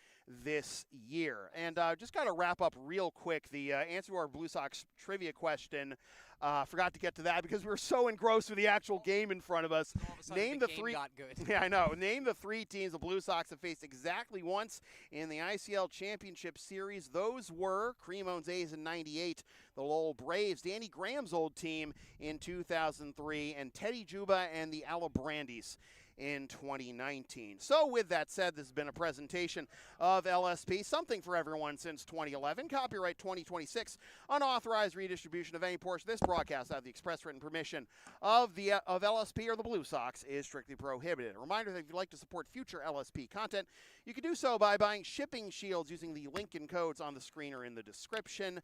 this year. And just got to wrap up real quick the answer to our Blue Sox trivia question. Forgot to get to that because we were so engrossed with the actual game in front of us. Name the 3. Got good. Yeah, I know. Name the 3 teams the Blue Sox have faced exactly once in the ICL Championship Series. Those were Creamone's A's in '98, the Lowell Braves, Danny Graham's old team in 2003, and Teddy Juba and the Alabrandis in 2019. So with that said, this has been a presentation of LSP, something for everyone since 2011. Copyright 2026. Unauthorized redistribution of any portion of this broadcast without the express written permission of LSP or the Blue Sox is strictly prohibited. A reminder that if you'd like to support future LSP content, you can do so by buying shipping shields using the link and codes on the screen or in the description.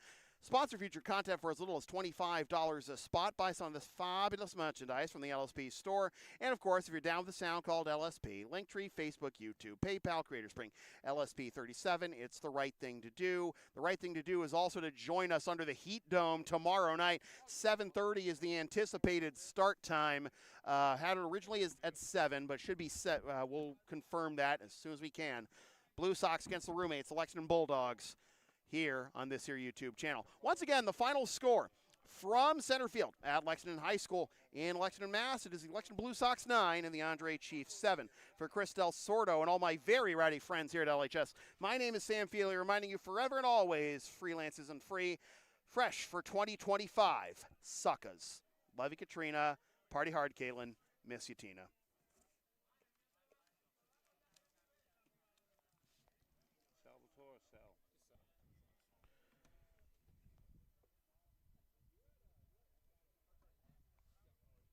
Sponsor featured content for as little as $25 a spot. Buy some of this fabulous merchandise from the LSP store. And, of course, if you're down with the sound called LSP, Linktree, Facebook, YouTube, PayPal, Creator Spring, LSP37, it's the right thing to do. The right thing to do is also to join us under the Heat Dome tomorrow night. 7:30 is the anticipated start time. Had it originally at 7, but should be set. We'll confirm that as soon as we can. Blue Sox against the roommates, the Lexington Bulldogs, here on this here YouTube channel. Once again, the final score from center field at Lexington High School in Lexington, Mass. It is the Lexington Blue Sox 9 and the Andre Chiefs 7. For Chris Del Sordo and all my very rowdy friends here at LHS, my name is Sam Feely, reminding you forever and always, freelance isn't free. Fresh for 2025, suckas. Love you, Katrina. Party hard, Caitlin. Miss you, Tina. Salvatore Sal.